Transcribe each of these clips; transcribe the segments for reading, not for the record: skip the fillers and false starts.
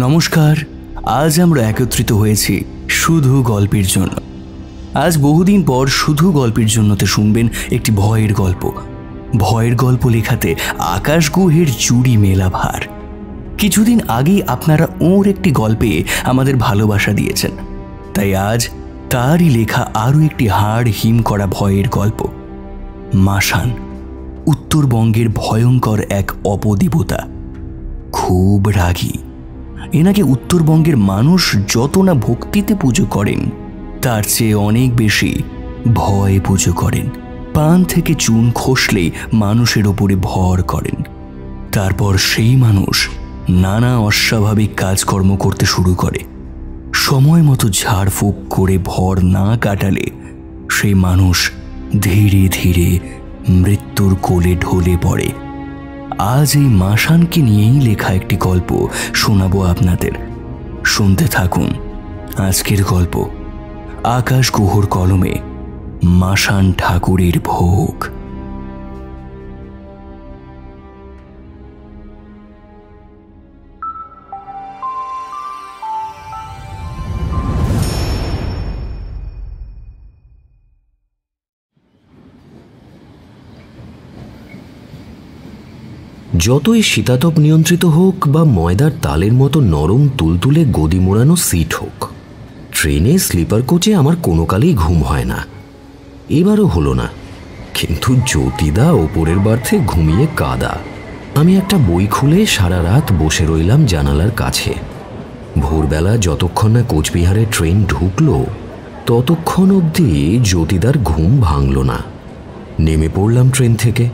নমস্কার। আজ আমরা একত্রিত হয়েছি শুধু গল্পের জন্য। আজ বহুদিন পর শুধু গল্পের জন্যতে শুনবেন একটি ভয়ের গল্প। ভয়ের গল্প লেখাতে আকাশ গুহের জুড়ি মেলা ভার। কিছুদিন আগেই আপনারা ওর একটি গল্পে আমাদের ভালোবাসা দিয়েছেন, তাই আজ তারই লেখা আরও একটি হাড় হিম করা ভয়ের গল্প। মাসান উত্তরবঙ্গের ভয়ঙ্কর এক অপদেবতা, খুব রাগী। এনাকে উত্তরবঙ্গের মানুষ যত না ভক্তিতে পুজো করেন, তার চেয়ে অনেক বেশি ভয় পুজো করেন। পান থেকে চুন খসলেই মানুষের ওপরে ভর করেন। তারপর সেই মানুষ নানা অস্বাভাবিক কাজকর্ম করতে শুরু করে। সময় মতো ঝাড়ফুঁক করে ভর না কাটালে সেই মানুষ ধীরে ধীরে মৃত্যুর কোলে ঢলে পড়ে। আজ এই মাসানকে নিয়েই লেখা একটি গল্প শোনাবো আপনাদের। শুনতে থাকুন আজকের গল্প, আকাশ গুহর কলমে মাসান ঠাকুরের ভোগ। যতই শীতাতপ নিয়ন্ত্রিত হোক বা ময়দার তালের মতো নরম তুলতুলে গদি মোড়ানো সিট হোক, ট্রেনে স্লিপার কোচে আমার কোনো কালেই ঘুম হয় না। এবারও হলো না, কিন্তু জ্যোতিদা ওপরের বার্থে ঘুমিয়ে কাদা। আমি একটা বই খুলে সারা রাত বসে রইলাম জানালার কাছে। ভোরবেলা যতক্ষণ না কোচবিহারে ট্রেন ঢুকলো ততক্ষণ অবধি জ্যোতিদার ঘুম ভাঙল না। নেমে পড়লাম ট্রেন থেকে।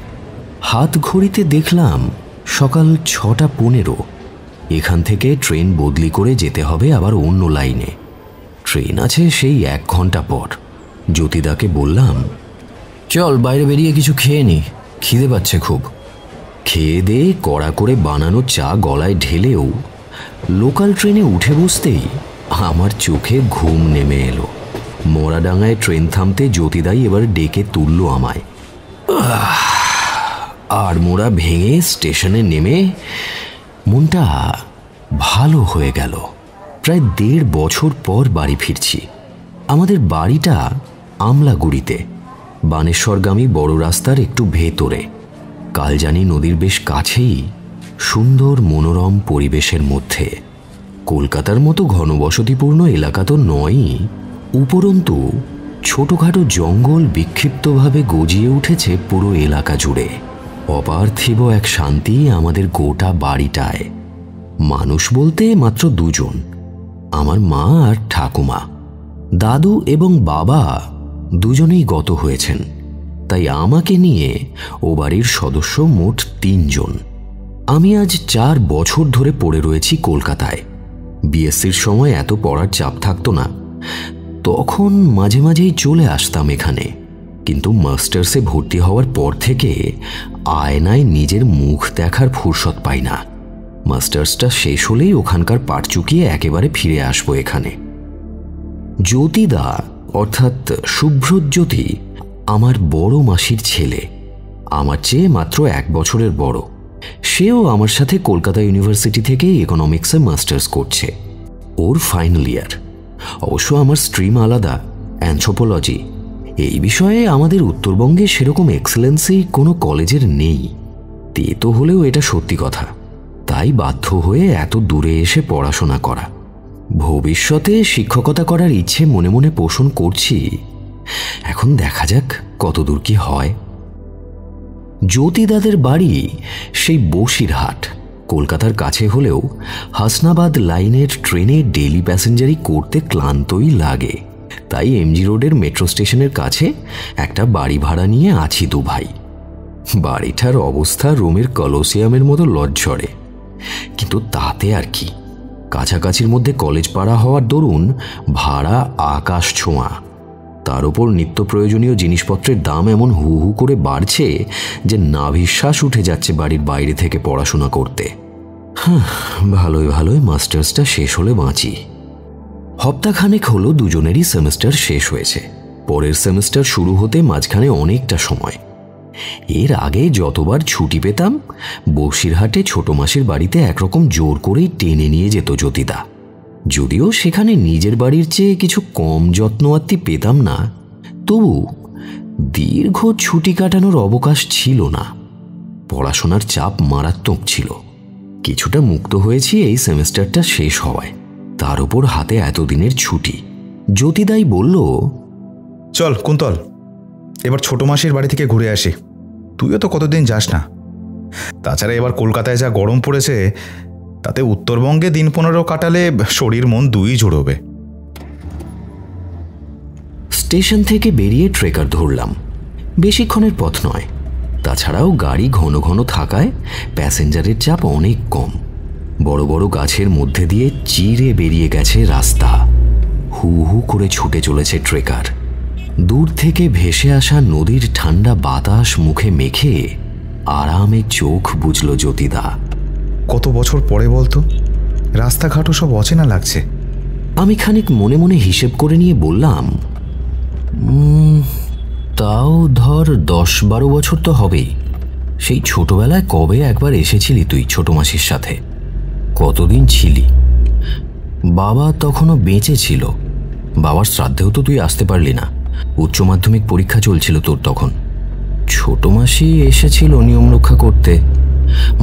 হাত ঘড়িতে দেখলাম সকাল 6:15। এখান থেকে ট্রেন বদলি করে যেতে হবে আবার অন্য লাইনে। ট্রেন আছে সেই 1 ঘন্টা পর। জ্যোতিদাকে বললাম, চল বাইরে বেরিয়ে কিছু খেয়ে নি, খিদে পাচ্ছে খুব। খেয়ে দিয়ে কড়া করে বানানো চা গলায় ঢেলেও লোকাল ট্রেনে উঠে বসতেই আমার চোখে ঘুম নেমে এলো। মোরাডাঙ্গায় ট্রেন থামতে জ্যোতিদাই এবার ডেকে তুলল আমায়। আর মোড়া ভেঙে স্টেশনে নেমে মনটা ভালো হয়ে গেল। প্রায় 1.5 বছর পর বাড়ি ফিরছি। আমাদের বাড়িটা আমলাগুড়িতে, বানেশ্বরগামী বড় রাস্তার একটু ভেতরে, কালজানি নদীর বেশ কাছেই, সুন্দর মনোরম পরিবেশের মধ্যে। কলকাতার মতো ঘনবসতিপূর্ণ এলাকা তো নয়ই, উপরন্তু ছোটখাটো জঙ্গল বিক্ষিপ্তভাবে গজিয়ে উঠেছে পুরো এলাকা জুড়ে। অপার্থিব এক শান্তি আমাদের গোটা বাড়িটায়। মানুষ বলতে মাত্র 2 জন, আমার মা আর ঠাকুমা। দাদু এবং বাবা দুজনেই গত হয়েছেন, তাই আমাকে নিয়ে ও বাড়ির সদস্য মোট 3 জন। আমি আজ 4 বছর ধরে পড়ে রয়েছি কলকাতায়। বিএসসির সময় এত পড়ার চাপ থাকতো না, তখন মাঝে মাঝেই চলে আসতাম এখানে। কিন্তু মাস্টার্সে ভর্তি হওয়ার পর থেকে আয়নায় নিজের মুখ দেখার ফুরসত পাই না। মাস্টার্সটা শেষ হলেই ওখানকার পাট চুকিয়ে একেবারে ফিরে আসবো এখানে। জ্যোতিদা অর্থাৎ শুভ্রজ্যোতি আমার বড় মাসির ছেলে, আমার চেয়ে মাত্র 1 বছরের বড়। সেও আমার সাথে কলকাতা ইউনিভার্সিটি থেকে ইকোনমিক্সে মাস্টার্স করছে। ওর ফাইনাল ইয়ার। অবশ্য আমার স্ট্রিম আলাদা, অ্যানথ্রোপোলজি। এই বিষয়ে আমাদের উত্তরবঙ্গে সেরকম এক্সেলেন্সি কোনো কলেজের নেই। তেতো হলেও এটা সত্যি কথা। তাই বাধ্য হয়ে এত দূরে এসে পড়াশোনা করা। ভবিষ্যতে শিক্ষকতা করার ইচ্ছে মনে মনে পোষণ করছি। এখন দেখা যাক কতদূর কি হয়। জ্যোতিদাদের বাড়ি সেই বসিরহাট, কলকাতার কাছে হলেও হাসনাবাদ লাইনের ট্রেনে ডেলি প্যাসেঞ্জারি করতে ক্লান্তই লাগে। তাই এমজি রোডের মেট্রো স্টেশনের কাছে একটা বাড়ি ভাড়া নিয়ে আছি 2 ভাই। বাড়িটার অবস্থা রোমের কলোসিয়ামের মতো লজ্জরে, কিন্তু তাতে আর কি। কাছাকাছির মধ্যে কলেজ পাড়া হওয়ার দরুন ভাড়া আকাশ ছোঁয়া। তার উপর নিত্য প্রয়োজনীয় জিনিসপত্রের দাম এমন হু হু করে বাড়ছে যে নাভিশ্বাস উঠে যাচ্ছে বাড়ির বাইরে থেকে পড়াশোনা করতে। ভালোই ভালোই মাস্টার্সটা শেষ হলে বাঁচি। সপ্তাহখানেক হলো দুজনেরই সেমেস্টার শেষ হয়েছে। পরের সেমেস্টার শুরু হতে মাঝখানে অনেকটা সময়। এর আগে যতবার ছুটি পেতাম বসিরহাটে ছোট মাসির বাড়িতে একরকম জোর করেই টেনে নিয়ে যেত জ্যোতিদা। যদিও সেখানে নিজের বাড়ির চেয়ে কিছু কম যত্নআত্তি পেতাম না, তবু দীর্ঘ ছুটি কাটানোর অবকাশ ছিল না। পড়াশোনার চাপ মারাত্মক ছিল। কিছুটা মুক্ত হয়েছি এই সেমেস্টারটা শেষ হওয়ায়, তার উপর হাতে এতদিনের ছুটি। জ্যোতিদাই বলল, চল কুন্তল, এবার ছোট মাসির বাড়ি থেকে ঘুরে আসি। তুইও তো কতদিন যাস না। তাছাড়া এবার কলকাতায় যা গরম পড়েছে, তাতে উত্তরবঙ্গে দিন 15 কাটালে শরীর মন দুই জুড়বে। স্টেশন থেকে বেরিয়ে ট্রেকার ধরলাম। বেশিক্ষণের পথ নয়, তাছাড়াও গাড়ি ঘন ঘন থাকায় প্যাসেঞ্জারের চাপ অনেক কম। বড় বড় গাছের মধ্যে দিয়ে চিরে বেরিয়ে গেছে রাস্তা। হু হু করে ছুটে চলেছে ট্রেকার। দূর থেকে ভেসে আসা নদীর ঠান্ডা বাতাস মুখে মেখে আরামে চোখ বুঝল জ্যোতিদা। কত বছর পরে বলতো, রাস্তাঘাটও সব অচেনা লাগছে। আমি খানিক মনে মনে হিসেব করে নিয়ে বললাম, তাও ধর 10-12 বছর তো হবেই। সেই ছোটবেলায় কবে একবার এসেছিলি তুই ছোট মাসির সাথে? কতদিন ছিলি? বাবা তখনও বেঁচে ছিল। বাবার শ্রাদ্ধেও তো তুই আসতে পারলি না, উচ্চ মাধ্যমিক পরীক্ষা চলছিল তোর তখন। ছোট মাসি এসেছিল নিয়ম রক্ষা করতে।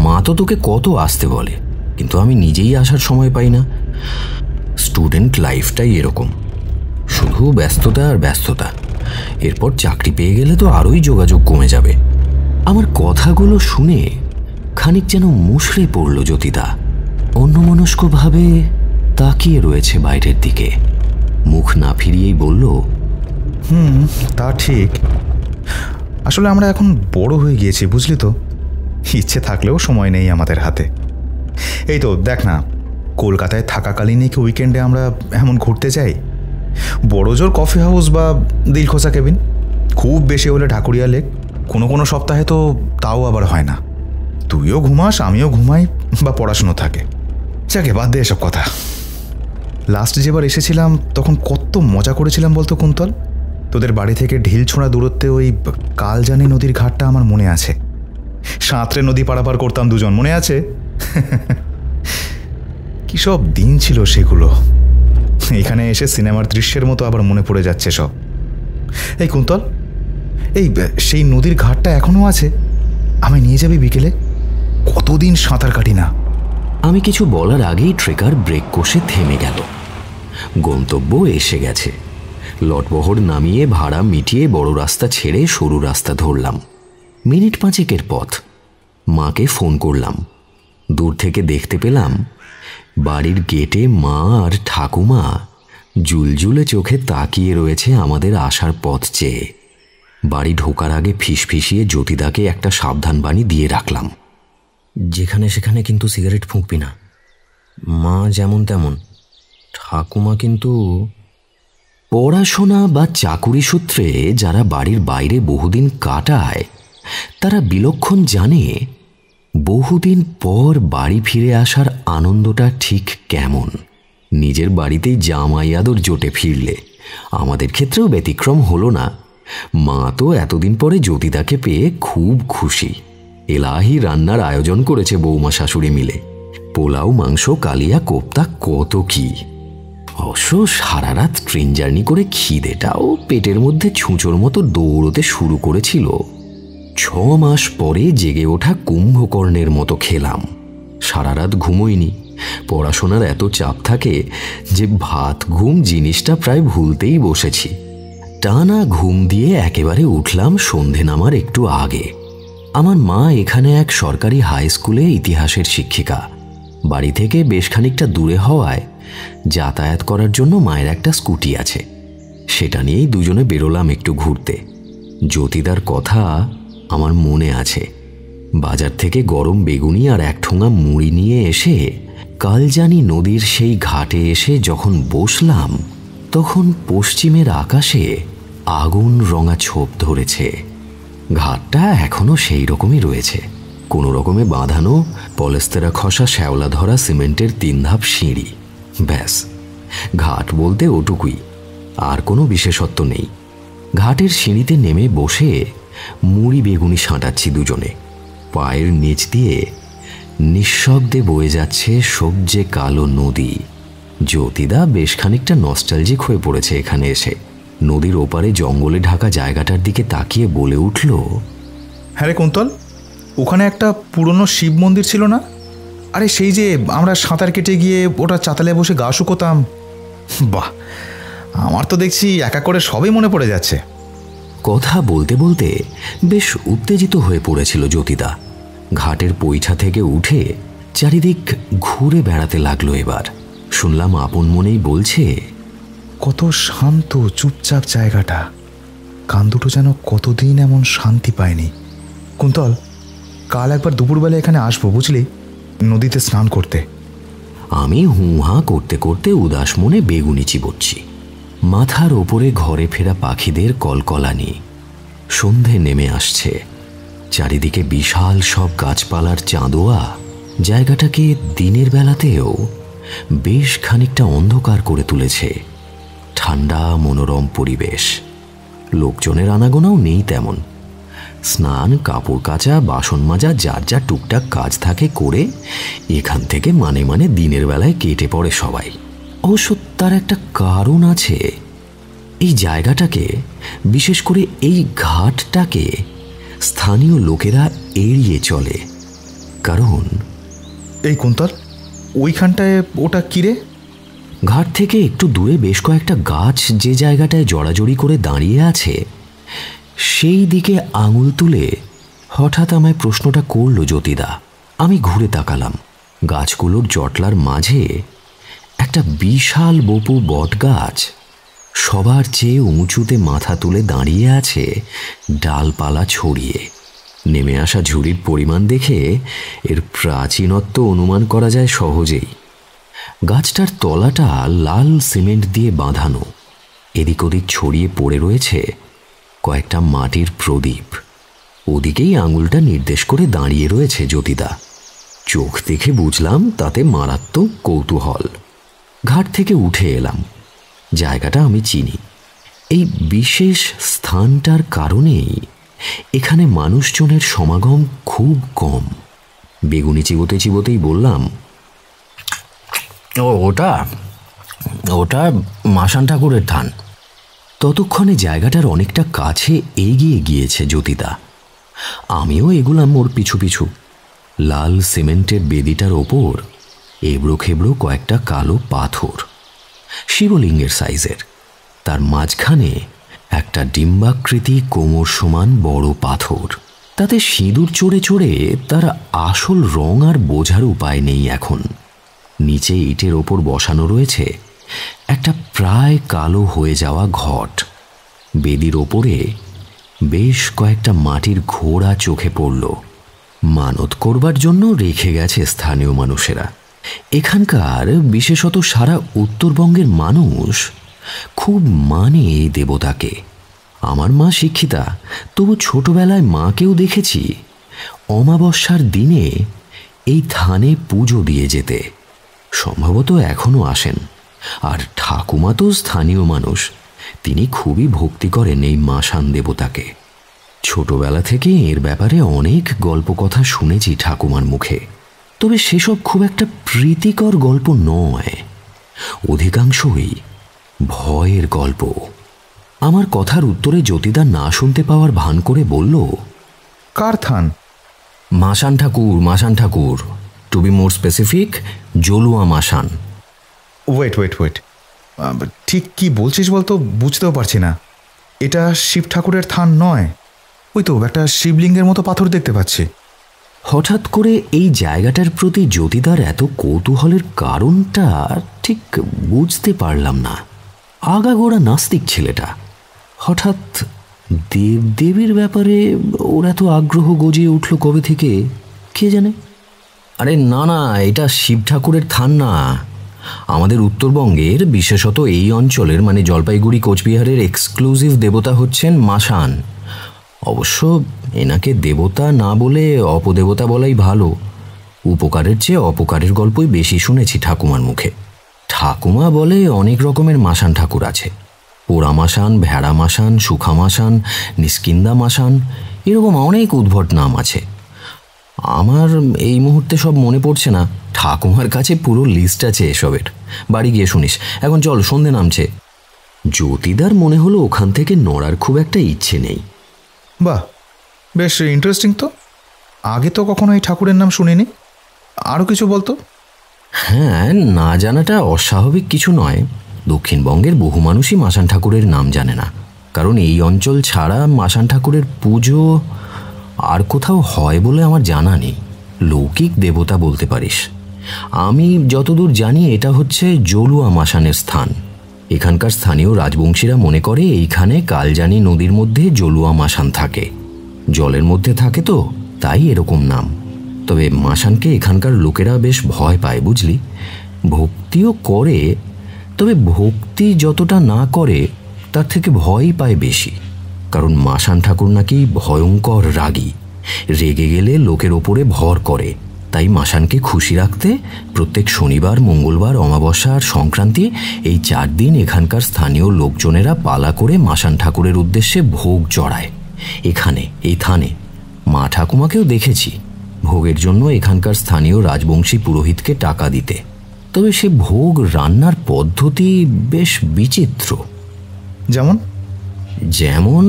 মা তো তোকে কত আসতে বলে, কিন্তু আমি নিজেই আসার সময় পাই না। স্টুডেন্ট লাইফটাই এরকম, শুধু ব্যস্ততা আর ব্যস্ততা। এরপর চাকরি পেয়ে গেলে তো আরোই যোগাযোগ কমে যাবে। আমার কথাগুলো শুনে খানিক যেন মুষড়ে পড়ল জ্যোতিদা। অন্যমনস্কভাবে তাকিয়ে রয়েছে বাইরের দিকে। মুখ না ফিরিয়েই বলল, তা ঠিক। আসলে আমরা এখন বড় হয়ে গিয়েছি, বুঝলি তো। ইচ্ছে থাকলেও সময় নেই আমাদের হাতে। এই তো দেখ না, কলকাতায় থাকাকালীনই কি উইকেন্ডে আমরা এমন ঘুরতে যাই। বড় জোর কফি হাউস বা দিলখোসা কেবিন, খুব বেশি হলে ঢাকুরিয়া লেক। কোনো কোনো সপ্তাহে তো তাও আবার হয় না। তুইও ঘুমাস, আমিও ঘুমাই, বা পড়াশুনো থাকে। যাকে বাদ দে এসব কথা। লাস্ট যেবার এসেছিলাম তখন কত মজা করেছিলাম বলতো কুন্তল। তোদের বাড়ি থেকে ঢিল ছোঁড়া দূরত্বে ওই কালজানি নদীর ঘাটটা আমার মনে আছে। সাঁতরে নদী পারাপার করতাম দুজন, মনে আছে? কি সব দিন ছিল সেগুলো। এখানে এসে সিনেমার দৃশ্যের মতো আবার মনে পড়ে যাচ্ছে সব। এই কুন্তল, এই সেই নদীর ঘাটটা এখনো আছে? আমায় নিয়ে যাবি বিকেলে? কতদিন সাঁতার কাটি না। আমি কিছু বলার আগেই ট্রেকার ব্রেক কষে থেমে গেল। গন্তব্য এসে গেছে। লটবহর নামিয়ে ভাড়া মিটিয়ে বড় রাস্তা ছেড়ে সরু রাস্তা ধরলাম। মিনিট 5 পথ। মাকে ফোন করলাম। দূর থেকে দেখতে পেলাম বাড়ির গেটে মা আর ঠাকুমা জুলজুলে চোখে তাকিয়ে রয়েছে আমাদের আসার পথ চেয়ে। বাড়ি ঢোকার আগে ফিসফিসিয়ে জ্যোতিদাকে একটা সাবধান বাণী দিয়ে রাখলাম, যেখানে সেখানে কিন্তু সিগারেট ফুঁকবি না। মা যেমন তেমন, ঠাকুমা কিন্তু। পড়াশোনা বা চাকুরি সূত্রে যারা বাড়ির বাইরে বহুদিন কাটায় তারা বিলক্ষণ জানে বহুদিন পর বাড়ি ফিরে আসার আনন্দটা ঠিক কেমন। নিজের বাড়িতেই জামাই আদর জোটে ফিরলে। আমাদের ক্ষেত্রেও ব্যতিক্রম হলো না। মা তো এতদিন পরে জ্যোতিদাকে পেয়ে খুব খুশি। এলাহি রান্নার আয়োজন করেছে বৌমা শাশুড়ি মিলে। পোলাও, মাংস, কালিয়া, কোপ্তা, কত কি। অবশ্য সারা রাত ট্রেন জার্নি করে খিদেটাও পেটের মধ্যে ছুঁচোর মতো দৌড়তে শুরু করেছিল। 6 মাস পরে জেগে ওঠা কুম্ভকর্ণের মতো খেলাম। সারা রাত ঘুমোইনি। পড়াশোনার এত চাপ থাকে যে ভাত ঘুম জিনিসটা প্রায় ভুলতেই বসেছি। টানা ঘুম দিয়ে একেবারে উঠলাম সন্ধে নামার একটু আগে। আমার মা এখানে এক সরকারি হাই স্কুলে ইতিহাসের শিক্ষিকা। বাড়ি থেকে বেশ খানিকটা দূরে হওয়ায় যাতায়াত করার জন্য মায়ের একটা স্কুটি আছে। সেটা নিয়েই দুজনে বেরোলাম একটু ঘুরতে। জ্যোতিদার কথা আমার মনে আছে। বাজার থেকে গরম বেগুনি আর 1 ঠোঙা মুড়ি নিয়ে এসে কালজানি নদীর সেই ঘাটে এসে যখন বসলাম, তখন পশ্চিমের আকাশে আগুন রঙা ছোপ ধরেছে। ঘাটটা এখনো সেই রকমই রয়েছে, কোনো রকমে বাঁধানো পলেস্তেরা খসা শ্যাওলা ধরা সিমেন্টের 3 ধাপ সিঁড়ি। ব্যাস, ঘাট বলতে ওটুকুই, আর কোনো বিশেষত্ব নেই। ঘাটের সিঁড়িতে নেমে বসে মুড়ি বেগুনি সাঁটাচ্ছি দুজনে। পায়ের নিচ দিয়ে নিঃশব্দে বয়ে যাচ্ছে সবজে কালো নদী। জ্যোতিদা বেশ খানিকটা নস্টালজিক হয়ে পড়েছে এখানে এসে। নদীর ওপারে জঙ্গলে ঢাকা জায়গাটার দিকে তাকিয়ে বলে উঠল, হ্যাঁ রে কুন্তল, ওখানে একটা পুরনো শিব মন্দির ছিল না? আরে সেই যে আমরা সাঁতার কেটে গিয়ে ওটা চাতালে বসে গা শুকোতাম। বাহ, আমার তো দেখছি এক এক করে সবই মনে পড়ে যাচ্ছে। কথা বলতে বলতে বেশ উত্তেজিত হয়ে পড়েছিল জ্যোতিদা। ঘাটের পৈঠা থেকে উঠে চারিদিক ঘুরে বেড়াতে লাগলো। এবার শুনলাম আপন মনেই বলছে, কত শান্ত চুপচাপ জায়গাটা, কান দুটো যেন কতদিন এমন শান্তি পায়নি। কুন্তল, কাল একবার দুপুরবেলা এখানে আসবো বুঝলি, নদীতে স্নান করতে। আমি হুঁহা করতে করতে উদাস মনে বেগুনি চিবোচ্ছি। মাথার ওপরে ঘরে ফেরা পাখিদের কলকলানি। সন্ধে নেমে আসছে। চারিদিকে বিশাল সব গাছপালার চাঁদোয়া জায়গাটাকে দিনের বেলাতেও বেশ খানিকটা অন্ধকার করে তুলেছে। ঠান্ডা মনোরম পরিবেশ। লোকজনের আনাগোনাও নেই তেমন। স্নান, কাপড় কাচা, বাসন মাজা, যার যা টুকটাক কাজ থাকে করে এখান থেকে মানে মানে দিনের বেলায় কেটে পড়ে সবাই। অবশ্য তার একটা কারণ আছে। এই জায়গাটাকে, বিশেষ করে এই ঘাটটাকে স্থানীয় লোকেরা এড়িয়ে চলে। কারণ এই কুন্তল, ওইখানটায় ওটা কিরে? ঘাট থেকে একটু দূরে বেশ কয়েকটা গাছ যে জায়গাটায় জড়াজড়ি করে দাঁড়িয়ে আছে, সেই দিকে আঙুল তুলে হঠাৎ আমায় প্রশ্নটা করল জ্যোতিদা। আমি ঘুরে তাকালাম। গাছগুলোর জটলার মাঝে একটা বিশাল বপু বট গাছ সবার চেয়ে উঁচুতে মাথা তুলে দাঁড়িয়ে আছে, ডালপালা ছড়িয়ে। নেমে আসা ঝুড়ির পরিমাণ দেখে এর প্রাচীনত্ব অনুমান করা যায় সহজেই। গাছটার তলাটা লাল সিমেন্ট দিয়ে বাঁধানো। এদিক ওদিক ছড়িয়ে পড়ে রয়েছে কয়েকটা মাটির প্রদীপ। ওদিকেই আঙুলটা নির্দেশ করে দাঁড়িয়ে রয়েছে জ্যোতিদা। চোখ দেখে বুঝলাম তাতে মারাত্মক কৌতূহল। ঘাট থেকে উঠে এলাম। জায়গাটা আমি চিনি। এই বিশেষ স্থানটার কারণেই এখানে মানুষজনের সমাগম খুব কম। বেগুনি চিবোতে চিবোতেই বললাম, ওটা ওটা মাসান ঠাকুরের থান। ততক্ষণে জায়গাটার অনেকটা কাছে এগিয়ে গিয়েছে জ্যোতিদা। আমিও এগুলাম ওর পিছু পিছু। লাল সিমেন্টের বেদিটার ওপর এবড়ো খেবড়ো কয়েকটা কালো পাথর, শিবলিঙ্গের সাইজের। তার মাঝখানে একটা ডিম্বাকৃতি কোমর সমান বড় পাথর। তাতে সিঁদুর চড়ে চড়ে তার আসল রং আর বোঝার উপায় নেই এখন। নিচে ইটের ওপর বসানো রয়েছে একটা প্রায় কালো হয়ে যাওয়া ঘট। বেদির ওপরে বেশ কয়েকটা মাটির ঘোড়া চোখে পড়ল। মানত করবার জন্য রেখে গেছে স্থানীয় মানুষেরা। এখানকার, বিশেষত সারা উত্তরবঙ্গের মানুষ খুব মানে এই দেবতাকে। আমার মা শিক্ষিতা, তবু ছোটবেলায় মাকেও দেখেছি অমাবস্যার দিনে এই থানে পুজো দিয়ে যেতে। সম্ভবত এখনও আসেন। আর ঠাকুমা তো স্থানীয় মানুষ, তিনি খুবই ভক্তি করেন এই মাসান দেবতাকে। ছোটবেলা থেকে এর ব্যাপারে অনেক গল্প কথা শুনেছি ঠাকুমার মুখে। তবে সেসব খুব একটা প্রীতিকর গল্প নয়, অধিকাংশই ভয়ের গল্প। আমার কথার উত্তরে জ্যোতিদা না শুনতে পাওয়ার ভান করে বলল, কার থান? Masan Thakur, Masan Thakur. To be more specific, Jalua Masan. Wait wait wait, ঠিক কি বলছিস বলতো? বুঝতেও পারছি না। এটা শিব ঠাকুরের থান নয়। ওই তো একটা শিবলিঙ্গের মতো পাথর দেখতে পাচ্ছি। হঠাৎ করে এই জায়গাটার প্রতি জ্যোতিদার এত কৌতূহলের কারণটা ঠিক বুঝতে পারলাম না। আগাগোড়া নাস্তিক ছেলেটা, হঠাৎ দেবদেবীর ব্যাপারে ওর এত আগ্রহ গজিয়ে উঠল কবে থেকে কে জানে। আরে না না, এটা শিব ঠাকুরের থান না। আমাদের উত্তরবঙ্গের, বিশেষত এই অঞ্চলের মানে জলপাইগুড়ি কোচবিহারের এক্সক্লুসিভ দেবতা হচ্ছেন মাসান। অবশ্য এনাকে দেবতা না বলে অপদেবতা বলাই ভালো। উপকারের চেয়ে অপকারের গল্পই বেশি শুনেছি ঠাকুমার মুখে। ঠাকুমা বলে অনেক রকমের মাসান ঠাকুর আছে। পোড়া মাসান, ভেড়া মাসান, সুখা মাসান, নিষ্কিন্দা মাসান, এরকম অনেক উদ্ভট নাম আছে। আমার এই মুহূর্তে সব মনে পড়ছে না। ঠাকুমার কাছে পুরো লিস্ট আছে এসবের। বাড়ি গিয়ে শুনিস। এখন চল, সন্ধে নামছে। জ্যোতিদার মনে হলো ওখান থেকে নড়ার খুব একটা ইচ্ছে নেই। বাহ, বেশ ইন্টারেস্টিং তো। আগে তো কখনো এই ঠাকুরের নাম শুনিনি। আরও কিছু বলতো। হ্যাঁ, না জানাটা অস্বাভাবিক কিছু নয়। দক্ষিণবঙ্গের বহু মানুষই মাসান ঠাকুরের নাম জানে না, কারণ এই অঞ্চল ছাড়া মাসান ঠাকুরের পুজো আর কোথাও হয় বলে আমার জানা নেই। লৌকিক দেবতা বলতে পারিস। আমি যতদূর জানি এটা হচ্ছে জলুয়া মাসানের স্থান। এখানকার স্থানীয় রাজবংশীরা মনে করে এইখানে কালজানি নদীর মধ্যে জলুয়া মাসান থাকে। জলের মধ্যে থাকে তো, তাই এরকম নাম। তবে মাসানকে এখানকার লোকেরা বেশ ভয় পায়, বুঝলি। ভক্তিও করে, তবে ভক্তি যতটা না করে তার থেকে ভয়ই পায় বেশি। কারণ মাসান ঠাকুর নাকি ভয়ঙ্কর রাগী, রেগে গেলে লোকের ওপরে ভর করে। তাই মাসানকে খুশি রাখতে প্রত্যেক শনিবার, মঙ্গলবার, অমাবস্যা আর সংক্রান্তি, এই 4 দিন এখানকার স্থানীয় লোকজনেরা পালা করে মাসান ঠাকুরের উদ্দেশ্যে ভোগ চড়ায়। এখানে এই থানে মা ঠাকুমাকেও দেখেছি ভোগের জন্য এখানকার স্থানীয় রাজবংশী পুরোহিতকে টাকা দিতে। তবে সে ভোগ রান্নার পদ্ধতি বেশ বিচিত্র। যেমন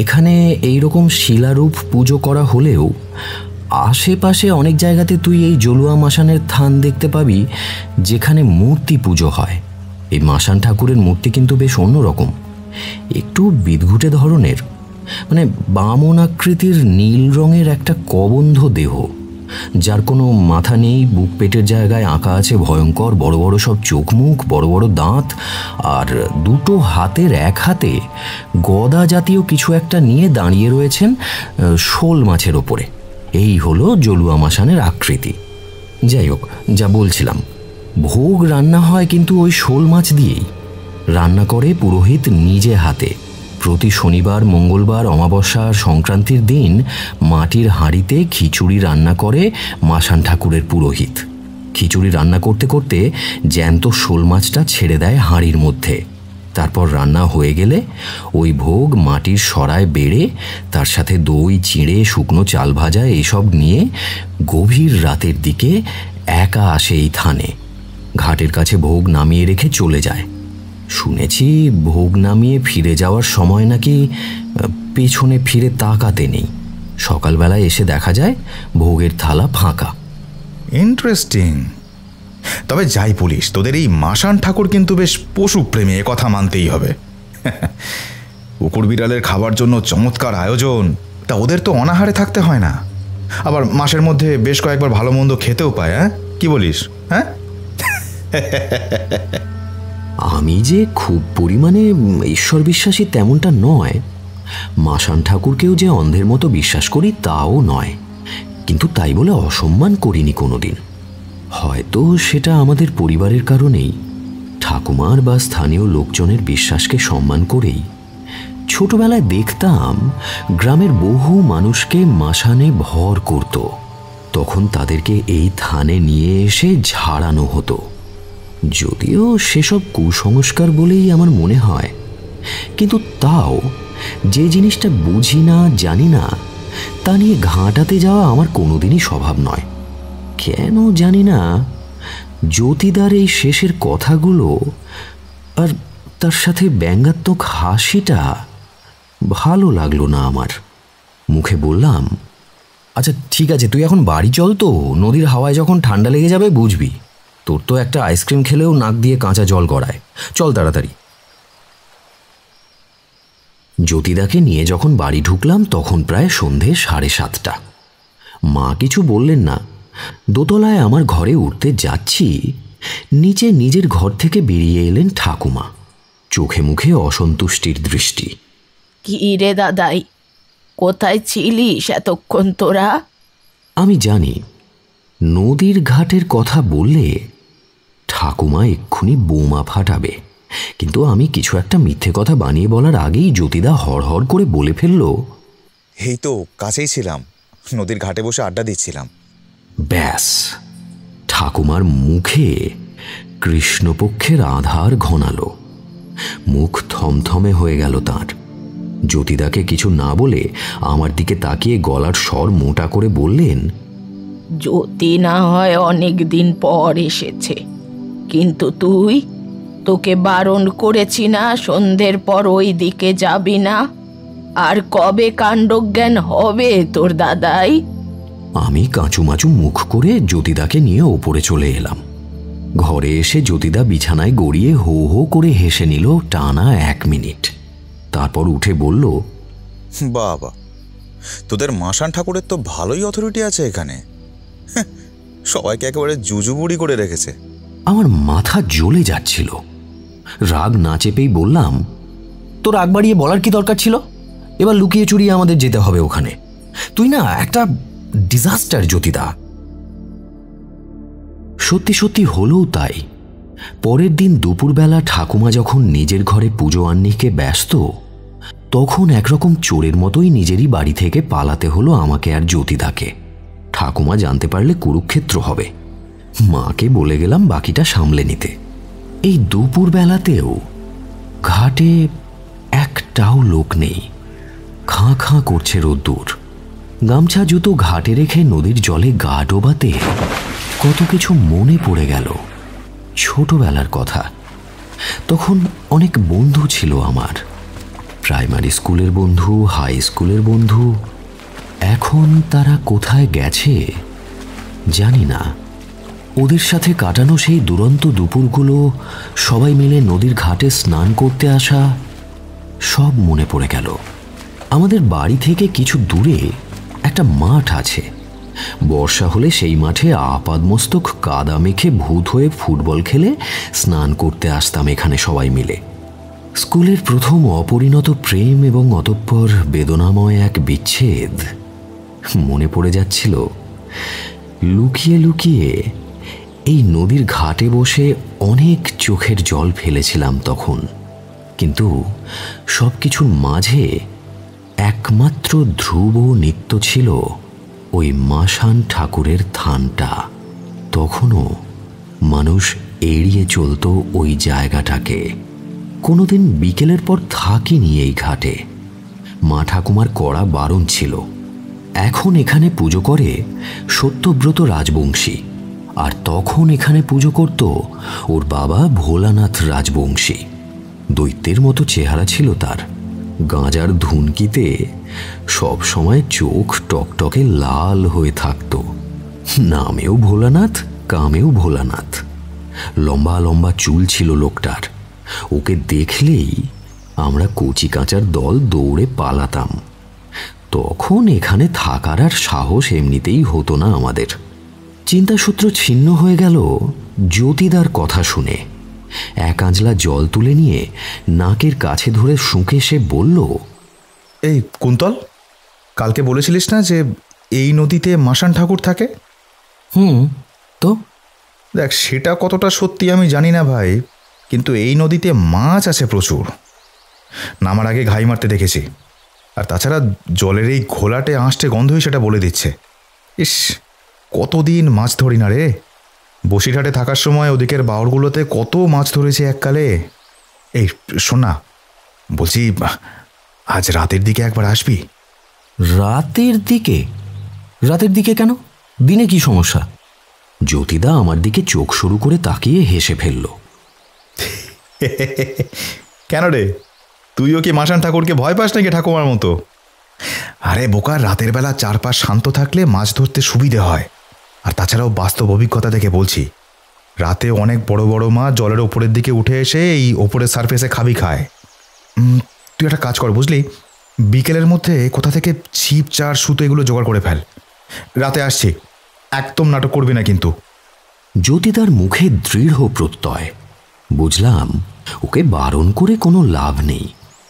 এখানে এইরকম শিলারূপ পুজো করা হলেও আশেপাশে অনেক জায়গাতে তুই এই জলুয়া মাসানের থান দেখতে পাবি যেখানে মূর্তি পুজো হয়। এই মাসান ঠাকুরের মূর্তি কিন্তু বেশ অন্যরকম, একটু বিদঘুটে ধরনের। মানে বামন আকৃতির নীল রঙের একটা কবন্ধ দেহ, যার কোনো মাথা নেই। বুক পেটের জায়গায় আঁকা আছে ভয়ঙ্কর বড় বড় সব চোখ মুখ, বড় বড় দাঁত, আর দুটো হাতের এক হাতে গদা জাতীয় কিছু একটা নিয়ে দাঁড়িয়ে রয়েছেন শোল মাছের ওপরে। এই হলো জলুয়া মাসানের আকৃতি। যাই হোক, যা বলছিলাম, ভোগ রান্না হয় কিন্তু ওই শোল মাছ দিয়েই। রান্না করে পুরোহিত নিজে হাতে। প্রতি শনিবার, মঙ্গলবার, অমাবস্যা আর সংক্রান্তির দিন মাটির হাঁড়িতে খিচুড়ি রান্না করে মাসান ঠাকুরের পুরোহিত। খিচুড়ি রান্না করতে করতে জ্যান্ত শোল মাছটা ছেড়ে দেয় হাঁড়ির মধ্যে। তারপর রান্না হয়ে গেলে ওই ভোগ মাটির সরায় বেড়ে তার সাথে দই, চিঁড়ে, শুকনো চাল ভাজা এইসব নিয়ে গভীর রাতের দিকে একা আসে এই থানে। ঘাটের কাছে ভোগ নামিয়ে রেখে চলে যায়। শুনেছি ভোগ নামিয়ে ফিরে যাওয়ার সময় নাকি পেছনে ফিরে তাকাতে নেই। সকালবেলায় এসে দেখা যায় ভোগের থালা ফাঁকা। ইন্টারেস্টিং। তবে যাই বলিস, তোদের এই মাসান ঠাকুর কিন্তু বেশ পশুপ্রেমী, এ কথা মানতেই হবে। কুকুর বিড়ালের খাবার জন্য চমৎকার আয়োজন। তা ওদের তো অনাহারে থাকতে হয় না, আবার মাসের মধ্যে বেশ কয়েকবার ভালো মন্দ খেতেও পায়। হ্যাঁ, কি বলিস? হ্যাঁ, আমি যে খুব পরিমাণে ঈশ্বর বিশ্বাসী তেমনটা নয়। মাসান ঠাকুরকেও যে অন্ধের মতো বিশ্বাস করি তাও নয়, কিন্তু তাই বলে অসম্মান করিনি কোনোদিন। হয়তো সেটা আমাদের পরিবারের কারণেই। ঠাকুমার বা স্থানীয় লোকজনের বিশ্বাসকে সম্মান করেই ছোটবেলায় দেখতাম গ্রামের বহু মানুষকে মাসানে ভর করত। তখন তাদেরকে এই থানে নিয়ে এসে ঝাড়ানো হতো। যদিও সেসব কুসংস্কার বলেই আমার মনে হয়, কিন্তু তাও যে জিনিসটা বুঝি না, জানি না, তা নিয়ে ঘাঁটাতে যাওয়া আমার কোনোদিনই স্বভাব নয়। কেন জানি না জ্যোতিদার এই শেষের কথাগুলো আর তার সাথে ব্যঙ্গাত্মক হাসিটা ভালো লাগলো না আমার। মুখে বললাম, আচ্ছা ঠিক আছে, তুই এখন বাড়ি চল তো। নদীর হাওয়ায় যখন ঠান্ডা লেগে যাবে বুঝবি। তোর তো একটা আইসক্রিম খেলেও নাক দিয়ে কাঁচা জল গড়ায়। চল তাড়াতাড়ি। জ্যোতিদাকে নিয়ে যখন বাড়ি ঢুকলাম তখন প্রায় সন্ধে 7:30। মা কিছু বললেন না। দোতলায় আমার ঘরে উঠতে যাচ্ছি, নিচে নিজের ঘর থেকে বেরিয়ে এলেন ঠাকুমা। চোখে মুখে অসন্তুষ্টির দৃষ্টি। কি রে দাদাই, কোথায় ছিলিস এতক্ষণ তোরা? আমি জানি নদীর ঘাটের কথা বললে ঠাকুমা এক্ষুনি বোমা ফাটাবে, কিন্তু আমি কিছু একটা মিথ্যে কথা বানিয়ে বলার আগেই জ্যোতিদা হড়হড় করে বলে ফেলল, এই তো কাছেই ছিলাম, নদীর ঘাটে বসে আড্ডা দিচ্ছিলাম। ব্যাস, ঠাকুমার মুখে কৃষ্ণপক্ষের আধার ঘনালো। মুখ থমথমে হয়ে গেল তাঁর। জ্যোতিদাকে কিছু না বলে আমার দিকে তাকিয়ে গলার স্বর মোটা করে বললেন, জ্যোতি না হয় অনেক দিন পর এসেছে, কিন্তু তোকে বারণ করেছি না সন্ধ্যের পর ওই দিকে যাবি না? আর কবে কাণ্ডজ্ঞান হবে তোর দাদাই? আমি কাঁচুমাচু মুখ করে জ্যোতিদাকে নিয়ে ওপরে চলে এলাম। ঘরে এসে জ্যোতিদা বিছানায় গড়িয়ে হো হো করে হেসে নিল টানা 1 মিনিট। তারপর উঠে বলল, বাবা, তোদের মাসান ঠাকুরের তো ভালোই অথরিটি আছে এখানে। সবাইকে একেবারে জুজুবুড়ি করে রেখেছে। আমার মাথা জ্বলে যাচ্ছিল। রাগ না চেপেই বললাম, তোর রাগ বাড়িয়ে বলার কি দরকার ছিল? এবার লুকিয়ে চুরিয়ে আমাদের যেতে হবে ওখানে। তুই না একটা ডিজাস্টার জ্যোতিদা। সত্যি সত্যি হলেও তাই। পরের দিন দুপুরবেলা ঠাকুমা যখন নিজের ঘরে পুজো আহ্নিকে ব্যস্ত, তখন একরকম চোরের মতোই নিজেরই বাড়ি থেকে পালাতে হলো আমাকে আর জ্যোতিদাকে। ঠাকুমা জানতে পারলে কুরুক্ষেত্র হবে। মাকে বলে গেলাম বাকিটা সামলে নিতে। এই দুপুরবেলাতেও ঘাটে একটাও লোক নেই। খাঁ খাঁ করছে রোদ্দুর। গামছা জুতো ঘাটে রেখে নদীর জলে গা ডোবাতে কত কিছু মনে পড়ে গেল। ছোটবেলার কথা। তখন অনেক বন্ধু ছিল আমার। প্রাইমারি স্কুলের বন্ধু, হাই স্কুলের বন্ধু। এখন তারা কোথায় গেছে জানি না। ওদের সাথে কাটানো সেই দুরন্ত দুপুরগুলো, সবাই মিলে নদীর ঘাটে স্নান করতে আসা, সব মনে পড়ে গেল। আমাদের বাড়ি থেকে কিছু দূরে একটা মাঠ আছে। বর্ষা হলে সেই মাঠে আপাদমস্তক কাদা মেখে ভূত হয়ে ফুটবল খেলে স্নান করতে আসতাম এখানে সবাই মিলে। স্কুলের প্রথম অপরিণত প্রেম এবং অতঃপর বেদনাময় এক বিচ্ছেদ মনে পড়ে যাচ্ছিল। লুকিয়ে লুকিয়ে এই নদীর ঘাটে বসে অনেক চোখের জল ফেলেছিলাম তখন। কিন্তু সব কিছুর মাঝে একমাত্র ধ্রুব নিত্য ছিল ওই মাসান ঠাকুরের থানটা। তখনও মানুষ এড়িয়ে চলত ওই জায়গাটাকে। কোনোদিন বিকেলের পর থাকিনি এই ঘাটে। মা ঠাকুমার কড়া বারণ ছিল। এখন এখানে পুজো করে সত্যব্রত রাজবংশী, আর তখন এখানে পুজো করত ওর বাবা ভোলানাথ রাজবংশী। দৈত্যের মতো চেহারা ছিল তার। গাঁজার ধুনকিতে সব সময় চোখ টকটকে লাল হয়ে থাকত। নামেও ভোলানাথ, কামেও ভোলানাথ। লম্বা লম্বা চুল ছিল লোকটার। ওকে দেখলেই আমরা কচি কাঁচার দল দৌড়ে পালাতাম। তখন এখানে থাকার আর সাহস এমনিতেই হতো না আমাদের। চিন্তাসূত্র ছিন্ন হয়ে গেল জ্যোতিদার কথা শুনে। এক আঁজলা জল তুলে নিয়ে নাকের কাছে ধরে শুঁকে সে বলল, এই কুন্তল, কালকে বলেছিলিস না যে এই নদীতে মাসান ঠাকুর থাকে? তো দেখ, সেটা কতটা সত্যি আমি জানি না ভাই, কিন্তু এই নদীতে মাছ আছে প্রচুর। নামার আগে ঘাই মারতে দেখেছি। আর তাছাড়া জলের এই ঘোলাটে আঁশটে গন্ধই সেটা বলে দিচ্ছে। ইস, কতদিন মাছ ধরি না রে। বসিরহাটে থাকার সময় ওদিকের বাওরগুলোতে কত মাছ ধরেছি এককালে। এই শোন না, বলছি আজ রাতের দিকে একবার আসবি? রাতের দিকে? রাতের দিকে কেন? দিনে কি সমস্যা? জ্যোতিদা আমার দিকে চোখ শুরু করে তাকিয়ে হেসে ফেলল। কেন রে, তুইও কি মাসান ঠাকুরকে ভয় পাস নাকি ঠাকুমার মতো? আরে বোকা, রাতের বেলা চারপাশ শান্ত থাকলে মাছ ধরতে সুবিধে হয়। আর তাছাড়াও বাস্তব অভিজ্ঞতা থেকে বলছি, রাতে অনেক বড় বড় মাছ জলের ওপরের দিকে উঠে এসে এই ওপরের সারফেসে খাবি খায়। তুই একটা কাজ কর বুঝলি, বিকেলের মধ্যে কোথা থেকে ছিপ, চার, সুতো এগুলো জোগাড় করে ফেল। রাতে আসছি, একদম নাটক করবি না কিন্তু। জ্যোতিদার মুখে দৃঢ় প্রত্যয়। বুঝলাম ওকে বারণ করে কোনো লাভ নেই।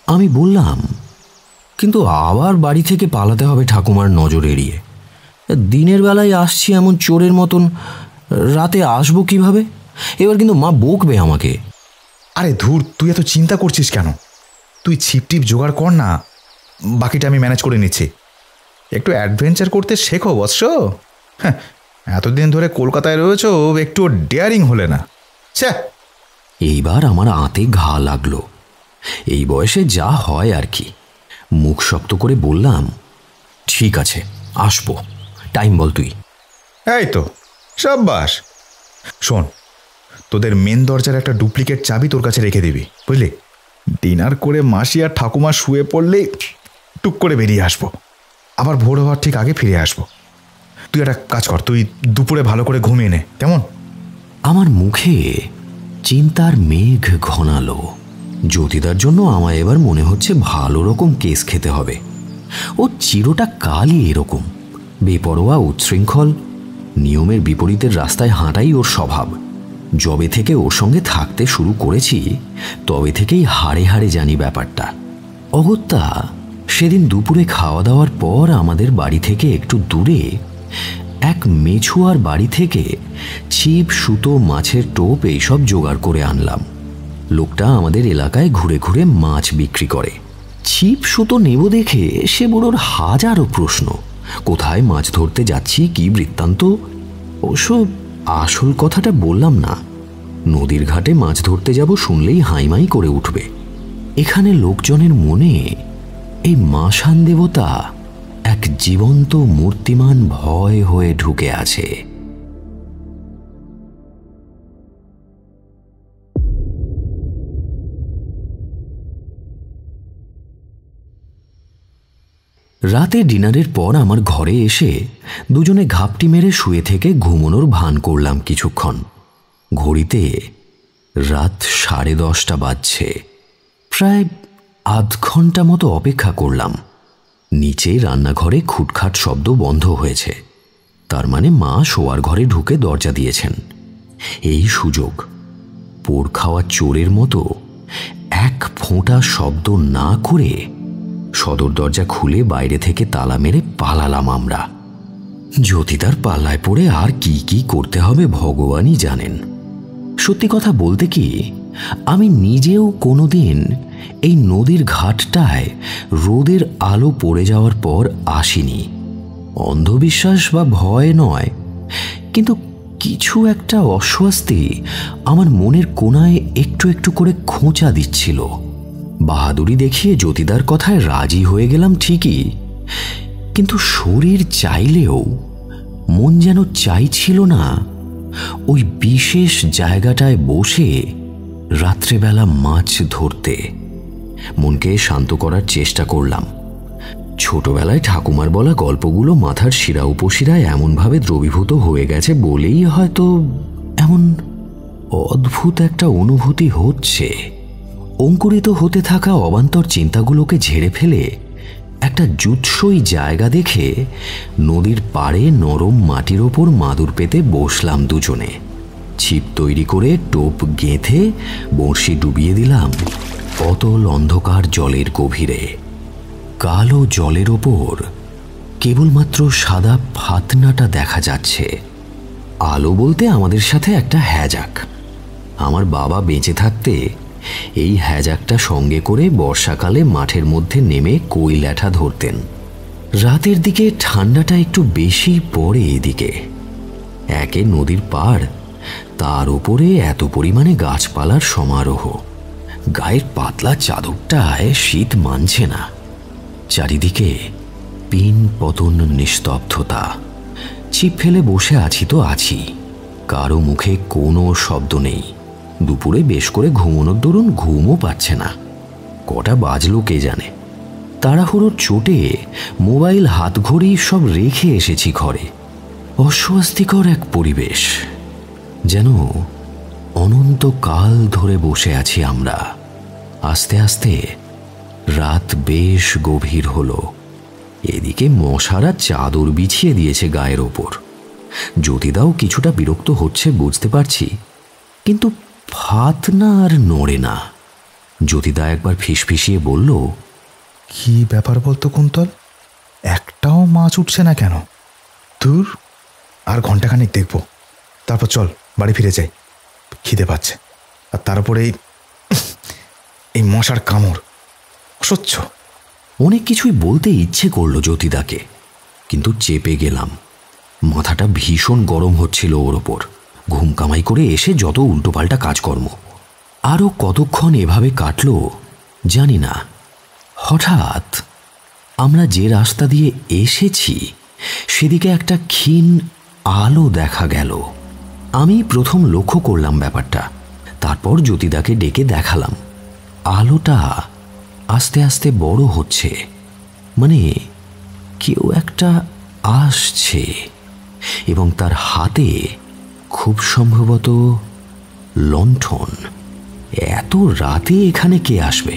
আমি বললাম, কিন্তু আবার বাড়ি থেকে পালাতে হবে ঠাকুমার নজর এড়িয়ে। দিনের বেলায় আসছি এমন চোরের মতন, রাতে আসবো কিভাবে? এবার কিন্তু মা বকবে আমাকে। আরে ধুর, তুই এত চিন্তা করছিস কেন? তুই ছিপ টিপ জোগাড় কর না, বাকিটা আমি ম্যানেজ করে নিচ্ছি। একটু অ্যাডভেঞ্চার করতে শেখো বৎস। হ্যাঁ, এতদিন ধরে কলকাতায় রয়েছো, একটু ডেয়ারিং হলে না। ছ্যা। এইবার আমার আঁতে ঘা লাগলো। এই বয়সে যা হয় আর কি। মুখ শক্ত করে বললাম, ঠিক আছে, আসবো। টাইম বল তুই। এই তো সাব্বাস। শোন, তোদের মেন দরজার একটা ডুপ্লিকেট চাবি তোর কাছে রেখে দিবি, বুঝলি? ডিনার করে মাসি আর ঠাকুমা শুয়ে পড়লেই টুক করে বেরিয়ে আসবো, আবার ভোর হওয়ার ঠিক আগে ফিরে আসবো। তুই একটা কাজ কর, তুই দুপুরে ভালো করে ঘুমিয়ে নে, কেমন? আমার মুখে চিন্তার মেঘ ঘনালো। জ্যোতিদার জন্য আমায় এবার মনে হচ্ছে ভালো রকম কেস খেতে হবে। ও চিরটা কালই এরকম, বেপরোয়া, উচ্ছৃঙ্খল, নিয়মের বিপরীতের রাস্তায় হাঁটাই ওর স্বভাব। যবে থেকে ওর সঙ্গে থাকতে শুরু করেছি তবে থেকেই হাড়ে হাড়ে জানি ব্যাপারটা। অগত্যা সেদিন দুপুরে খাওয়া দাওয়ার পর আমাদের বাড়ি থেকে একটু দূরে এক মেছুয়ার বাড়ি থেকে ছিপ, সুতো, মাছের টোপ এইসব জোগাড় করে আনলাম। লোকটা আমাদের এলাকায় ঘুরে ঘুরে মাছ বিক্রি করে। ছিপ সুতো নেব দেখে সে বুড়োর হাজারো প্রশ্ন, কোথায় মাছ ধরতে যাচ্ছি, কি বৃত্তান্ত। অবশ্য আসল কথাটা বললাম না। নদীর ঘাটে মাছ ধরতে যাব শুনলেই হাইমাই করে উঠবে। এখানে লোকজনের মনে এই মাসান দেবতা এক জীবন্ত মূর্তিমান ভয় হয়ে ঢুকে আছে। রাতে ডিনারের পর আমার ঘরে এসে দুজনে ঘাপটি মেরে শুয়ে থেকে ঘুমোনোর ভান করলাম কিছুক্ষণ। ঘড়িতে রাত 10:30 বাজছে। প্রায় আধ ঘন্টা মতো অপেক্ষা করলাম। নিচে রান্নাঘরে খুটখাট শব্দ বন্ধ হয়েছে, তার মানে মা শোয়ার ঘরে ঢুকে দরজা দিয়েছেন। এই সুযোগ পোড় খাওয়া চোরের মতো এক ফোঁটা শব্দ না করে সদর দরজা খুলে বাইরে থেকে তালা মেরে পালালাম আমরা। জ্যোতিদার পাল্লায় পড়ে আর কি কি করতে হবে ভগবানই জানেন। সত্যি কথা বলতে কি, আমি নিজেও কোনোদিন এই নদীর ঘাটটায় রোদের আলো পড়ে যাওয়ার পর আসিনি। অন্ধবিশ্বাস বা ভয় নয়, কিন্তু কিছু একটা অস্বস্তি আমার মনের কোণায় একটু একটু করে খোঁচা দিচ্ছিল। বাহাদুরি দেখিয়ে জ্যোতিদার কথায় রাজি হয়ে গেলাম ঠিকই, কিন্তু শরীর চাইলেও মন যেন চাইছিল না ওই বিশেষ জায়গাটায় বসে রাত্রেবেলা মাছ ধরতে। মনকে শান্ত করার চেষ্টা করলাম। ছোটবেলায় ঠাকুমার বলা গল্পগুলো মাথার শিরা উপশিরায় এমনভাবে দ্রবীভূত হয়ে গেছে বলেই হয়তো এমন অদ্ভুত একটা অনুভূতি হচ্ছে। অঙ্কুরিত হতে থাকা অবান্তর চিন্তাগুলোকে ঝেড়ে ফেলে একটা জুৎসই জায়গা দেখে নদীর পাড়ে নরম মাটির ওপর মাদুর পেতে বসলাম দুজনে। ছিপ তৈরি করে টোপ গেঁথে বড়শি ডুবিয়ে দিলাম অতল অন্ধকার জলের গভীরে। কালো জলের ওপর কেবলমাত্র সাদা ফাতনাটা দেখা যাচ্ছে। আলো বলতে আমাদের সাথে একটা হ্যাজাক। আমার বাবা বেঁচে থাকতে এই হ্যাজাকটা সঙ্গে করে বর্ষাকালে মাঠের মধ্যে নেমে কই ল্যাঠা ধরতেন। রাতের দিকে ঠান্ডাটা একটু বেশি পড়ে এদিকে। একে নদীর পাড়, তার উপরে এত পরিমাণে গাছপালার সমারোহ। গায়ের পাতলা চাদরটায় শীত মানছে না। চারিদিকে পিন পতন নিস্তব্ধতা। ছিপ ফেলে বসে আছি তো আছি, কারো মুখে কোনো শব্দ নেই। দুপুরে বেশ করে ঘুমোনোর দরুন ঘুমও পাচ্ছে না। কটা বাজলো কে জানে। তাড়াহুড়োর চোটে মোবাইল, হাতঘড়ি সব রেখে এসেছি ঘরে। অস্বস্তিকর এক পরিবেশ, যেন অনন্তকাল ধরে বসে আছি আমরা। আস্তে আস্তে রাত বেশ গভীর হলো। এদিকে মশারা চাদর বিছিয়ে দিয়েছে গায়ের ওপর। জ্যোতিদাও কিছুটা বিরক্ত হচ্ছে বুঝতে পারছি, কিন্তু ফাতনা আর নড়ে না। জ্যোতিদা একবার ফিসফিসিয়ে বলল, কি ব্যাপার বলতো কুন্তল, একটাও মাছ উঠছে না কেন? দূর, আর ঘন্টাখানিক দেখবো, তারপর চল বাড়ি ফিরে যাই, খিদে পাচ্ছে। আর তারপরে এই মশার কামড় অসহ্য। অনেক কিছুই বলতে ইচ্ছে করলো জ্যোতিদাকে, কিন্তু চেপে গেলাম। মাথাটা ভীষণ গরম হচ্ছিল ওর ওপর। ঘুম কামাই করে এসে যত উল্টোপাল্টা কাজকর্ম। আরও কতক্ষণ এভাবে কাটল জানি না, হঠাৎ আমরা যে রাস্তা দিয়ে এসেছি সেদিকে একটা ক্ষীণ আলো দেখা গেল। আমি প্রথম লক্ষ্য করলাম ব্যাপারটা, তারপর জ্যোতিদাকে ডেকে দেখালাম। আলোটা আস্তে আস্তে বড় হচ্ছে, মানে কেউ একটা আসছে, এবং তার হাতে খুব সম্ভবত লণ্ঠন। এত রাতে এখানে কে আসবে?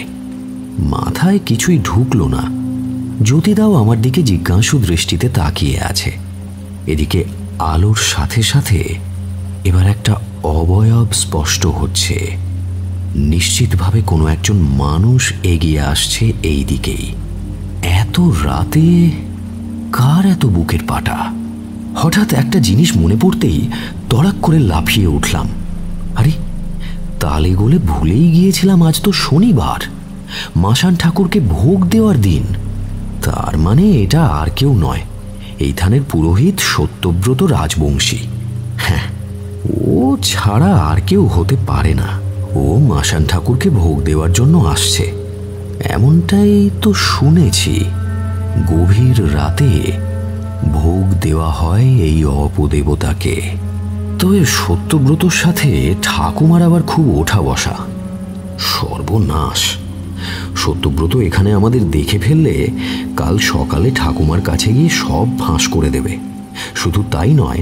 মাথায় কিছুই ঢুকলো না। জ্যোতিদাও আমার দিকে জিজ্ঞাসু দৃষ্টিতে তাকিয়ে আছে। এদিকে আলোর সাথে সাথে এবার একটা অবয়ব স্পষ্ট হচ্ছে। নিশ্চিতভাবে কোনো একজন মানুষ এগিয়ে আসছে এই দিকেই। এত রাতে কার এত বুকের পাটা? হঠাৎ একটা জিনিস মনে পড়তেই তড়াক করে লাফিয়ে উঠলাম। আরে, তালে গোলে ভুলেই গিয়েছিলাম, আজ তো শনিবার, মাসান ঠাকুরকে ভোগ দেওয়ার দিন। তার মানে এটা আর কেউ নয়, এই থানের পুরোহিত সত্যব্রত রাজবংশী। হ্যাঁ, ও ছাড়া আর কেউ হতে পারে না। ও মাসান ঠাকুরকে ভোগ দেওয়ার জন্য আসছে, এমনটাই তো শুনেছি। গভীর রাতে ভোগ দেওয়া হয় এই অপদেবতাকে। তবে সত্যব্রতর সাথে ঠাকুমার আবার খুব ওঠা বসা। সর্বনাশ! সত্যব্রত এখানে আমাদের দেখে ফেললে কাল সকালে ঠাকুমার কাছে গিয়ে সব ফাঁস করে দেবে। শুধু তাই নয়,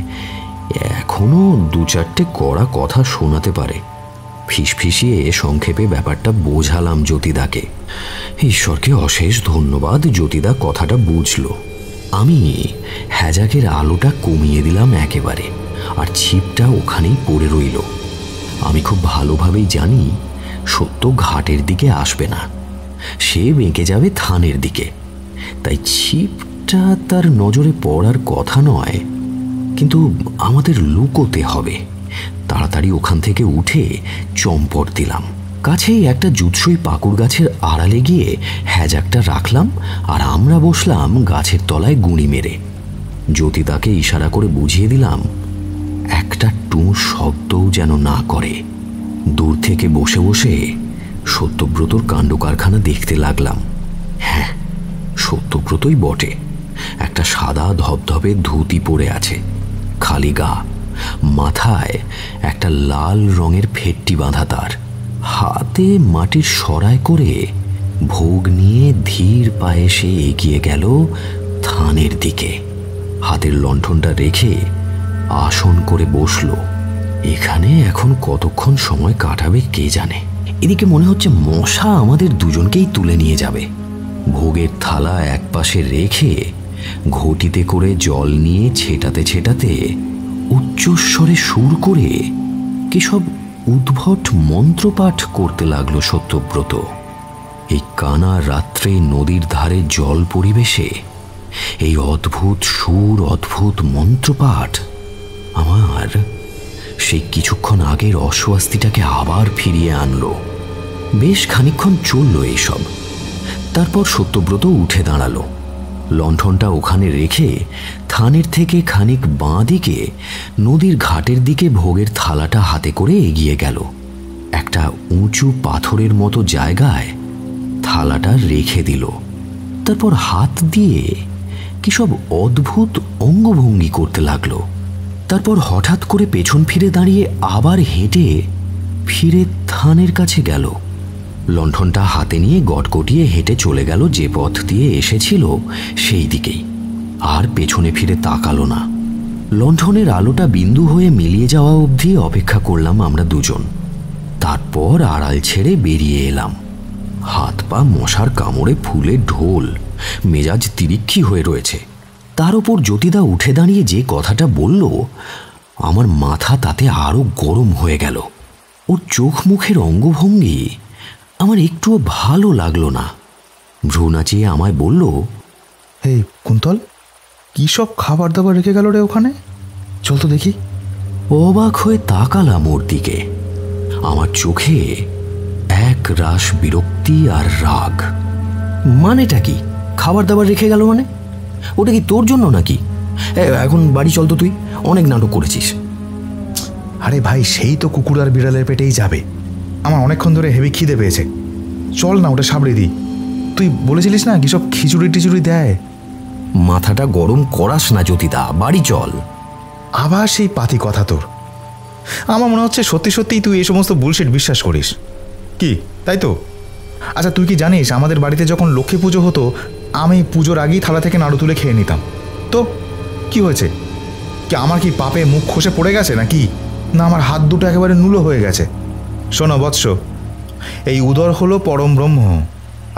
এখনো দু চারটে কড়া কথা শোনাতে পারে। ফিসফিসিয়ে সংক্ষেপে ব্যাপারটা বোঝালাম জ্যোতিদাকে। ঈশ্বরকে অশেষ ধন্যবাদ, জ্যোতিদা কথাটা বুঝল। আমি হ্যাজাকের আলোটা কমিয়ে দিলাম একেবারে, আর ছিপটা ওখানেই পড়ে রইল। আমি খুব ভালোভাবেই জানি সত্য ঘাটের দিকে আসবে না, সে বেঁকে যাবে থানের দিকে। তাই ছিপটা তার নজরে পড়ার কথা নয়, কিন্তু আমাদের লুকোতে হবে। তাড়াতাড়ি ওখান থেকে উঠে চম্পট দিলাম। কাছেই একটা জুৎসই পাকুড় গাছের আড়ালে গিয়ে হ্যাজাকটা রাখলাম, আর আমরা বসলাম গাছের তলায় গুঁড়ি মেরে। জ্যোতিদাকে ইশারা করে বুঝিয়ে দিলাম একটা টু শব্দও যেন না করে। দূর থেকে বসে বসে সত্যব্রতর কাণ্ড কারখানা দেখতে লাগলাম। হ্যাঁ, সত্যব্রতই বটে। একটা সাদা ধবধবে ধুতি পরে আছে, খালি গা, মাথায় একটা লাল রঙের ফেটটি বাঁধা, তার হাতে মাটির সরায় করে ভোগ নিয়ে ধীর পায়ে সে এগিয়ে গেল থানের দিকে। হাতের লণ্ঠনটা রেখে আসন করে বসল। এখানে এখন কতক্ষণ সময় কাটাবে কে জানে। এদিকে মনে হচ্ছে মশা আমাদের দুজনকেই তুলে নিয়ে যাবে। ভোগের থালা এক পাশে রেখে ঘটিতে করে জল নিয়ে ছেটাতে ছেটাতে উচ্চস্বরে সুর করে কি সব উদ্ভট মন্ত্রপাঠ করতে লাগলো সত্যব্রত। এই কানা রাত্রে নদীর ধারে জল পরিবেশে এই অদ্ভুত সুর, অদ্ভুত মন্ত্রপাঠ আমার সেই কিছুক্ষণ আগের অস্বস্তিটাকে আবার ফিরিয়ে আনলো। বেশ খানিকক্ষণ চলল এইসব। তারপর সত্যব্রত উঠে দাঁড়ালো। লণ্ঠনটা ওখানে রেখে থানের থেকে খানিক বাঁ দিকে নদীর ঘাটের দিকে ভোগের থালাটা হাতে করে এগিয়ে গেল। একটা উঁচু পাথরের মতো জায়গায় থালাটা রেখে দিল। তারপর হাত দিয়ে কি সব অদ্ভুত অঙ্গভঙ্গি করতে লাগলো। তারপর হঠাৎ করে পেছন ফিরে দাঁড়িয়ে আবার হেঁটে ফিরে থানের কাছে গেল। লণ্ঠনটা হাতে নিয়ে গটগটিয়ে হেঁটে চলে গেল যে পথ দিয়ে এসেছিল সেই দিকেই, আর পেছনে ফিরে তাকালো না। লণ্ঠনের আলোটা বিন্দু হয়ে মিলিয়ে যাওয়া অবধি অপেক্ষা করলাম আমরা দুজন। তারপর আড়াল ছেড়ে বেরিয়ে এলাম। হাত পা মশার কামড়ে ফুলে ঢোল, মেজাজ তিরিক্ষি হয়ে রয়েছে। তার ওপর জ্যোতিদা উঠে দাঁড়িয়ে যে কথাটা বলল, আমার মাথা তাতে আরো গরম হয়ে গেল। ওর চোখ মুখের অঙ্গভঙ্গি আমার একটুও ভালো লাগলো না। ভ্রু নাচিয়ে আমায় বলল, এই কুন্তল, কী সব খাবার দাবার রেখে গেল রে ওখানে? চল তো দেখি। অবাক হয়ে তাকালাম ওর দিকে। আমার চোখে এক রাশ বিরক্তি আর রাগ। মানেটা কি? খাবার দাবার রেখে গেল মানে? ওটা কি তোর জন্য নাকি? এখন বাড়ি চল তো, তুই অনেক নাটক করেছিস। আরে ভাই, সেই তো কুকুর আর বিড়ালের পেটেই যাবে। আমার অনেকক্ষণ ধরে হেভি খিদে পেয়েছে। চল না, ওটা সাবড়ে দিই। তুই বলেছিলিস না কি সব খিচুড়ি টিচুড়ি দেয়। মাথাটা গরম করাস না জ্যোতিদা, বাড়ি চল। আবার সেই পাতি কথা তোর। আমার মনে হচ্ছে সত্যি সত্যিই তুই এই সমস্ত বুলশিট বিশ্বাস করিস। কি তাই তো? আচ্ছা, তুই কি জানিস আমাদের বাড়িতে যখন লক্ষ্মী পুজো হতো আমি পুজোর আগেই থালা থেকে নাড়ু তুলে খেয়ে নিতাম। তো কি হয়েছে? কি আমার কি পাপে মুখ খসে পড়ে গেছে নাকি? না আমার হাত দুটো একেবারে নুলো হয়ে গেছে? শোনো বৎস, এই উদর হলো পরম ব্রহ্ম,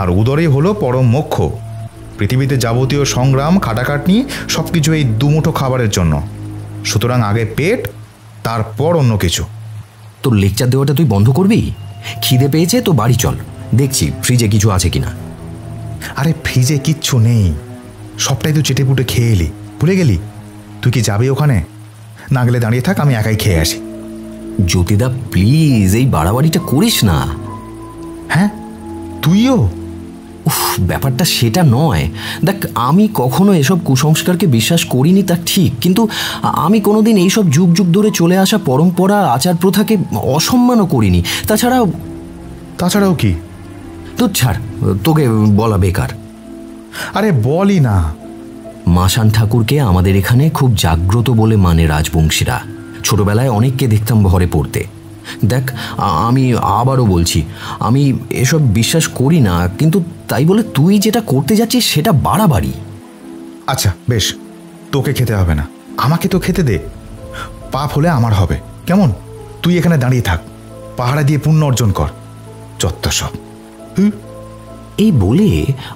আর উদরই হলো পরম মোক্ষ। পৃথিবীতে যাবতীয় সংগ্রাম খাটাখাটনি সব কিছু এই দুমুঠো খাবারের জন্য। সুতরাং আগে পেট, তারপর অন্য কিছু। তোর লেকচার দেওয়াটা তুই বন্ধ করবি? খিদে পেয়েছে তো বাড়ি চল, দেখছি ফ্রিজে কিছু আছে কিনা। আরে ফ্রিজে কিচ্ছু নেই, সবটাই তুই চেটে পুটে খেয়ে এলি, ভুলে গেলি? তুই কি যাবি ওখানে? না গেলে দাঁড়িয়ে থাক, আমি একাই খেয়ে আসি। জ্যোতিদা প্লিজ, এই বাড়াবাড়িটা করিস না। হ্যাঁ তুইও? উফ, ব্যাপারটা সেটা নয়। দেখ, আমি কখনো এসব কুসংস্কারকে বিশ্বাস করিনি তা ঠিক, কিন্তু আমি কোনোদিন এইসব যুগ যুগ ধরে চলে আসা পরম্পরা আচার প্রথাকে অসম্মানও করিনি। তাছাড়াও কি? তো ছাড়, তোকে বলা বেকার। আরে বলই না। মাসান ঠাকুরকে আমাদের এখানে খুব জাগ্রত বলে মানে রাজবংশীরা। ছোটবেলায় অনেককে দেখতাম ঘরে পড়তে। দেখ, আমি আবারও বলছি, আমি এসব বিশ্বাস করি না, কিন্তু তাই বলে তুই যেটা করতে যাচ্ছিস সেটা বাড়াবাড়ি। আচ্ছা বেশ, তোকে খেতে হবে না, আমাকে তো খেতে দে। পাপ হলে আমার হবে, কেমন? তুই এখানে দাঁড়িয়ে থাক, পাহারা দিয়ে পুণ্য অর্জন কর। যত সব। এই বলে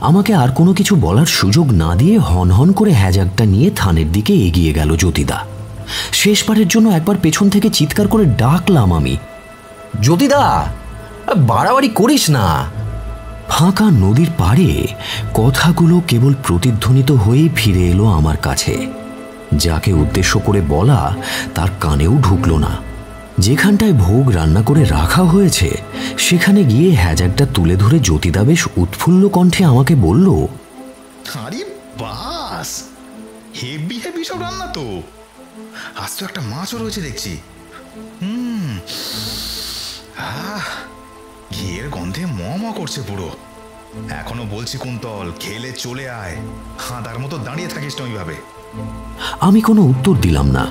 আমাকে আর কোনো কিছু বলার সুযোগ না দিয়ে হনহন করে হ্যাজাকটা নিয়ে থানের দিকে এগিয়ে গেল জ্যোতিদা। শেষবারের জন্য একবার পেছন থেকে চিৎকার করে ডাকলাম আমি, জ্যোতিদা বাড়াবাড়ি করিস না। ফাঁকা নদীর পাড়ে কথাগুলো কেবল প্রতিধ্বনিত হয়েই ফিরে এলো আমার কাছে। যাকে উদ্দেশ্য করে বলা তার কানেও ঢুকলো না। যেখানটায় ভোগ রান্না করে রাখা হয়েছে সেখানে গিয়ে হ্যাজাকটা তুলে ধরে জ্যোতিদা বেশ উৎফুল্ল কণ্ঠে আমাকে বলল, আরে বাস, হেভি হেভি সব রান্না তো। আজ তো একটা মাছও রয়েছে দেখছি। ঘিয়ের গন্ধে ম করছে পুরো। এখনো বলছি কুন্তল, খেলে চলে আয়, হাঁদার মতো দাঁড়িয়ে থাকিস না ওইভাবে। আমি কোনো উত্তর দিলাম না।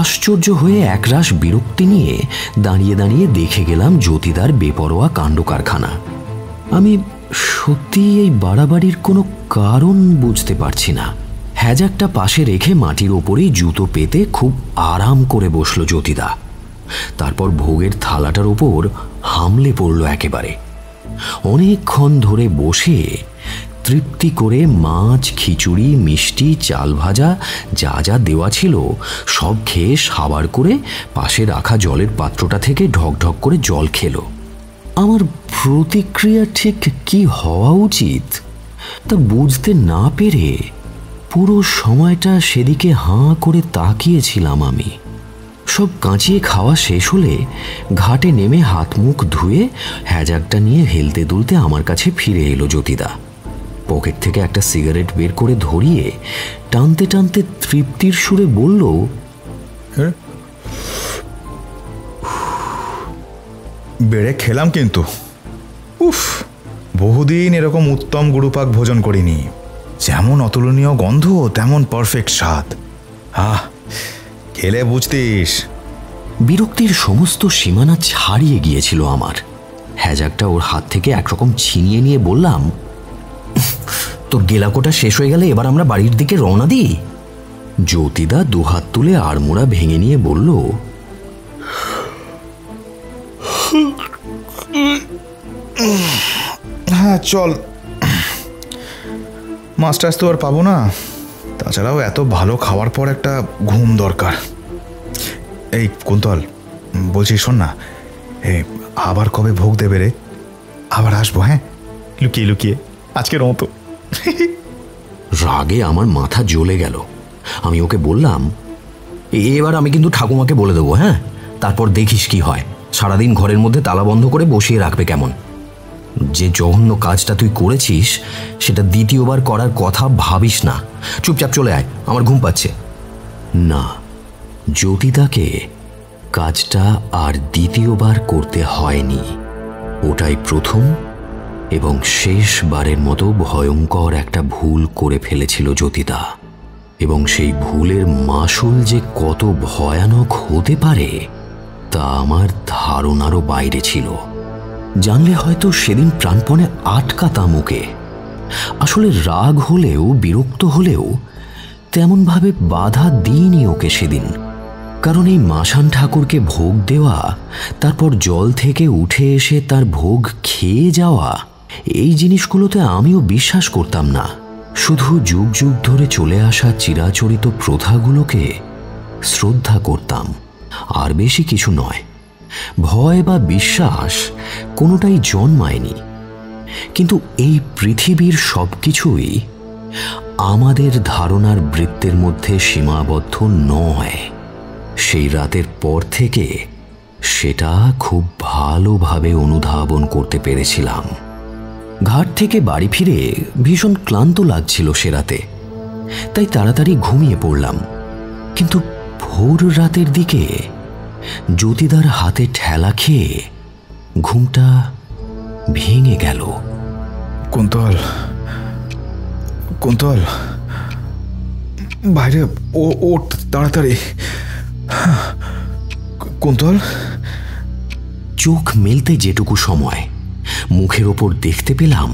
আশ্চর্য হয়ে একরাশ বিরক্তি নিয়ে দাঁড়িয়ে দাঁড়িয়ে দেখে গেলাম জ্যোতিদার বেপরোয়া কাণ্ড কারখানা। আমি সত্যি এই বাড়াবাড়ির কোনো কারণ বুঝতে পারছি না। হ্যাজাকটা পাশে রেখে মাটির ওপরেই জুতো পেতে খুব আরাম করে বসল জ্যোতিদা। তারপর ভোগের থালাটার ওপর হামলে পড়ল একেবারে। অনেকক্ষণ ধরে বসে তৃপ্তি করে মাছ, খিচুড়ি, মিষ্টি, চাল ভাজা যা যা দেওয়া ছিল সব খেয়ে সাবার করে পাশে রাখা জলের পাত্রটা থেকে ঢকঢক করে জল খেল। আমার প্রতিক্রিয়া ঠিক কি হওয়া উচিত তা বুঝতে না পেরে পুরো সময়টা সেদিকে হাঁ করে তাকিয়েছিলাম আমি। সব কাঁচিয়ে খাওয়া শেষ হলে ঘাটে নেমে হাত মুখ ধুয়ে হ্যাজাকটা নিয়ে হেলতে দুলতে আমার কাছে ফিরে এলো জ্যোতিদা। পকেট থেকে একটা সিগারেট বের করে ধরিয়ে টানতে টানতে তৃপ্তির সুরে বলল, বেড়ে খেলাম কিন্তু, উফ, বহুদিন এরকম উত্তম গুরুপাক ভোজন করিনি। যেমন অতুলনীয় গন্ধ তেমন পারফেক্ট স্বাদ। খেলে বুঝতিস। বিরক্তির সমস্ত সীমানা ছাড়িয়ে গিয়েছিল আমার। হ্যাজাকটা ওর হাত থেকে একরকম ছিনিয়ে নিয়ে বললাম, তোর গেলাকোটা শেষ হয়ে গেলে এবার আমরা বাড়ির দিকে রওনা দিই। জ্যোতিদা দুহাত তুলে আড়মোড়া ভেঙে নিয়ে বলল, হ্যাঁ চল, মাস্টার্স তো আর পাবো না, তাছাড়াও এত ভালো খাওয়ার পর একটা ঘুম দরকার। এই কুন্তল, বলছি শোন না, আবার কবে ভোগ দেবে রে? আবার আসবো, হ্যাঁ, লুকিয়ে লুকিয়ে, আজকের মতো। রাগে আমার মাথা জ্বলে গেল। আমি ওকে বললাম, এবার আমি কিন্তু ঠাকুমাকে বলে দেবো, হ্যাঁ, তারপর দেখিস কি হয়। সারাদিন ঘরের মধ্যে তালা বন্ধ করে বসিয়ে রাখবে কেমন। যে জঘন্য কাজটা তুই করেছিস সেটা দ্বিতীয়বার করার কথা ভাবিস না। চুপচাপ চলে আয়, আমার ঘুম পাচ্ছে। না, জ্যোতিদাকে কাজটা আর দ্বিতীয়বার করতে হয়নি। ওটাই প্রথম এবং শেষবারের মতো ভয়ঙ্কর একটা ভুল করে ফেলেছিল জ্যোতিদা, এবং সেই ভুলের মাসুল যে কত ভয়ানক হতে পারে তা আমার ধারণারও বাইরে ছিল। জানলে হয়তো সেদিন প্রাণপণে আটকাতাম ওকে। আসলে রাগ হলেও বিরক্ত হলেও তেমনভাবে বাধা দিইনি ওকে সেদিন, কারণ এই মাসান ঠাকুরকে ভোগ দেওয়া, তারপর জল থেকে উঠে এসে তার ভোগ খেয়ে যাওয়া, এই জিনিসগুলোতে আমিও বিশ্বাস করতাম না। শুধু যুগ যুগ ধরে চলে আসা চিরাচরিত প্রথাগুলোকে শ্রদ্ধা করতাম, আর বেশি কিছু নয়। ভয় বা বিশ্বাস কোনোটাই জন্মায়নি। কিন্তু এই পৃথিবীর সব কিছুই আমাদের ধারণার বৃত্তের মধ্যে সীমাবদ্ধ নয়। সেই রাতের পর থেকে সেটা খুব ভালোভাবে অনুধাবন করতে পেরেছিলাম। ঘাট থেকে বাড়ি ফিরে ভীষণ ক্লান্ত লাগছিল সে রাতে, তাই তাড়াতাড়ি ঘুমিয়ে পড়লাম। কিন্তু ভোর রাতের দিকে জ্যোতিদার হাতে ঠেলা খেয়ে ঘুমটা ভেঙে গেল। কুন্তল, কুন্তল, বাইরে ওঠ তাড়াতাড়ি। কুন্তল। চোখ মেলতে যেটুকু সময় মুখের ওপর দেখতে পেলাম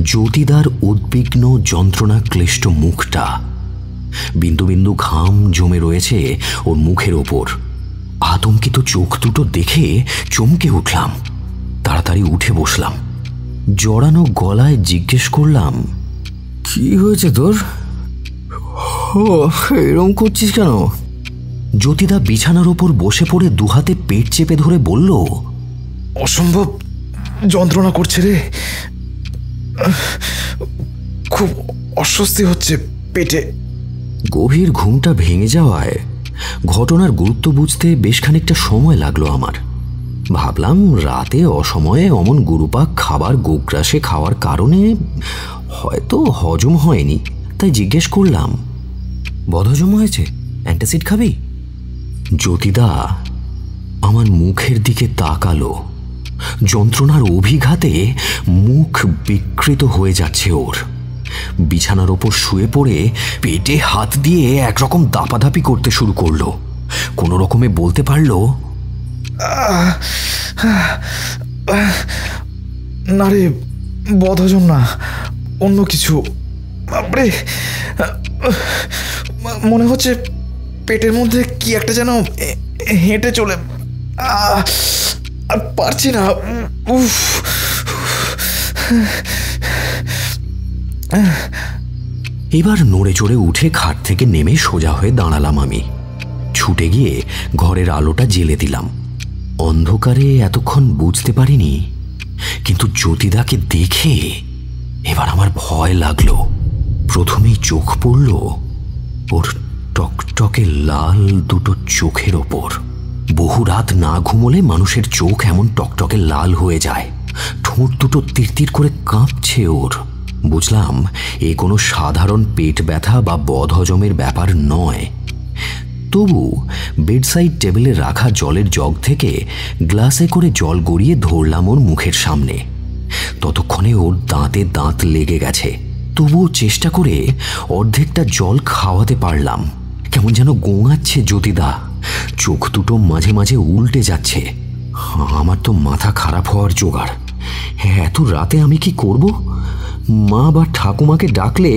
জ্যোতিদার উদ্বিগ্ন যন্ত্রণা ক্লিষ্ট মুখটা। বিন্দু বিন্দু ঘাম জমে রয়েছে ওর মুখের ওপর। আতঙ্কিত চোখ দুটো দেখে চমকে উঠলাম। তাড়াতাড়ি উঠে বসলাম। জড়ানো গলায় জিজ্ঞেস করলাম, কি হয়েছে তোর? এরম করছিস কেন? জ্যোতিদা বিছানার ওপর বসে পড়ে দুহাতে পেট চেপে ধরে বলল, অসম্ভব যন্ত্রণা করছে রে, খুব অস্বস্তি হচ্ছে পেটে। গভীর ঘুমটা ভেঙে যাওয়ায় ঘটনার গুরুত্ব বুঝতে বেশ খানিকটা সময় লাগলো আমার। ভাবলাম রাতে অসময়ে অমন গুরুপাক খাবার গোগ্রাসে খাওয়ার কারণে হয়তো হজম হয়নি, তাই জিজ্ঞেস করলাম, বদহজম হয়েছে? অ্যান্টাসিড খাবি? জ্যোতিদা আমার মুখের দিকে তাকালো। যন্ত্রণার অভিঘাতে মুখ বিকৃত হয়ে যাচ্ছে ওর। বিছানার ওপর শুয়ে পড়ে পেটে হাত দিয়ে একরকম দাপাদাপি করতে শুরু করলো। কোনো রকমে বলতে পারল, না রে, বদহজম না, অন্য কিছু। বাপরে, মনে হচ্ছে পেটের মধ্যে কি একটা যেন হেঁটে চলে, আর পারছি না। উফ। এবার নড়ে চড়ে উঠে খাট থেকে নেমে সোজা হয়ে দাঁড়ালাম আমি। ছুটে গিয়ে ঘরের আলোটা জ্বেলে দিলাম। অন্ধকারে এতক্ষণ বুঝতে পারিনি, কিন্তু জ্যোতিদাকে দেখে এবার আমার ভয় লাগলো। প্রথমেই চোখ পড়ল ওর টকটকে লাল দুটো চোখের ওপর। বহু রাত না ঘুমোলে মানুষের চোখ এমন টকটকে লাল হয়ে যায়। ঠোঁট দুটো তিরতির করে কাঁপছে ওর। বুঝলাম এ কোনো সাধারণ পেট ব্যথা বা বদহজমের ব্যাপার নয়। তবু বেডসাইড টেবিলে রাখা জলের জগ থেকে গ্লাসে করে জল গড়িয়ে ধরলাম ওর মুখের সামনে। ততক্ষণে ওর দাঁতে দাঁত লেগে গেছে। তবুও চেষ্টা করে অর্ধেকটা জল খাওয়াতে পারলাম। কেমন যেন গোঙাচ্ছে জ্যোতিদা। চোখ দুটো মাঝে মাঝে উল্টে যাচ্ছে। আমার তো মাথা খারাপ হওয়ার জোগাড়। এত রাতে আমি কি করব? মা বা ঠাকুমাকে ডাকলে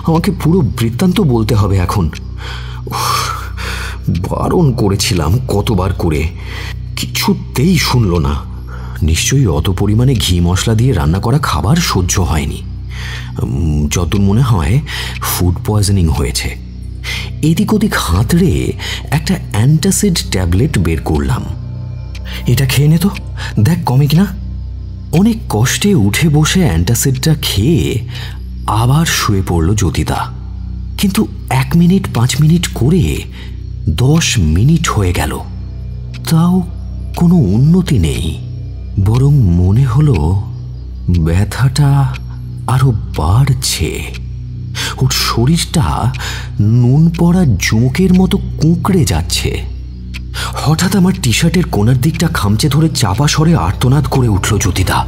আমাকে পুরো বৃত্তান্ত বলতে হবে এখন। বারণ করেছিলাম কতবার করে, কিছুতেই শুনল না। নিশ্চয়ই অত পরিমাণে ঘি মশলা দিয়ে রান্না করা খাবার সহ্য হয়নি। যত মনে হয় ফুড পয়জনিং হয়েছে। এদিক ওদিক হাতড়ে একটা অ্যান্টাসিড ট্যাবলেট বের করলাম। এটা খেয়ে নে তো, দেখ কমে কিনা। অনেক কষ্টে উঠে বসে অ্যান্টাসিডটা খেয়ে আবার শুয়ে পড়ল জ্যোতিদা। কিন্তু 1 মিনিট 5 মিনিট করে 10 মিনিট হয়ে গেল, তাও কোনো উন্নতি নেই। বরং মনে হলো ব্যথাটা আরো বাড়ছে। ওর শরীরটা নুন পড়া জোঁকের মতো কুঁকড়ে যাচ্ছে। হঠাৎ আমার টি শার্টের কোনার দিকটা খামচে ধরে চাপা স্বরে আর্তনাদ করে উঠল জ্যোতিদা।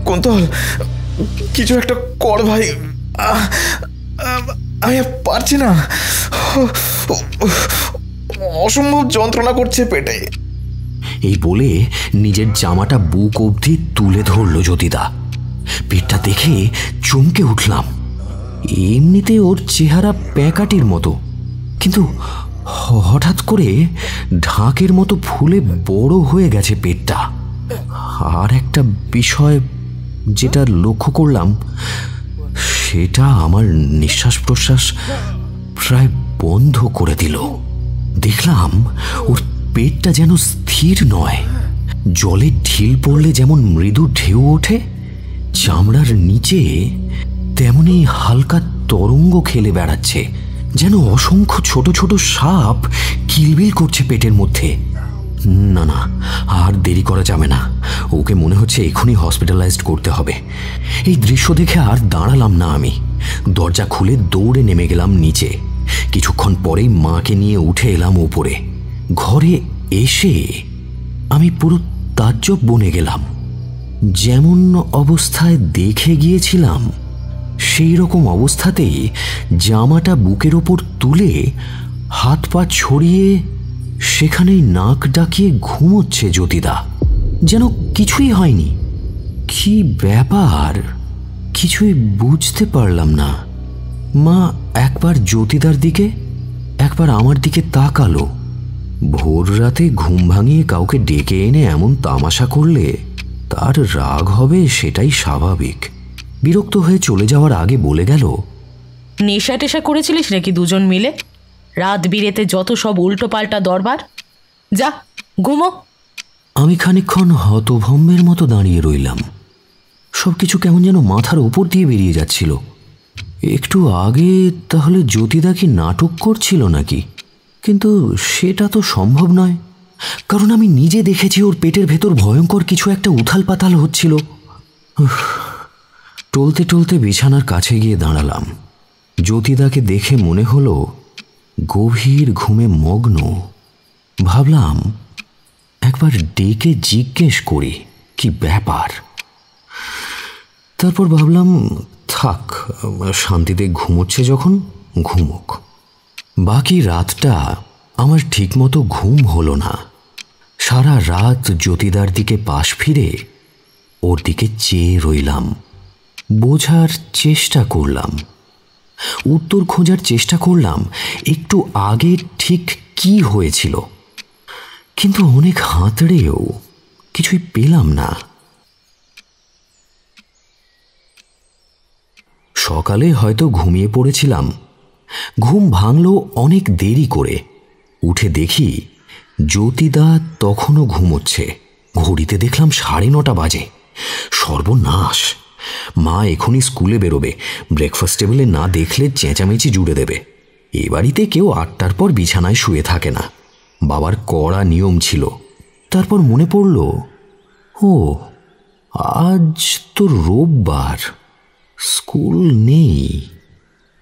কুন্তল, কিছু একটা কর ভাই, আমি আর পারছি না, অসম্ভব যন্ত্রণা করছে পেটে। এই বলে নিজের জামাটা বুক অবধি তুলে ধরল জ্যোতিদা। পেটটা দেখে চমকে উঠলাম। এমনিতে ওর চেহারা প্যাকাটির মতো, কিন্তু হঠাৎ করে ঢাকের মতো ফুলে বড় হয়ে গেছে পেটটা। আর একটা বিষয় যেটা লক্ষ্য করলাম, সেটা আমার নিঃশ্বাস প্রশ্বাস প্রায় বন্ধ করে দিল। দেখলাম ওর পেটটা যেন স্থির নয়, জলে ঢিল পড়লে যেমন মৃদু ঢেউ ওঠে, চামড়ার নিচে তেমনি হালকা তরঙ্গ খেলে বেড়াচ্ছে, যেন অসংখ্য ছোট ছোট সাপ কিলবিল করছে পেটের মধ্যে। না না, আর দেরি করা যাবে না, ওকে মনে হচ্ছে এখনই হসপিটালাইজড করতে হবে। এই দৃশ্য দেখে আর দাঁড়ালাম না আমি, দরজা খুলে দৌড়ে নেমে গেলাম নিচে। কিছুক্ষণ পরেই মাকে নিয়ে উঠে এলাম উপরে। ঘরে এসে আমি পুরো তাজ্জব বনে গেলাম। যেমন অবস্থায় দেখে গিয়েছিলাম সেই রকম অবস্থাতেই জামাটা বুকের ওপর তুলে হাত পা ছড়িয়ে সেখানেই নাক ডাকিয়ে ঘুমোচ্ছে জ্যোতিদা, যেন কিছুই হয়নি। কি ব্যাপার কিছুই বুঝতে পারলাম না। মা একবার জ্যোতিদার দিকে একবার আমার দিকে তাকালো। ভোর রাতে ঘুম ভাঙিয়ে কাউকে ডেকে এনে এমন তামাশা করলে তার রাগ হবে, সেটাই স্বাভাবিক। বিরক্ত হয়ে চলে যাওয়ার আগে বলে গেল, নেশা টেশা করেছিলিস নাকি দুজন মিলে? রাত বিরেতে যত সব উল্টো পাল্টা দরবার, যা ঘুমো। আমি খানিকক্ষণ হতভম্বের মতো দাঁড়িয়ে রইলাম। সবকিছু কেমন যেন মাথার উপর দিয়ে বেরিয়ে যাচ্ছিল। একটু আগে তাহলে জ্যোতিদা কি নাটক করছিল নাকি? কিন্তু সেটা তো সম্ভব নয়, কারণ আমি নিজে দেখেছি ওর পেটের ভেতর ভয়ঙ্কর কিছু একটা উথাল পাতাল হচ্ছিল। টলতে টলতে বিছানার কাছে গিয়ে দাঁড়ালাম। জ্যোতিদাকে দেখে মনে হলো গভীর ঘুমে মগ্ন। ভাবলাম একবার ডেকে জিজ্ঞেস করি কি ব্যাপার। তারপর ভাবলাম থাক, শান্তিতে ঘুমোচ্ছে যখন ঘুমোক। বাকি রাতটা আমার ঠিকমতো ঘুম হলো না। সারা রাত জ্যোতিদার দিকে পাশ ফিরে ওর দিকে চেয়ে রইলাম। বোঝার চেষ্টা করলাম, উত্তর খোঁজার চেষ্টা করলাম একটু আগে ঠিক কি হয়েছিল, কিন্তু অনেক হাতড়েও কিছুই পেলাম না। সকালে হয়তো ঘুমিয়ে পড়েছিলাম। ঘুম ভাঙল অনেক দেরি করে। উঠে দেখি জ্যোতিদা তখনও ঘুমোচ্ছে। ঘড়িতে দেখলাম 9:30 বাজে। সর্বনাশ! মা এখনই স্কুলে বেরোবে, ব্রেকফাস্ট টেবিলে না দেখলে চেঁচামেচি জুড়ে দেবে। এ বাড়িতে কেউ 8টার পর বিছানায় শুয়ে থাকে না, বাবার কড়া নিয়ম ছিল। তারপর মনে পড়ল, ও আজ তো রোববার, স্কুল নেই,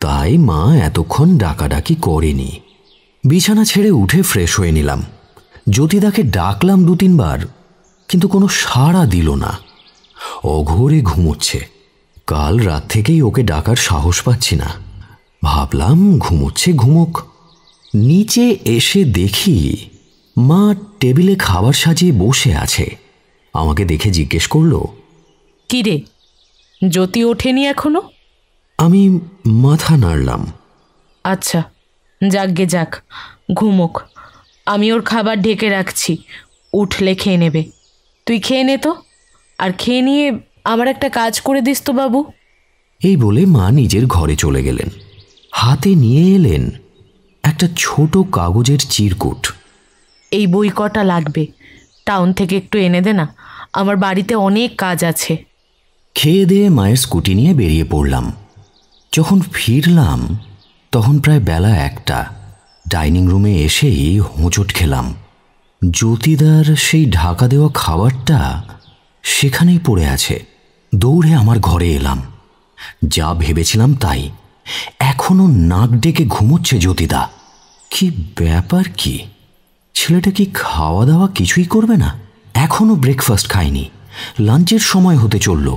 তাই মা এতক্ষণ ডাকাডাকি করেনি। বিছানা ছেড়ে উঠে ফ্রেশ হয়ে নিলাম। জ্যোতিদাকে ডাকলাম 2-3 বার, কিন্তু কোনো সাড়া দিল না। অঘোরে ঘুমোচ্ছে। কাল রাত থেকেই ওকে ডাকার সাহস পাচ্ছি না। ভাবলাম ঘুমোচ্ছে ঘুমোক। নিচে এসে দেখি মা টেবিলে খাবার সাজিয়ে বসে আছে। আমাকে দেখে জিজ্ঞেস করলো, কি রে, জ্যোতি ওঠেনি এখনো? আমি মাথা নাড়লাম। আচ্ছা, যাকগে যাক, ঘুমোক। আমি ওর খাবার ঢেকে রাখছি, উঠলে খেয়ে নেবে। তুই খেয়ে নে তো, আর খেয়ে নিয়ে আমার একটা কাজ করে দিস তো বাবু। এই বলে মা নিজের ঘরে চলে গেলেন। হাতে নিয়ে এলেন একটা ছোট কাগজের চিরকুট। এই বই কটা লাগবে, টাউন থেকে একটু এনে দে না, আমার বাড়িতে অনেক কাজ আছে। খেয়ে দিয়ে মায়ের স্কুটি নিয়ে বেরিয়ে পড়লাম। যখন ফিরলাম তখন প্রায় বেলা 1টা। ডাইনিং রুমে এসেই হোঁচট খেলাম। জ্যোতিদার সেই ঢাকা দেওয়া খাবারটা সেখানেই পড়ে আছে। দৌড়ে আমার ঘরে এলাম। যা ভেবেছিলাম তাই, এখনো নাক ডেকে ঘুমোচ্ছে জ্যোতিদা। কি ব্যাপার কি? ছেলেটা কি খাওয়া দাওয়া কিছুই করবে না? এখনো ব্রেকফাস্ট খায়নি, লাঞ্চের সময় হতে চলল।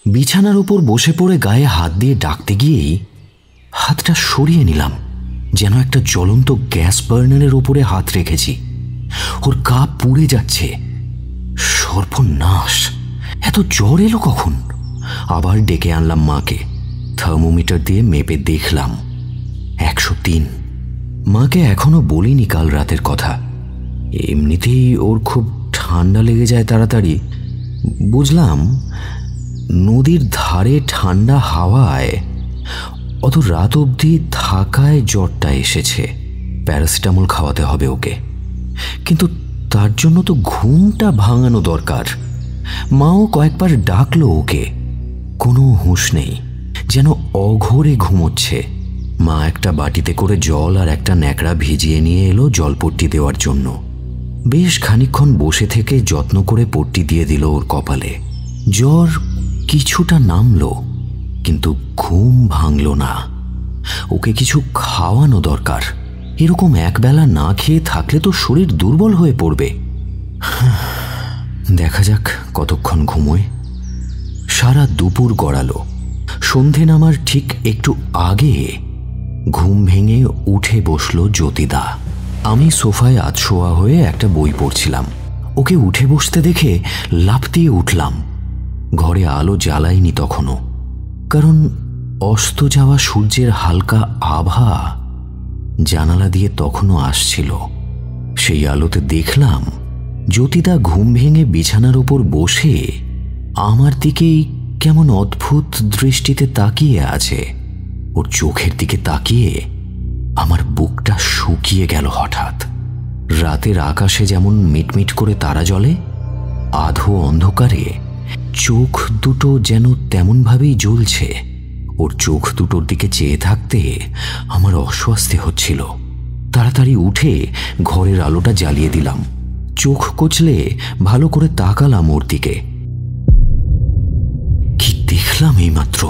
বিছানার উপর বসে পড়ে গায়ে হাত দিয়ে ডাকতে গিয়েই হাতটা সরিয়ে নিলাম, যেন একটা জ্বলন্ত গ্যাস বার্নারের উপরে হাত রেখেছি। ওর গা পুড়ে যাচ্ছে। সর্বনাশ, এত জ্বর এলো কখন? আবার ডেকে আনলাম মাকে। থার্মোমিটার দিয়ে মেপে দেখলাম 103। মাকে এখনো বলিনি কাল রাতের কথা। এমনিতেই ওর খুব ঠান্ডা লেগে যায় তাড়াতাড়ি। বুঝলাম নদীর ধারে ঠান্ডা হাওয়ায় অত রাত অবধি থাকায় জ্বরটা এসেছে। প্যারাসিটামল খাওয়াতে হবে ওকে, কিন্তু তার জন্য তো ঘুমটা ভাঙানো দরকার। মাও কয়েকবার ডাকলো ওকে, কোনো হুঁশ নেই, যেন অঘোরে ঘুমোচ্ছে। মা একটা বাটিতে করে জল আর একটা ন্যাকড়া ভিজিয়ে নিয়ে এলো জলপট্টি দেওয়ার জন্য। বেশ খানিকক্ষণ বসে থেকে যত্ন করে পট্টি দিয়ে দিল ওর কপালে। জ্বর কিছুটা নামলো, কিন্তু ঘুম ভাঙল না। ওকে কিছু খাওয়ানো দরকার। এরকম একবেলা না খেয়ে থাকলে তো শরীর দুর্বল হয়ে পড়বে। দেখা যাক কতক্ষণ ঘুমোয়। সারা দুপুর গড়ালো। সন্ধে নামার ঠিক একটু আগে ঘুম ভেঙে উঠে বসলো জ্যোতিদা। আমি সোফায় আধশোয়া হয়ে একটা বই পড়ছিলাম। ওকে উঠে বসতে দেখে লাফ দিয়ে উঠলাম। ঘরে আলো জ্বালাইনি তখনও, কারণ অস্ত যাওয়া সূর্যের হালকা আভা জানালা দিয়ে তখনও আসছিল। সেই আলোতে দেখলাম জ্যোতিদা ঘুম ভেঙে বিছানার উপর বসে আমার দিকেই কেমন অদ্ভুত দৃষ্টিতে তাকিয়ে আছে। ওর চোখের দিকে তাকিয়ে আমার বুকটা শুকিয়ে গেল হঠাৎ। রাতের আকাশে যেমন মিটমিট করে তারা জ্বলে, আধো অন্ধকারে চোখ দুটো যেন তেমনভাবেই জ্বলছে। ওর চোখ দুটোর দিকে চেয়ে থাকতে আমার অস্বস্তি হচ্ছিল। তাড়াতাড়ি উঠে ঘরের আলোটা জ্বালিয়ে দিলাম। চোখ কচলে ভালো করে তাকালাম ওর দিকে। কি দেখলাম এইমাত্র!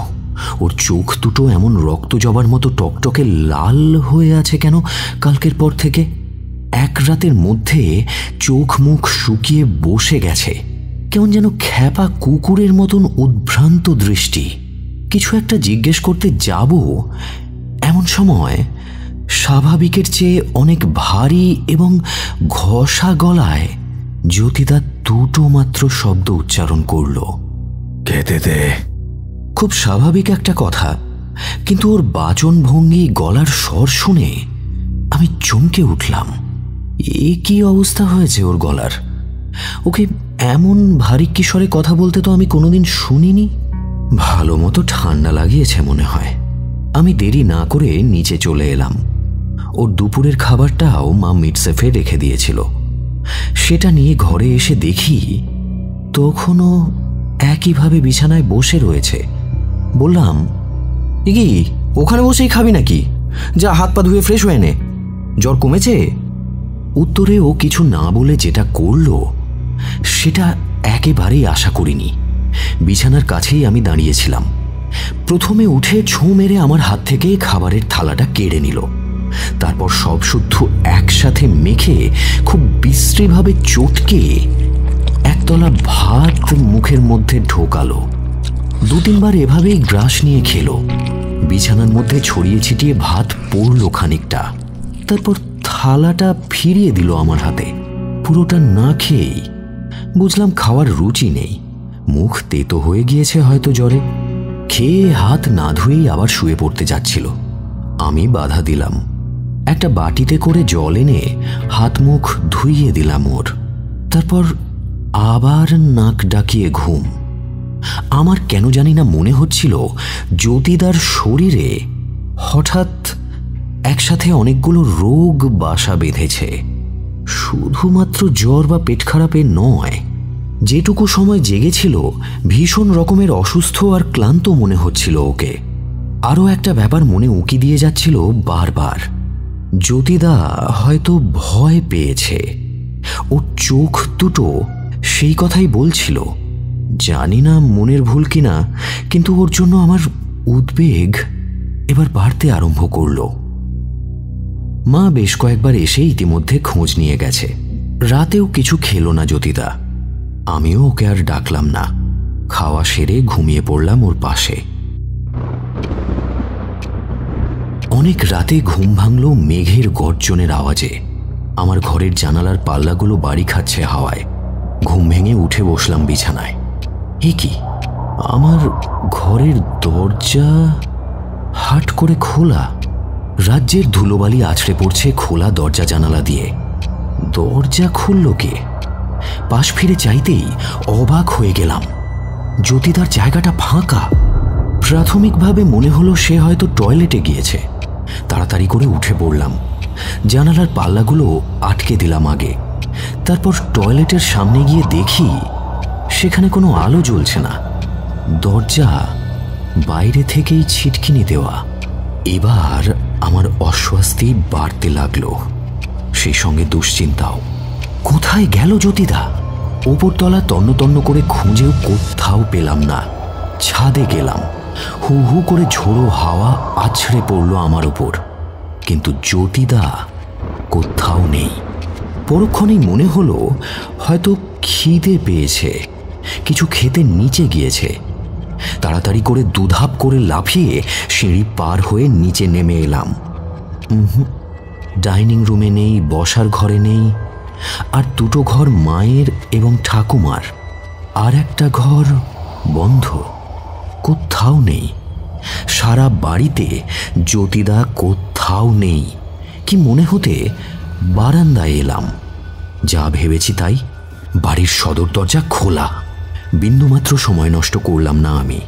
ওর চোখ দুটো এমন রক্ত জবার মতো টকটকে লাল হয়ে আছে কেন কালকের পর থেকে? এক রাতের মধ্যে চোখ মুখ শুকিয়ে বসে গেছে। কেমন যেন খ্যাপা কুকুরের মতন উদ্ভ্রান্ত দৃষ্টি। কিছু একটা জিজ্ঞেস করতে যাব, এমন সময় স্বাভাবিকের চেয়ে অনেক ভারী এবং ঘষা গলায় জ্যোতিদা দুটো মাত্র শব্দ উচ্চারণ করল, খেতে দে। খুব স্বাভাবিক একটা কথা, কিন্তু ওর বাচন ভঙ্গি, গলার স্বর শুনে আমি চমকে উঠলাম। এ কি অবস্থা হয়েছে ওর গলার! ওকে এমন ভারী কিশোরে কথা বলতে তো আমি কোনোদিন শুনিনি। ভালো মতো ঠান্ডা লাগিয়েছে মনে হয়। আমি দেরি না করে নিচে চলে এলাম। ওর দুপুরের খাবারটাও মা মিটসেফে রেখে দিয়েছিল। সেটা নিয়ে ঘরে এসে দেখি তখনও একইভাবে বিছানায় বসে রয়েছে। বললাম, কি ওখানে বসেই খাবি নাকি? যা হাত পা ধুয়ে ফ্রেশ হয়ে নে। জ্বর কমেছে? উত্তরে ও কিছু না বলে যেটা করল সেটা একেবারেই আশা করিনি। বিছানার কাছেই আমি দাঁড়িয়েছিলাম। প্রথমে উঠে ছোঁ মেরে আমার হাত থেকে খাবারের থালাটা কেড়ে নিল। তারপর সব শুদ্ধ একসাথে মেখে খুব বিশ্রীভাবে চটকে একতলা ভাত মুখের মধ্যে ঢোকালো। 2-3 বার এভাবেই গ্রাস নিয়ে খেলো। বিছানার মধ্যে ছড়িয়ে ছিটিয়ে ভাত পড়ল খানিকটা। তারপর থালাটা ফিরিয়ে দিল আমার হাতে। পুরোটা না খেয়েই বুঝলাম খাওয়ার রুচি নেই। মুখ তেতো হয়ে গিয়েছে হয়তো জ্বরে। খেয়ে হাত না ধুয়েই আবার শুয়ে পড়তে যাচ্ছিল। আমি বাধা দিলাম। একটা বাটিতে করে জল এনে হাত মুখ ধুইয়ে দিলাম ওর। তারপর আবার নাক ডাকিয়ে ঘুম। আমার কেন জানি না মনে হচ্ছিল জ্যোতিদার শরীরে হঠাৎ একসাথে অনেকগুলো রোগ বাসা বেঁধেছে। শুধুমাত্র জ্বর বা পেট খারাপে নয়, যেটুকু সময় জেগেছিল ভীষণ রকমের অসুস্থ আর ক্লান্ত মনে হচ্ছিল ওকে। আরও একটা ব্যাপার মনে উকি দিয়ে যাচ্ছিল বারবার। জ্যোতিদা হয়তো ভয় পেয়েছে। ওর চোখ দুটো সেই কথাই বলছিল। জানি না মনের ভুল কিনা, কিন্তু ওর জন্য আমার উদ্বেগ এবার বাড়তে আরম্ভ করল। মা বেশ কয়েকবার এসে ইতিমধ্যে খোঁজ নিয়ে গেছে। রাতেও কিছু খেলো না জ্যোতিদা। আমিও ওকে আর ডাকলাম না। খাওয়া সেরে ঘুমিয়ে পড়লাম ওর পাশে। অনেক রাতে ঘুম ভাঙল মেঘের গর্জনের আওয়াজে। আমার ঘরের জানালার পাল্লাগুলো বাড়ি খাচ্ছে হাওয়ায়। ঘুম ভেঙে উঠে বসলাম বিছানায়। এ কি, আমার ঘরের দরজা হাট করে খোলা। রাজ্যের ধুলোবালি আছড়ে পড়ছে খোলা দরজা জানালা দিয়ে। দরজা খুলল কে? পাশ ফিরে চাইতেই অবাক হয়ে গেলাম। জ্যোতিদার জায়গাটা ফাঁকা। প্রাথমিকভাবে মনে হলো সে হয়তো টয়লেটে গিয়েছে। তাড়াতাড়ি করে উঠে পড়লাম। জানালার পাল্লাগুলো আটকে দিলাম আগে। তারপর টয়লেটের সামনে গিয়ে দেখি সেখানে কোনো আলো জ্বলছে না। দরজা বাইরে থেকেই ছিটকিনি দেওয়া। এবার আমার অস্বস্তি বাড়তে লাগলো, সেই সঙ্গে দুশ্চিন্তাও। কোথায় গেল জ্যোতিদা? ওপরতলা তন্ন তন্ন করে খুঁজেও কোথাও পেলাম না। ছাদে গেলাম। হু হু করে ঝোড়ো হাওয়া আছড়ে পড়ল আমার ওপর, কিন্তু জ্যোতিদা কোথাও নেই। পরক্ষণেই মনে হলো হয়তো খিদে পেয়েছে, কিছু খেতে নিচে গিয়েছে। তাড়াতাড়ি করে দুধাপ করে লাফিয়ে সিঁড়ি পার হয়ে নিচে নেমে এলাম। ডাইনিং রুমে নেই, বসার ঘরে নেই। আর দুটো ঘর মায়ের এবং ঠাকুমার, আর একটা ঘর বন্ধ, কোথাও নেই। সারা বাড়িতে জ্যোতিদা কোথাও নেই। কি মনে হতে বারান্দায় এলাম। যা ভেবেছি তাই, বাড়ির সদর দরজা খোলা। বিন্দুমাত্র সময় নষ্ট করলাম না আমি।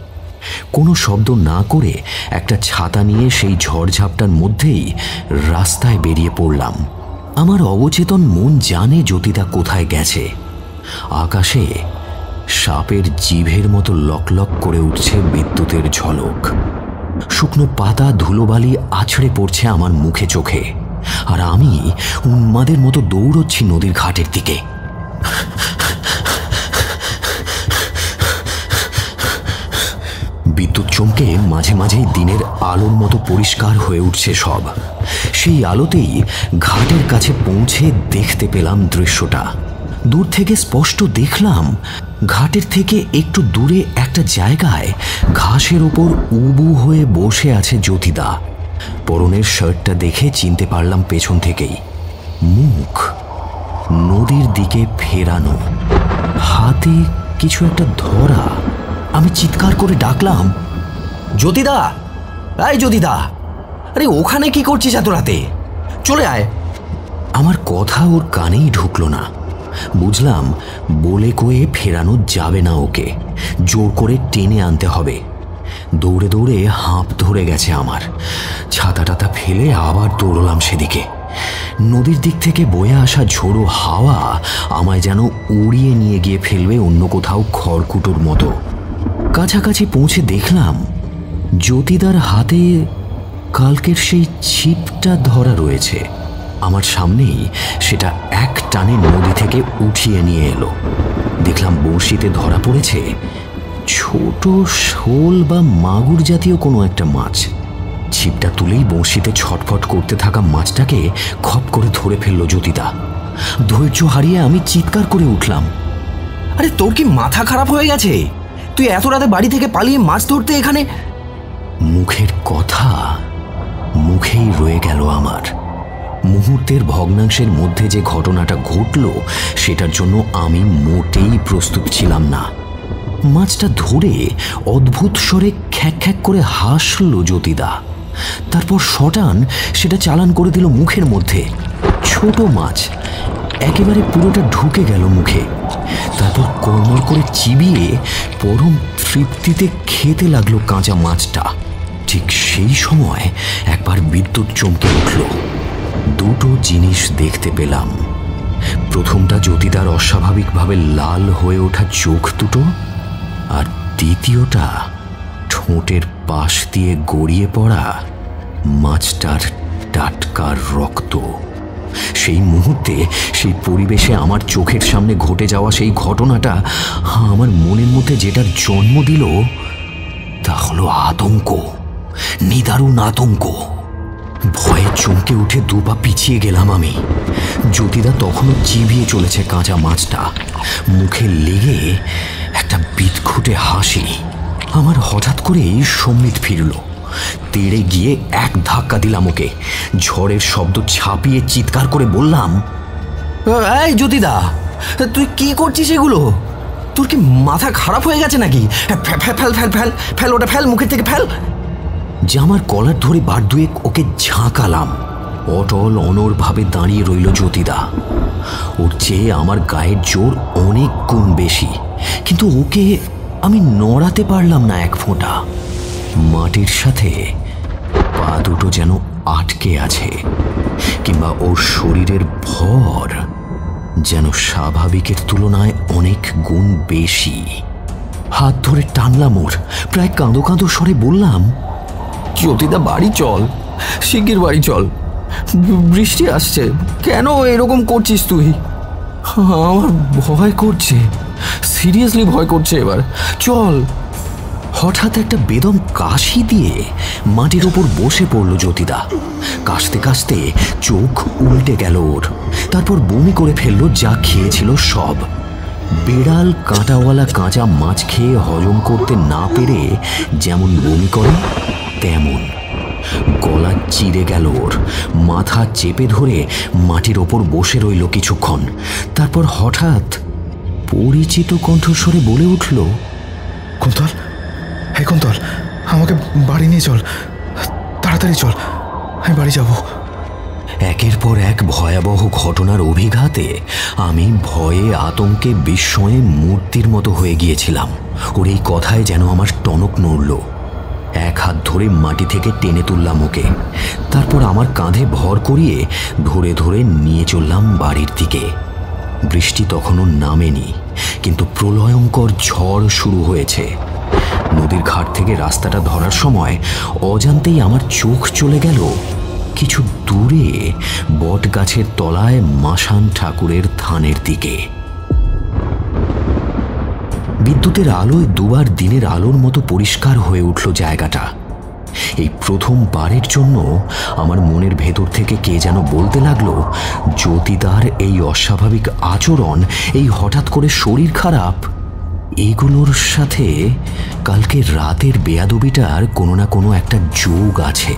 কোনো শব্দ না করে একটা ছাতা নিয়ে সেই ঝড়ঝাপটার মধ্যেই রাস্তায় বেরিয়ে পড়লাম। আমার অবচেতন মন জানে জ্যোতিদা কোথায় গেছে। আকাশে সাপের জিভের মতো লকলক করে উঠছে বিদ্যুতের ঝলক। শুকনো পাতা ধুলোবালি আছড়ে পড়ছে আমার মুখে চোখে, আর আমি উন্মাদের মতো দৌড়চ্ছি নদীর ঘাটের দিকে। বিদ্যুৎ চমকে মাঝে মাঝেই দিনের আলোর মতো পরিষ্কার হয়ে উঠছে সব। সেই আলোতেই ঘাটের কাছে পৌঁছে দেখতে পেলাম দৃশ্যটা। দূর থেকে স্পষ্ট দেখলাম ঘাটের থেকে একটু দূরে একটা জায়গায় ঘাসের ওপর উবু হয়ে বসে আছে জ্যোতিদা। পরনের শার্টটা দেখে চিনতে পারলাম পেছন থেকেই। মুখ নদীর দিকে ফেরানো, হাতে কিছু একটা ধরা। আমি চিৎকার করে ডাকলাম, জ্যোতিদা, এই জ্যোতিদা, আরে ওখানে কি করছিস এত রাতে? চলে আয়। আমার কথা ওর কানেই ঢুকলো না। বুঝলাম বলে কয়ে ফেরানো যাবে না ওকে, জোর করে টেনে আনতে হবে। দৌড়ে দৌড়ে হাঁপ ধরে গেছে আমার। ছাতা টাতা ফেলে আবার দৌড়লাম সেদিকে। নদীর দিক থেকে বয়ে আসা ঝোড়ো হাওয়া আমায় যেন উড়িয়ে নিয়ে গিয়ে ফেলবে অন্য কোথাও খড়কুটোর মতো। কাছাকাছি পৌঁছে দেখলাম জ্যোতিদার হাতে কালকের সেই ছিপটা ধরা রয়েছে। আমার সামনেই সেটা এক টানে নদী থেকে উঠিয়ে নিয়ে এলো। দেখলাম বড়শিতে ধরা পড়েছে ছোট শোল বা মাগুর জাতীয় কোনো একটা মাছ। ছিপটা তুলেই বড়শিতে ছটফট করতে থাকা মাছটাকে খপ করে ধরে ফেললো জ্যোতিদা। ধৈর্য হারিয়ে আমি চিৎকার করে উঠলাম, আরে তোর কি মাথা খারাপ হয়ে গেছে? তুই এত রাতে বাড়ি থেকে পালিয়ে মাছ ধরতে এখানে? মুখের কথা মুখেই রয়ে গেল আমার। মুহূর্তের ভগ্নাংশের মধ্যে যে ঘটনাটা ঘটল সেটার জন্য আমি মোটেই প্রস্তুত ছিলাম না। মাছটা ধরে অদ্ভুত স্বরে খ্যাক খ্যাক করে হাসল জ্যোতিদা। তারপর শটান সেটা চালান করে দিল মুখের মধ্যে। ছোট মাছ, একেবারে পুরোটা ঢুকে গেল মুখে। তারপর কোমর করে চিবিয়ে পরম তৃপ্তিতে খেতে লাগলো কাঁচা মাছটা। ঠিক সেই সময় একবার বিদ্যুৎ চমকে উঠল। দুটো জিনিস দেখতে পেলাম। প্রথমটা জ্যোতিদার অস্বাভাবিকভাবে লাল হয়ে ওঠা চোখ দুটো, আর দ্বিতীয়টা ঠোঁটের পাশ দিয়ে গড়িয়ে পড়া মাছটার টাটকা রক্ত। সেই মুহূর্তে, সেই পরিবেশে আমার চোখের সামনে ঘটে যাওয়া সেই ঘটনাটা আমার মনের মধ্যে যেটার জন্ম দিল তা হলো আতঙ্ক, নিদারুণ আতঙ্ক। ভয়ে চমকে উঠে দুপা পিছিয়ে গেলাম আমি। জ্যোতিদা তখনও চিবিয়ে চলেছে কাঁচা মাছটা। মুখে লেগে একটা বিদঘুটে হাসি। আমার হঠাৎ করেই সম্বিত ফিরল। তেড়ে গিয়ে এক ধাক্কা দিলাম ওকে। ঝড়ের শব্দ ছাপিয়ে চিৎকার করে বললাম, এই জ্যোতিদা, তুই কি করছিস এগুলো? তোর কি মাথা খারাপ হয়ে গেছে নাকি? Fail fail fail fail fail, ওটা ফেল, মুখের থেকে ফেল। জামার কলার ধরে বার দুয়েক ওকে ঝাঁকালাম। অটল অনড়ভাবে দাঁড়িয়ে রইল জ্যোতিদা। ওর চেয়ে আমার গায়ের জোর অনেক গুণ বেশি, কিন্তু ওকে আমি নড়াতে পারলাম না এক ফোঁটা। মাটির সাথে পা দুটো যেন আটকে আছে, কিংবা ওর শরীরের ভর যেন স্বাভাবিকের তুলনায় অনেক গুণ বেশি। হাত ধরে টানলাম ওর, প্রায় কাঁদো কাঁদো স্বরে বললাম, জ্যোতিদা বাড়ি চল, শিগগির বাড়ি চল, বৃষ্টি আসছে। কেন এরকম করছিস তুই? আমার ভয় করছে, সিরিয়াসলি ভয় করছে, এবার চল। হঠাৎ একটা বেদম কাশি দিয়ে মাটির ওপর বসে পড়ল জ্যোতিদা। কাশতে কাশতে চোখ উল্টে গেল ওর। তারপর বমি করে ফেললো যা খেয়েছিল সব। বেড়াল কাঁটাওয়ালা কাঁচা মাছ খেয়ে হজম করতে না পেরে যেমন বমি করে তেমন। গলা চিরে গেল ওর। মাথা চেপে ধরে মাটির ওপর বসে রইল কিছুক্ষণ। তারপর হঠাৎ পরিচিত কণ্ঠস্বরে বলে উঠল, কুন্তল, হে কুন্তল, আমাকে বাড়ি নিয়ে চল, তাড়াতাড়ি চল, আমি বাড়ি যাব। একের পর এক ভয়াবহ ঘটনার অভিঘাতে আমি ভয়ে আতঙ্কে বিস্ময়ে মূর্তির মতো হয়ে গিয়েছিলাম। ওর এই কথায় যেন আমার টনক নড়ল। এক হাত ধরে মাটি থেকে টেনে তুললাম ওকে। তারপর আমার কাঁধে ভর করিয়ে ধরে ধরে নিয়ে চললাম বাড়ির দিকে। বৃষ্টি তখনও নামেনি, কিন্তু প্রলয়ঙ্কর ঝড় শুরু হয়েছে। নদীর ঘাট থেকে রাস্তাটা ধরার সময় অজান্তেই আমার চোখ চলে গেল কিছু দূরে বট গাছের তলায় মাসান ঠাকুরের থানের দিকে। বিদ্যুতের আলোয় দুবার দিনের আলোর মতো পরিষ্কার হয়ে উঠল জায়গাটা। এই প্রথমবারের জন্য আমার মনের ভেতর থেকে কে যেন বলতে লাগলো, জ্যোতিদার এই অস্বাভাবিক আচরণ, এই হঠাৎ করে শরীর খারাপ, এগুলোর সাথে কালকে রাতের বেয়াদবিটার কোনো না কোনো একটা যোগ আছে।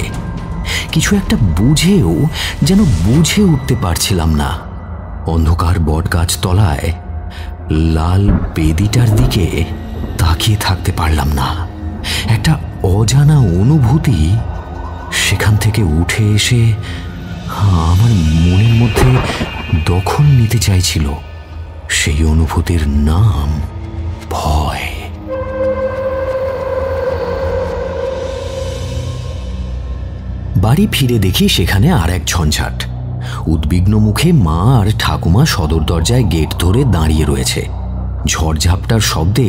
কিছু একটা বুঝেও যেন বুঝে উঠতে পারছিলাম না। অন্ধকার বটগাছ তলায় লাল বেদিটার দিকে তাকিয়ে থাকতে পারলাম না। একটা অজানা অনুভূতি সেখান থেকে উঠে এসে আমার মনের মধ্যে দখল নিতে চাইছিল। সেই অনুভূতির নাম ভয়। বাড়ি ফিরে দেখি সেখানে আর এক ঝঞ্ঝাট। উদ্বিগ্ন মুখে মা আর ঠাকুমা সদর দরজায় গেট ধরে দাঁড়িয়ে রয়েছে। ঝড়ঝাপটার শব্দে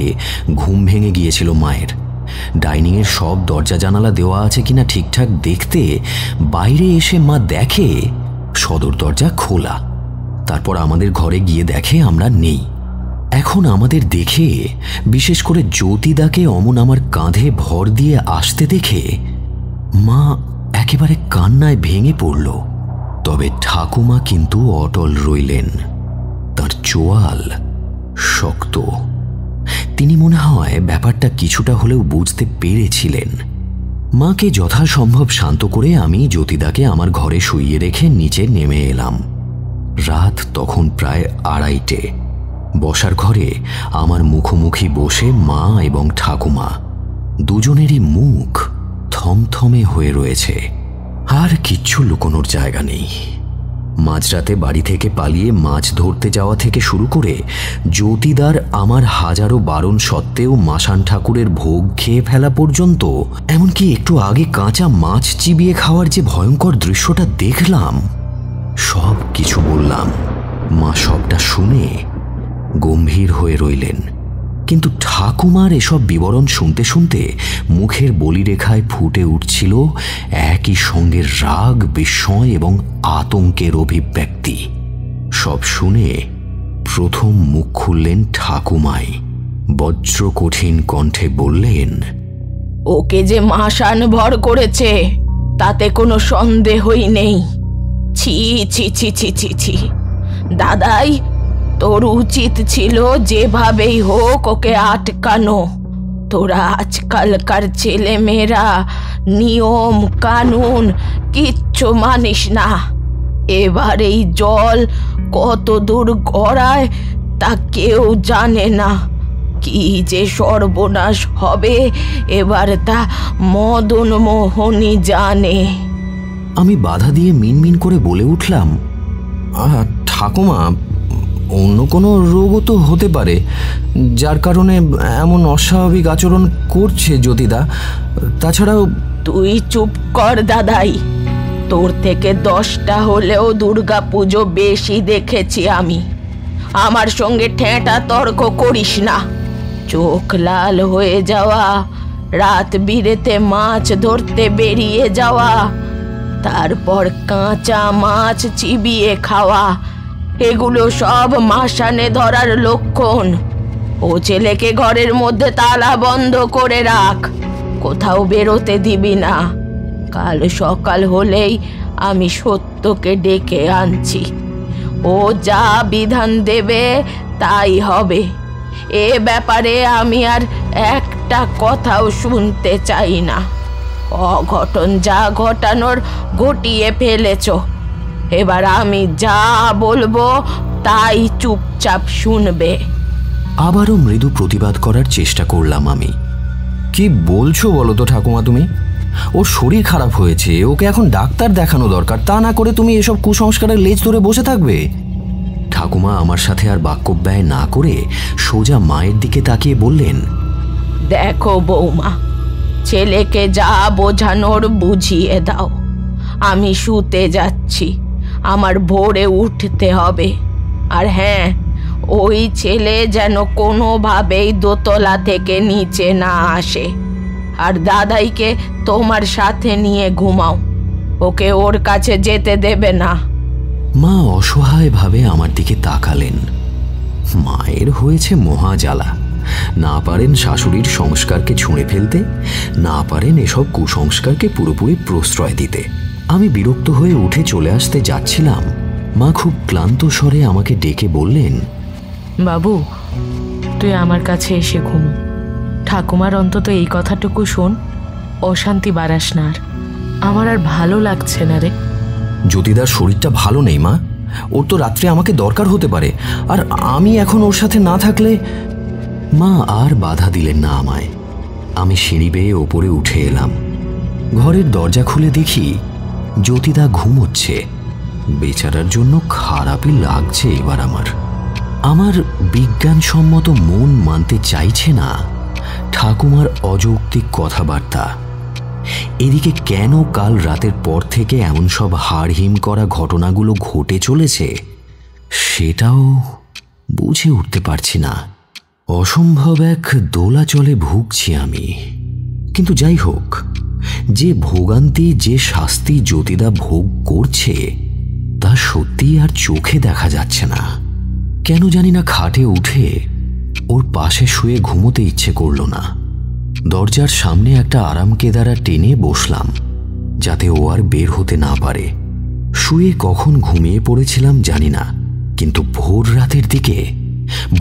ঘুম ভেঙে গিয়েছিল মায়ের। ডাইনিংয়ের সব দরজা জানালা দেওয়া আছে কিনা ঠিকঠাক দেখতে বাইরে এসে মা দেখে সদর দরজা খোলা। তারপর আমাদের ঘরে গিয়ে দেখে আমরা নেই। এখন আমাদের দেখে, বিশেষ করে জ্যোতিদাকে অমন আমার কাঁধে ভর দিয়ে আসতে দেখে মা একেবারে কান্নায় ভেঙে পড়ল। তবে ঠাকুমা কিন্তু অটল রইলেন। তার চোয়াল শক্ত। তিনি মনে হয় ব্যাপারটা কিছুটা হলেও বুঝতে পেরেছিলেন। মাকে যথাসম্ভব শান্ত করে আমি জ্যোতিদাকে আমার ঘরে শুইয়ে রেখে নিচে নেমে এলাম। রাত তখন প্রায় 2:30। বসার ঘরে আমার মুখোমুখি বসে মা এবং ঠাকুমা। দুজনেরই মুখ থমথমে হয়ে রয়েছে। আর কিচ্ছু লুকোনোর জায়গা নেই। মাঝরাতে বাড়ি থেকে পালিয়ে মাছ ধরতে যাওয়া থেকে শুরু করে জ্যোতিদার আমার হাজারো বারণ সত্ত্বেও মাসান ঠাকুরের ভোগ খেয়ে ফেলা পর্যন্ত, এমনকি একটু আগে কাঁচা মাছ চিবিয়ে খাওয়ার যে ভয়ঙ্কর দৃশ্যটা দেখলাম, সব কিছু বললাম। মা সবটা শুনে গম্ভীর হয়ে রইলেন। কিন্তু ঠাকুমার এসব বিবরণ শুনতে শুনতে মুখের বলিরেখায় ফুটে উঠছিল একই সঙ্গে রাগ, বিস্ময় এবং আতঙ্কের অভিব্যক্তি। সব শুনে প্রথম মুখ খুললেন ঠাকুমাই। বজ্র কঠিন কণ্ঠে বললেন, ওকে যে মাসান ভর করেছে তাতে কোনো সন্দেহই নেই। ছি ছি ছি ছি ছি ছি। দাদাই, তোর উচিত ছিল যেভাবেই হোক ওকে আটকানো। তোরা আজকালকার ছেলে মেয়েরা নিয়ম কানুন কিচ্ছু মানিস না। এবার এই জল কত দূর গড়ায় তা কেউ জানে না। কি যে সর্বনাশ হবে এবার তা মদন মোহনই জানে। আমি বাধা দিয়ে মিনমিন করে বলে উঠলাম, ঠাকুমা, অন্য কোনো রোগও তো হতে পারে যার কারণে এমন অস্বাভাবিক আচরণ করছে জ্যোতিদা। তাছাড়াও তুই চুপ কর দাদাই। তোর থেকে 10টা হলেও দুর্গা পুজো বেশি দেখেছি আমি। আমার সঙ্গে ঠেঁটা তর্ক করিস না। চোখ লাল হয়ে যাওয়া, রাত বিরেতে মাছ ধরতে বেরিয়ে যাওয়া, তারপর কাঁচা মাছ চিবিয়ে খাওয়া, এগুলো সব মাসানে ধরার লক্ষণ। ও ছেলেকে ঘরের মধ্যে তালা বন্ধ করে রাখ, কোথাও বেরোতে দিবি না। কাল সকাল হলেই আমি সত্যকে ডেকে আনছি। ও যা বিধান দেবে তাই হবে। এ ব্যাপারে আমি আর একটা কথাও শুনতে চাই না। অঘটন যা ঘটানোর ঘটিয়ে ফেলেছ। এবার আমি যা বলবো তাই চুপচাপ শুনবে। আবারও মৃদু প্রতিবাদ করার চেষ্টা করলাম আমি। কি বলছো বলো তো ঠাকুমা তুমি? ওর শরীর খারাপ হয়েছে, ওকে এখন ডাক্তার দেখানো দরকার। তা না করে তুমি এসব কুসংস্কারের লেজ ধরে বসে থাকবে? ঠাকুমা আমার সাথে আর বাক্য ব্যয় না করে সোজা মায়ের দিকে তাকিয়ে বললেন, দেখো বৌমা, ছেলেকে যা বোঝানোর বুঝিয়ে দাও। আমি শুতে যাচ্ছি, আমার ভোরে উঠতে হবে। আর হ্যাঁ, ওই ছেলে যেন কোনোভাবেই দোতলা থেকে নিচে না আসে। আর দাদাইকে তোমার সাথে নিয়ে ঘুমাও, ওকে ওর কাছে যেতে দেবে না। মা অসহায়ভাবে আমার দিকে তাকালেন। মায়ের হয়েছে মহাজ্বালা। না পারেন শাশুড়ির সংস্কারকে ছুঁড়ে ফেলতে, না পারেন এসব কুসংস্কারকে পুরোপুরি প্রশ্রয় দিতে। আমি বিরক্ত হয়ে উঠে চলে আসতে যাচ্ছিলাম, মা খুব ক্লান্ত স্বরে আমাকে ডেকে বললেন, বাবু, তুই আমার কাছে এসে ঘুমো। ঠাকুমার অন্তত এই কথাটুকু শোন, অশান্তি বাড়াস না। আর আমার আর ভালো লাগছে না রে। জ্যোতিদার শরীরটা ভালো নেই মা, ওর তো রাত্রে আমাকে দরকার হতে পারে। আর আমি এখন ওর সাথে না থাকলে। মা আর বাধা দিলেন না আমায়। আমি সিঁড়ি বেয়ে ওপরে উঠে এলাম। ঘরের দরজা খুলে দেখি জ্যোতিদা ঘুমোচ্ছে। বেচারার জন্য খারাপই লাগছে এবার আমার বিজ্ঞানসম্মত মন মানতে চাইছে না ঠাকুমার অযৌক্তিক কথাবার্তা। এদিকে কেন কাল রাতের পর থেকে এমন সব হাড়হিম করা ঘটনাগুলো ঘটে চলেছে সেটাও বুঝে উঠতে পারছি না। অসম্ভব এক দোলাচলে ভুগছি আমি। কিন্তু যাই হোক, যে ভোগান্তি, যে শাস্তি জ্যোতিদা ভোগ করছে তা সত্যি আর চোখে দেখা যাচ্ছে না। কেন জানি না খাটে উঠে ওর পাশে শুয়ে ঘুমোতে ইচ্ছে করল না। দরজার সামনে একটা আরাম কেদারা টেনে বসলাম যাতে ও আর বের হতে না পারে। শুয়ে কখন ঘুমিয়ে পড়েছিলাম জানি না, কিন্তু ভোর রাতের দিকে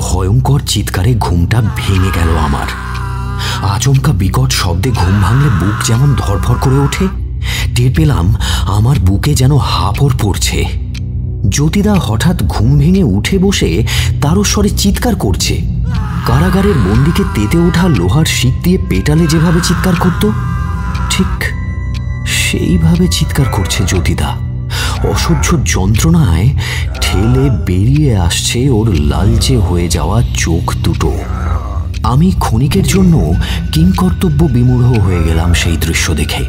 ভয়ঙ্কর চিৎকারে ঘুমটা ভেঙে গেল আমার। আচমকা বিকট শব্দে ঘুম ভাঙলে বুক যেমন ধরফর করে ওঠে, টের পেলাম আমার বুকে যেন হাঁপড় পড়ছে। জ্যোতিদা হঠাৎ ঘুম ভেঙে উঠে বসে তারস্বরে চিৎকার করছে। কারাগারের বন্দীকে তেতে ওঠা লোহার শিক দিয়ে পেটালে যেভাবে চিৎকার করত, ঠিক সেইভাবে চিৎকার করছে জ্যোতিদা। অসহ্য যন্ত্রণায় ঠেলে বেরিয়ে আসছে ওর লালচে হয়ে যাওয়া চোখ দুটো। আমি ক্ষণিকের জন্য কিংকর্তব্য বিমূঢ় হয়ে গেলাম সেই দৃশ্য দেখে।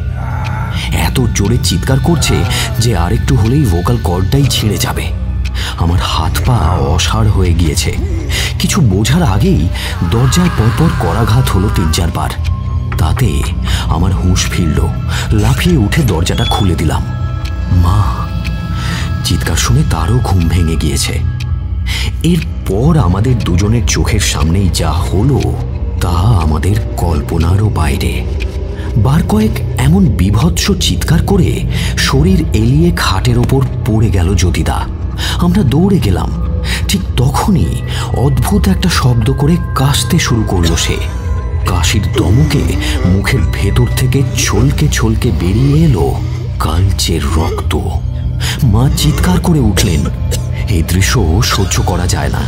এত জোরে চিৎকার করছে যে আরেকটু হলেই ভোকাল কর্ডটাই ছিঁড়ে যাবে। আমার হাত পা অসাড় হয়ে গিয়েছে। কিছু বোঝার আগেই দরজায় পরপর করাঘাত হলো 3-4 বার। তাতে আমার হুঁশ ফিরল। লাফিয়ে উঠে দরজাটা খুলে দিলাম। মা! চিৎকার শুনে তারও ঘুম ভেঙে গিয়েছে। এরপর আমাদের দুজনের চোখের সামনেই যা হলো তা আমাদের কল্পনারও বাইরে। বার কয়েক এমন বীভৎস চিৎকার করে শরীর এলিয়ে খাটের ওপর পড়ে গেল জ্যোতিদা। আমরা দৌড়ে গেলাম। ঠিক ঠিক তখনই অদ্ভুত একটা শব্দ করে কাশতে শুরু করলো সে। কাশির দমকে মুখের ভেতর থেকে ছলকে ছলকে বেরিয়ে এলো কালচে রক্ত। মা চিৎকার করে উঠলেন। এই দৃশ্য সহ্য করা যায় না।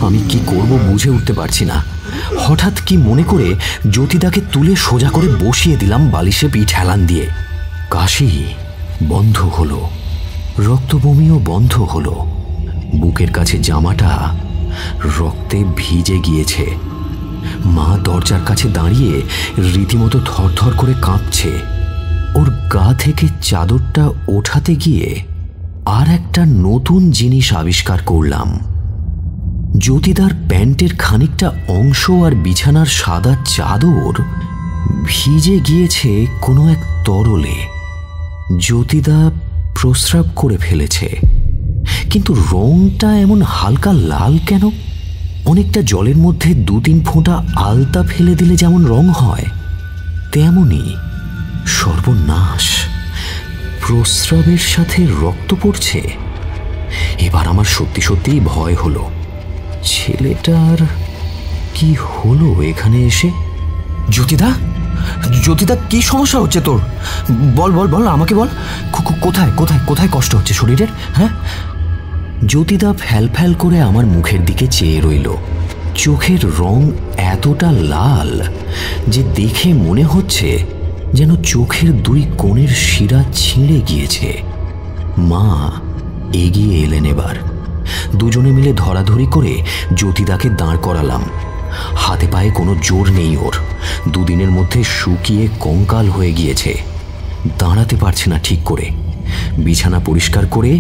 আমি কি করব বুঝে উঠতে পারছি না। হঠাৎ কি মনে করে জ্যোতিদাকে তুলে সোজা করে বসিয়ে দিলাম বালিশে পিঠ হেলান দিয়ে। কাশি বন্ধ হলো, রক্তবমিও বন্ধ হলো। বুকের কাছে জামাটা রক্তে ভিজে গিয়েছে। মা দরজার কাছে দাঁড়িয়ে রীতিমতো থরথর করে কাঁপছে। ওর গা থেকে চাদরটা ওঠাতে গিয়ে আর একটা নতুন জিনিস আবিষ্কার করলাম। জ্যোতিদার প্যান্টের খানিকটা অংশ আর বিছানার সাদা চাদর ভিজে গিয়েছে কোনো এক তরলে। জ্যোতিদা প্রস্রাব করে ফেলেছে, কিন্তু রংটা এমন হালকা লাল কেন? অনেকটা জলের মধ্যে 2-3 ফোঁটা আলতা ফেলে দিলে যেমন রং হয় তেমনি। সর্বনাশ, প্রস্রাবের সাথে রক্ত পড়ছে। এবার আমার সত্যি সত্যিই ভয় হলো। ছেলেটার কি হলো এখানে এসে? জ্যোতিদা, জ্যোতিদা, কি সমস্যা হচ্ছে তোর? বল বল বল, আমাকে বল। কোথায় কোথায় কোথায় কষ্ট হচ্ছে শরীরের? হ্যাঁ? জ্যোতিদা ফ্যাল ফ্যাল করে আমার মুখের দিকে চেয়ে রইল। চোখের রং এতটা লাল যে দেখে মনে হচ্ছে যেন চোখের 2 কোণের শিরা ছিঁড়ে গিয়েছে। মা এগিয়ে এলেন। এবার দুজনে মিলে ধরাধরি করে জ্যোতিদাকে দাঁড় করালাম। হাতে পায়ে কোনো জোর নেই ওর। 2 দিনের মধ্যে শুকিয়ে কঙ্কাল হয়ে গিয়েছে, দাঁড়াতে পারছে না ঠিক করে। বিছানা পরিষ্কার করে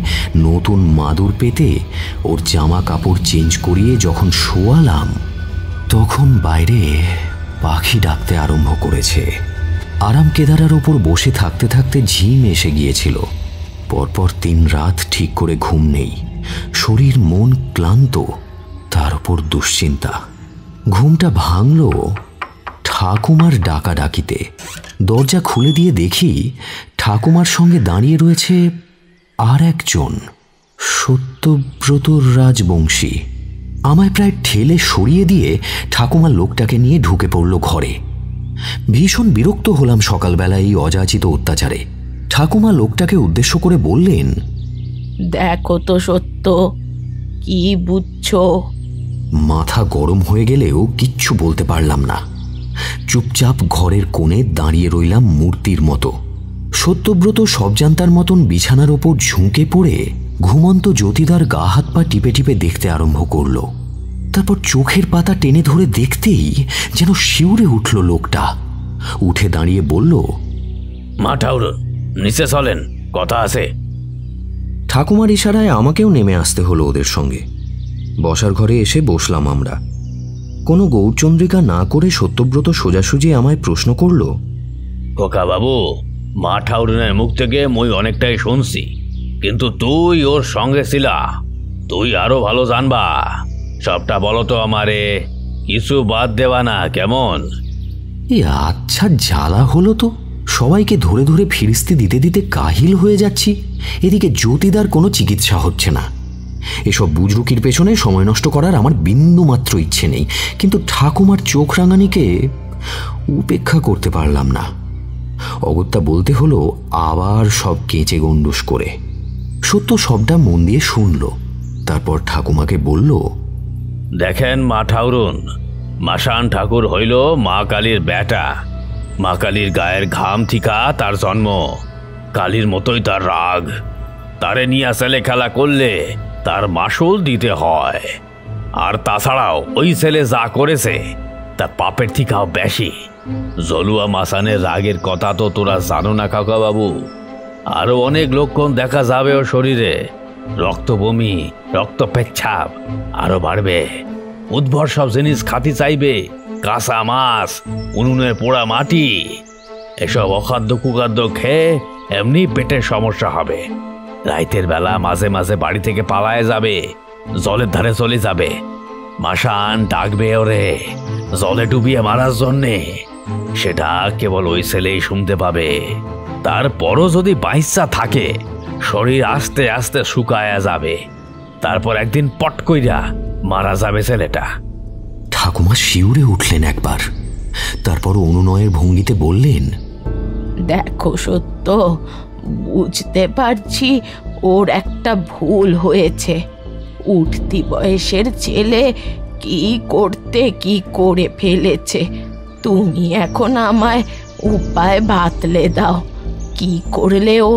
নতুন মাদুর পেতে ওর জামা কাপড় চেঞ্জ করিয়ে যখন শোয়ালাম, তখন বাইরে পাখি ডাকতে আরম্ভ করেছে। আরাম কেদারার ওপর বসে থাকতে থাকতে ঝিম এসে গিয়েছিল। পরপর 3 রাত ঠিক করে ঘুম নেই। শরীর মন ক্লান্ত, তার উপর দুশ্চিন্তা। ঘুমটা ভাঙল ঠাকুমার ডাকাডাকিতে। দরজা খুলে দিয়ে দেখি ঠাকুমার সঙ্গে দাঁড়িয়ে রয়েছে আর একজন, সত্যব্রত রাজবংশী। আমায় প্রায় ঠেলে সরিয়ে দিয়ে ঠাকুমা লোকটাকে নিয়ে ঢুকে পড়ল ঘরে। ভীষণ বিরক্ত হলাম সকালবেলা এই অযাচিত অত্যাচারে। ঠাকুমা লোকটাকে উদ্দেশ্য করে বললেন, দেখো তো সত্য, কি বুঝছো? মাথা গরম হয়ে গেলেও কিচ্ছু বলতে পারলাম না। চুপচাপ ঘরের কোণে দাঁড়িয়ে রইলাম মূর্তির মতো। সত্যব্রত সবজান্তার মতন বিছানার ওপর ঝুঁকে পড়ে ঘুমন্ত জ্যোতিদার গা হাত পা টিপে টিপে দেখতে আরম্ভ করল। তারপর চোখের পাতা টেনে ধরে দেখতেই যেন শিউরে উঠল লোকটা। উঠে দাঁড়িয়ে বলল, মা ঠাকুর, নিচে চলেন, কথা আছে। ঠাকুমার ইশারায় আমাকেও নেমে আসতে হলো ওদের সঙ্গে। বসার ঘরে এসে বসলাম আমরা। কোনো গৌরচন্দ্রিকা না করে সত্যব্রত সোজাসুজি আমায় প্রশ্ন করল, খোকা বাবু, মা ঠাকুরের মুখ থেকে মই অনেকটাই শুনছি, কিন্তু তুই ওর সঙ্গে ছিলা, তুই আরো ভালো জানবা। সবটা বলো তো আমারে, কিছু বাদ দেওয়া না, কেমন? এই আচ্ছা জ্বালা হলো তো। সবাইকে ধরে ধরে ফিরিস্তি দিতে দিতে কাহিল হয়ে যাচ্ছি। এদিকে জ্যোতিদার কোনো চিকিৎসা হচ্ছে না। এসব বুজরুকির পেছনে সময় নষ্ট করার আমার বিন্দুমাত্র ইচ্ছে নেই, কিন্তু ঠাকুমার চোখ রাঙানিকে উপেক্ষা করতে পারলাম না। অগত্যা বলতে হলো আবার সব কেঁচে গন্ডুস করে। সত্য সবটা মন দিয়ে শুনল। তারপর ঠাকুমাকে বলল, দেখেন মা ঠাকুরুন, মাসান ঠাকুর হইল মা কালীর বেটা। মা কালীর গায়ের ঘাম থিকা তার জন্ম, কালীর মতোই তার রাগ। তারে নিয়ে ছেলে খেলা করলে তার মাসুল দিতে হয়। আর তাছাড়াও ওই ছেলে যা করেছে তা পাপের থিকাও বেশি। জলুয়া মাসানের রাগের কথা তো তোরা জানো না কাকা বাবু। আরো অনেক লক্ষণ দেখা যাবে ওর শরীরে। রক্ত বমি, রক্ত পেচ্ছাপ আরো বাড়বে। উদ্ভর সব জিনিস খাতি চাইবে, কাঁচা মাছ, উনুনের পোড়া মাটি। এসব অখাদ্য কুখাদ্য খেয়ে এমনি পেটের সমস্যা হবে। রাইতের বেলা মাঝে মাঝে বাড়ি থেকে পালায় যাবে, জলের ধারে চলে যাবে। মাসান ডাকবে ওরে জলে ডুবিয়ে মারার জন্যে। সেটা কেবল ওই ছেলেই শুনতে পাবে। তারপরও যদি বাইচ্ছা থাকে, শরীর আস্তে আস্তে শুকায়া যাবে। তারপর একদিন পট কইরা মারা যাবে ছেলেটা। ঠাকুমা শিউরে উঠলেন একবার, তারপর অনুনয়ের ভঙ্গিতে বললেন, দেখো সত্য, বুঝতে পারছি ওর একটা ভুল হয়েছে। উঠতি বয়সের ছেলে কি করতে কি করে ফেলেছে। তুমি এখন আমায় উপায় বাতলে দাও, কি করলে ও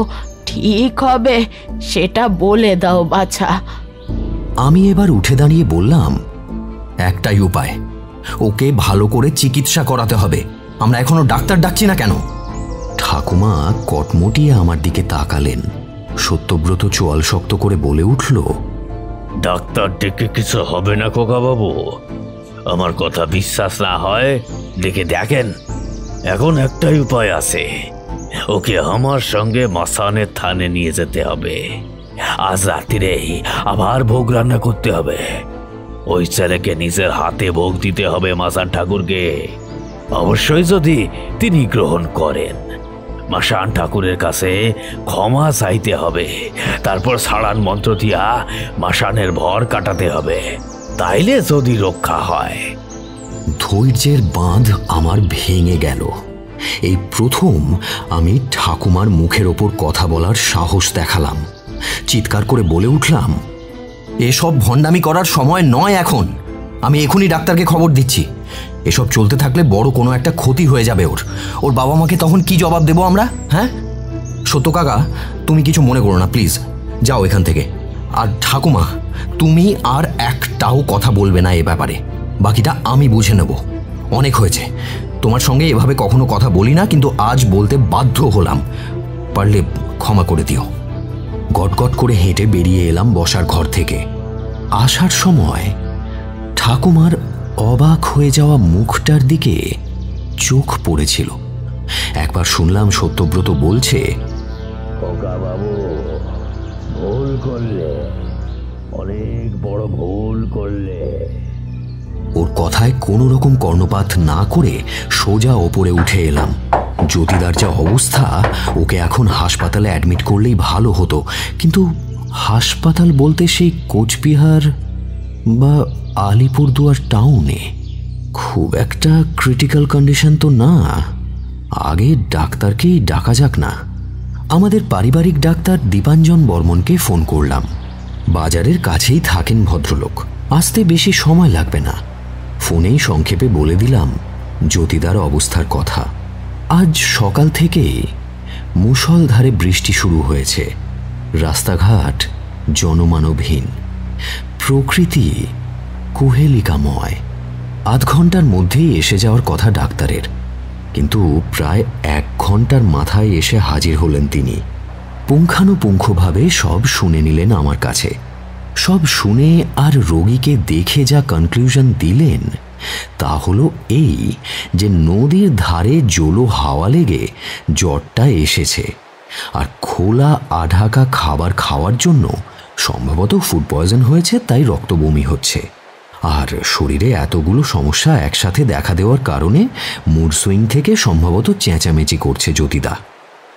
ঠিক হবে সেটা বলে দাও বাছা। আমি এবার উঠে দাঁড়িয়ে বললাম, একটাই উপায়, ওকে ভালো করে চিকিৎসা করাতে হবে। আমরা এখনো ডাক্তার ডাকছি না কেন? ঠাকুমা কটমটিয়ে আমার দিকে তাকালেন। সত্যব্রত চোয়াল শক্ত করে বলে উঠল, ডাক্তার ডেকে কিছু হবে না খোকা বাবু। আমার কথা বিশ্বাস না হয় ডেকে দেখেন। এখন একটাই উপায় আছে, ওকে আমার সঙ্গে মশানের থানে নিয়ে যেতে হবে। আজ রাত্রিরেই আবার ভোগ রান্না করতে হবে। ওই ছেলেকে নিজের হাতে ভোগ দিতে হবে মাসান ঠাকুরকে, অবশ্যই যদি তিনি গ্রহণ করেন। মাসান ঠাকুরের কাছে ক্ষমা চাইতে হবে, তারপর ছাড়ান মন্ত্র দিয়া মাসানের ভর কাটাতে হবে, তাইলে যদি রক্ষা হয়। ধৈর্যের বাঁধ আমার ভেঙে গেল। এই প্রথম আমি ঠাকুমার মুখের ওপর কথা বলার সাহস দেখালাম। চিৎকার করে বলে উঠলাম, এসব ভণ্ডামি করার সময় নয় এখন। আমি এখনই ডাক্তারকে খবর দিচ্ছি। এসব চলতে থাকলে বড় কোনো একটা ক্ষতি হয়ে যাবে ওর বাবা মাকে তখন কি জবাব দেবো আমরা? হ্যাঁ সত্য কাকা, তুমি কিছু মনে করো না প্লিজ, যাও এখান থেকে। আর ঠাকুমা, তুমি আর একটাও কথা বলবে না এ ব্যাপারে, বাকিটা আমি বুঝে নেব। অনেক হয়েছে, তোমার সঙ্গে এভাবে কখনো কথা বলি না, কিন্তু আজ বলতে বাধ্য হলাম, পারলে ক্ষমা করে দিও। গটগট করে হেঁটে বেরিয়ে এলাম বসার ঘর থেকে। আসার সময় ঠাকুমার অবাক হয়ে যাওয়া মুখটার দিকে চোখ পড়েছিল। একবার শুনলাম সত্যব্রত বলছে, খোকা বাবু, ভুল করলে, অনেক বড় ভুল করলে। ওর কথায় কোনো রকম কর্ণপাত না করে সোজা ওপরে উঠে এলাম। জ্যোতিদার যা অবস্থা, ওকে এখন হাসপাতালে অ্যাডমিট করলেই ভালো হতো, কিন্তু হাসপাতাল বলতে সেই কোচবিহার বা আলিপুরদুয়ার টাউনে। খুব একটা ক্রিটিক্যাল কন্ডিশন তো না। আগে ডাক্তারকেই ডাকা যাক না। আমাদের পারিবারিক ডাক্তার দীপাঞ্জন বর্মনকে ফোন করলাম। বাজারের কাছেই থাকেন ভদ্রলোক, আসতে বেশি সময় লাগবে না। ফোনেই সংক্ষেপে বলে দিলাম জ্যোতিদার অবস্থার কথা। আজ সকাল থেকে মুষলধারে বৃষ্টি শুরু হয়েছে। রাস্তাঘাট জনমানবহীন, প্রকৃতি কুহেলিকাময়। আধ ঘন্টার মধ্যেই এসে যাওয়ার কথা ডাক্তারের, কিন্তু প্রায় 1 ঘন্টার মাথায় এসে হাজির হলেন তিনি। পুঙ্খানুপুঙ্খভাবে সব শুনে নিলেন আমার কাছে। সব শুনে আর রোগীকে দেখে যা কনক্লুশন দিলেন তা হলো এই যে নদীর ধারে জলো হাওয়া লেগে জ্বরটা এসেছে, আর খোলা আঢাকা খাবার খাওয়ার জন্য সম্ভবত ফুড পয়জন হয়েছে, তাই রক্ত বমি হচ্ছে। আর শরীরে এতগুলো সমস্যা একসাথে দেখা দেওয়ার কারণে মুড সুইং থেকে সম্ভবত চেঁচামেচি করছে জ্যোতিদা।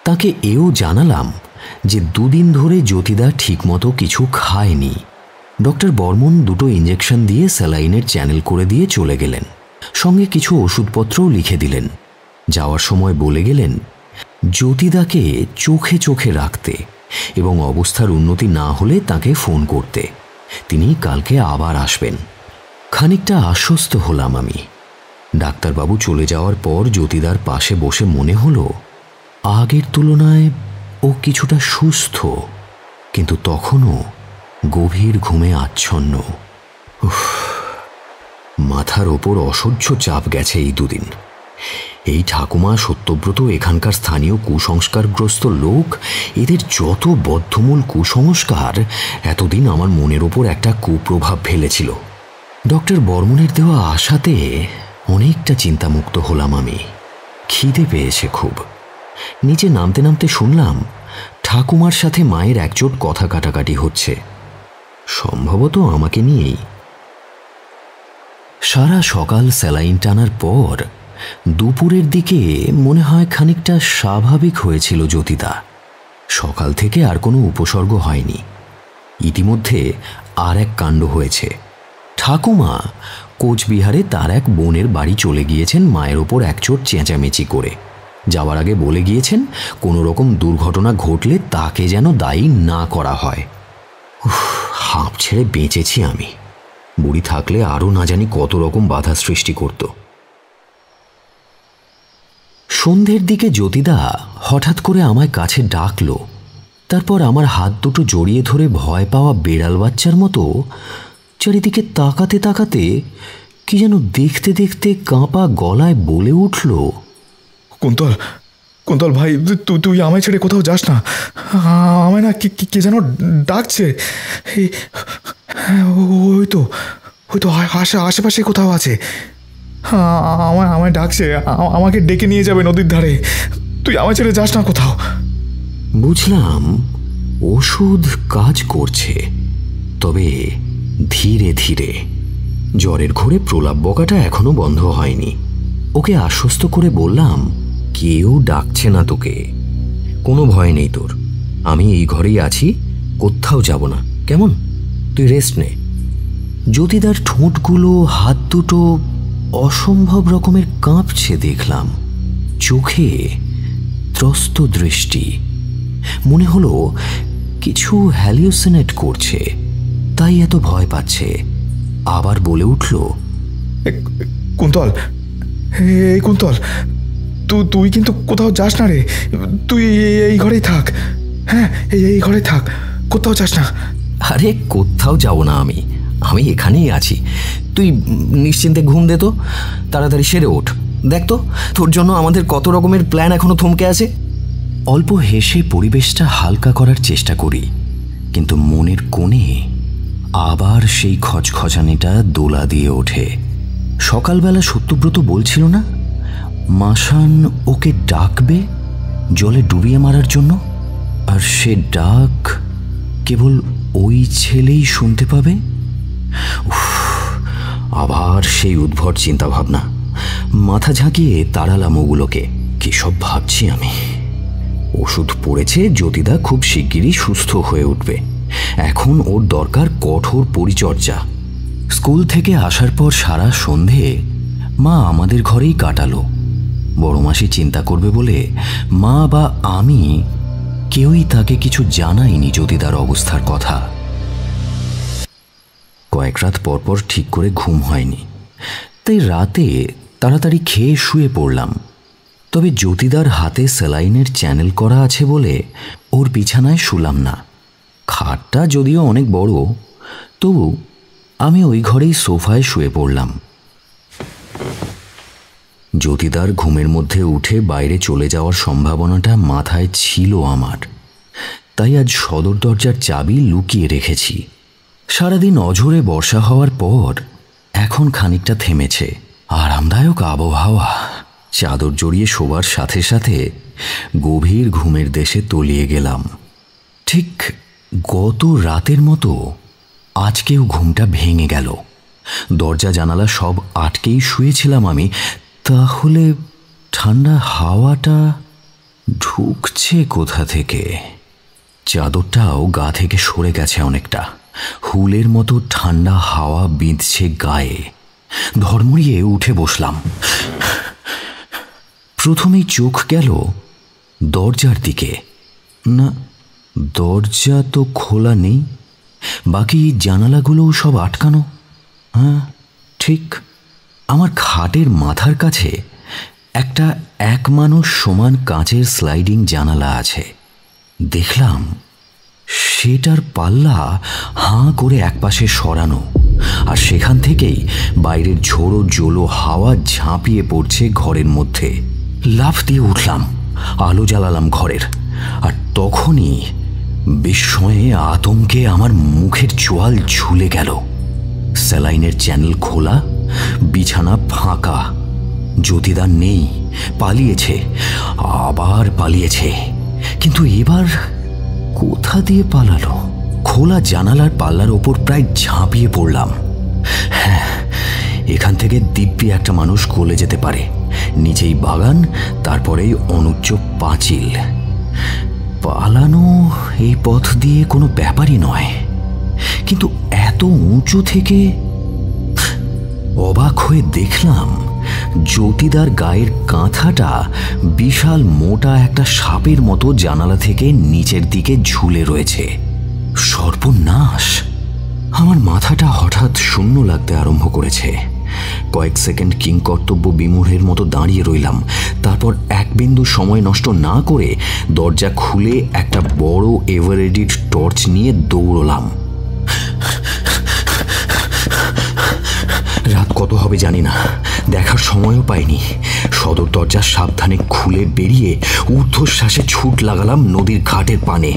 তাকে এও জানালাম যে 2 দিন ধরে জ্যোতিদা ঠিকমতো কিছু খায়নি। ডক্টর বর্মন 2টো ইঞ্জেকশন দিয়ে স্যালাইনের চ্যানেল করে দিয়ে চলে গেলেন, সঙ্গে কিছু ওষুধপত্রও লিখে দিলেন। যাওয়ার সময় বলে গেলেন জ্যোতিদাকে চোখে চোখে রাখতে এবং অবস্থার উন্নতি না হলে তাকে ফোন করতে। তিনি কালকে আবার আসবেন। খানিকটা আশ্বস্ত হলাম আমি। ডাক্তারবাবু চলে যাওয়ার পর জ্যোতিদার পাশে বসে মনে হলো আগের তুলনায় ও কিছুটা সুস্থ, কিন্তু তখনও গভীর ঘুমে আচ্ছন্ন। মাথার ওপর অসহ্য চাপ গেছে এই 2 দিন। এই ঠাকুমা, সত্যব্রত, এখানকার স্থানীয় কুসংস্কারগ্রস্ত লোক, এদের যত বদ্ধমূল কুসংস্কার এতদিন আমার মনের ওপর একটা কুপ্রভাব ফেলেছিল। ডক্টর বর্মনের দেওয়া আশাতে অনেকটা চিন্তামুক্ত হলাম আমি। খিদে পেয়েছে খুব। নিচে নামতে নামতে শুনলাম ঠাকুমার সাথে মায়ের একজোট কথা কাটাকাটি হচ্ছে, সম্ভবত আমাকে নিয়েই। সারা সকাল স্যালাইন টানার পর দুপুরের দিকে মনে হয় খানিকটা স্বাভাবিক হয়েছিল জ্যোতিদা। সকাল থেকে আর কোনো উপসর্গ হয়নি। ইতিমধ্যে আর এক কাণ্ড হয়েছে। ঠাকুমা কোচবিহারে তার এক বোনের বাড়ি চলে গিয়েছেন মায়ের ওপর একচোট চেঁচামেচি করে। যাওয়ার আগে বলে গিয়েছেন কোনো রকম দুর্ঘটনা ঘটলে তাকে যেন দায়ী না করা হয়। হাঁপ ছেড়ে বেঁচেছি আমি। বুড়ি থাকলে আরও না জানি কত রকম বাধা সৃষ্টি করত। সন্ধ্যের দিকে জ্যোতিদা হঠাৎ করে আমায় কাছে ডাকলো। তারপর আমার হাত দুটো জড়িয়ে ধরে ভয় পাওয়া বেড়াল বাচ্চার মতো চারিদিকে তাকাতে তাকাতে কি যেন দেখতে দেখতে কাঁপা গলায় বলে উঠল, কুন্তল, কুন্তল ভাই, তুই আমায় ছেড়ে কোথাও যাস না। আমায় না কে যেন ডাকছে। ওই তো আশেপাশে কোথাও আছে। আমায় ডাকছে, আমাকে ডেকে নিয়ে যাবে নদীর ধারে। তুই আমায় ছেড়ে যাস না কোথাও। বুঝলাম ওষুধ কাজ করছে, তবে ধীরে ধীরে। জ্বরের ঘোরে প্রলাপ বকাটা এখনো বন্ধ হয়নি। ওকে আশ্বস্ত করে বললাম, কেউ ডাকছে না তোকে, কোনো ভয় নেই তোর। আমি এই ঘরেই আছি, কোথাও যাব না, কেমন? তুই রেস্ট নে। জ্যোতিদার ঠোঁটগুলো হাত দুটো অসম্ভব রকমের কাঁপছে দেখলাম। চোখে ত্রস্ত দৃষ্টি। মনে হলো কিছু হ্যালিউসিনেট করছে, তাই এত ভয় পাচ্ছে। আবার বলে উঠল, কুন্তল, এই কুন্তল, তুই কিন্তু কোথাও যাস না রে। তুই এই ঘরেই থাক। হ্যাঁ, এই ঘরেই থাক, কোথাও যাস না। আরে কোথাও যাব না আমি এখানেই আছি। তুই নিশ্চিন্তে ঘুম দে তো, তাড়াতাড়ি সেরে ওঠ। দেখ তো তোর জন্য আমাদের কত রকমের প্ল্যান এখনো থমকে আছে। অল্প হেসে পরিবেশটা হালকা করার চেষ্টা করি, কিন্তু মনের কোণে আবার সেই খচখচানিটা দোলা দিয়ে ওঠে। সকালবেলা সত্যব্রত বলছিল না মাসান ওকে ডাকবে জলে ডুবিয়ে মারার জন্য, আর সে ডাক কেবল ওই ছেলেই শুনতে পাবে। আবার সেই উদ্ভট চিন্তাভাবনা। মাথা ঝাঁকিয়ে তাড়ালাম ওগুলোকে। কি সব ভাবছি আমি। ওষুধ পড়েছে, জ্যোতিদা খুব শিগগিরই সুস্থ হয়ে উঠবে। এখন ওর দরকার কঠোর পরিচর্যা। স্কুল থেকে আসার পর সারা সন্ধে মা আমাদের ঘরেই কাটালো। বড় মাসি চিন্তা করবে বলে মা বা আমি কেউই তাকে কিছু জানাইনি জ্যোতিদার অবস্থার কথা। কয়েক রাত পরপর ঠিক করে ঘুম হয়নি, তাই রাতে তাড়াতাড়ি খেয়ে শুয়ে পড়লাম। তবে জ্যোতিদার হাতে স্যালাইনের চ্যানেল করা আছে বলে ওর বিছানায় শুলাম না। খাটটা যদিও অনেক বড়, তবু আমি ওই ঘরেই সোফায় শুয়ে পড়লাম। জ্যোতিদার ঘুমের মধ্যে উঠে বাইরে চলে যাওয়ার সম্ভাবনাটা মাথায় ছিল আমার, তাই আজ সদর দরজার চাবি লুকিয়ে রেখেছি। সারাদিন অঝোরে বর্ষা হওয়ার পর এখন খানিকটা থেমেছে। আরামদায়ক আবহাওয়া। চাদর জড়িয়ে শোবার সাথে সাথে গভীর ঘুমের দেশে তলিয়ে গেলাম। ঠিক গত রাতের মতো আজকেও ঘুমটা ভেঙে গেল। দরজা জানালা সব আটকেই শুয়েছিলাম আমি, তাহলে ঠান্ডা হাওয়াটা ঢুকছে কোথা থেকে? চাদরটাও গা থেকে সরে গেছে অনেকটা। হুলের মতো ঠান্ডা হাওয়া বিঁধছে গায়ে। ধর্মড়িয়ে উঠে বসলাম। প্রথমেই চোখ গেল দরজার দিকে। না, দরজা তো খোলা নেই, বাকি জানালাগুলোও সব আটকানো। হ্যাঁ ঠিক। আমার খাটের মাথার কাছে একটা এক মানুষ সমান কাঁচের স্লাইডিং জানালা আছে। দেখলাম সেটার পাল্লা হাঁ করে একপাশে সরানো, আর সেখান থেকেই বাইরের ঝোড়ো জোলো হাওয়া ঝাঁপিয়ে পড়ছে ঘরের মধ্যে। লাফ দিয়ে উঠলাম, আলো জ্বালালাম ঘরের, আর তখনই বিস্ময়ে আতঙ্কে আমার মুখের চোয়াল ঝুলে গেল। স্যালাইনের চ্যানেল খোলা, বিছানা ফাঁকা। জ্যোতিদা নেই, পালিয়েছে, আবার পালিয়েছে। কিন্তু এবার কোথা দিয়ে পালালো? খোলা জানালার পাল্লার ওপর প্রায় ঝাঁপিয়ে পড়লাম। হ্যাঁ, এখান থেকে দিব্যি একটা মানুষ গলে যেতে পারে। নিচেই বাগান, তারপরেই অনুচ্চ পাঁচিল। পালানো এই পথ দিয়ে কোনো ব্যাপারই নয়। কিন্তু এত উঁচু থেকে অবাক হয়ে দেখলাম জ্যোতিদার গায়ের কাঁথাটা বিশাল মোটা একটা সাপের মতো জানালা থেকে নিচের দিকে ঝুলে রয়েছে। সর্বনাশ! আমার মাথাটা হঠাৎ শূন্য লাগতে আরম্ভ করেছে। কয়েক সেকেন্ড কিংকর্তব্য বিমূঢ়ের মতো দাঁড়িয়ে রইলাম। তারপর এক বিন্দু সময় নষ্ট না করে দরজা খুলে একটা বড় এভারেডিড টর্চ নিয়ে দৌড়লাম। রাত কত হবে জানি না, দেখার সময়ও পাইনি। সদর দরজা সাবধানে খুলে বেরিয়ে ঊর্ধ্বশ্বাসে ছুট লাগালাম নদীর ঘাটের পানে।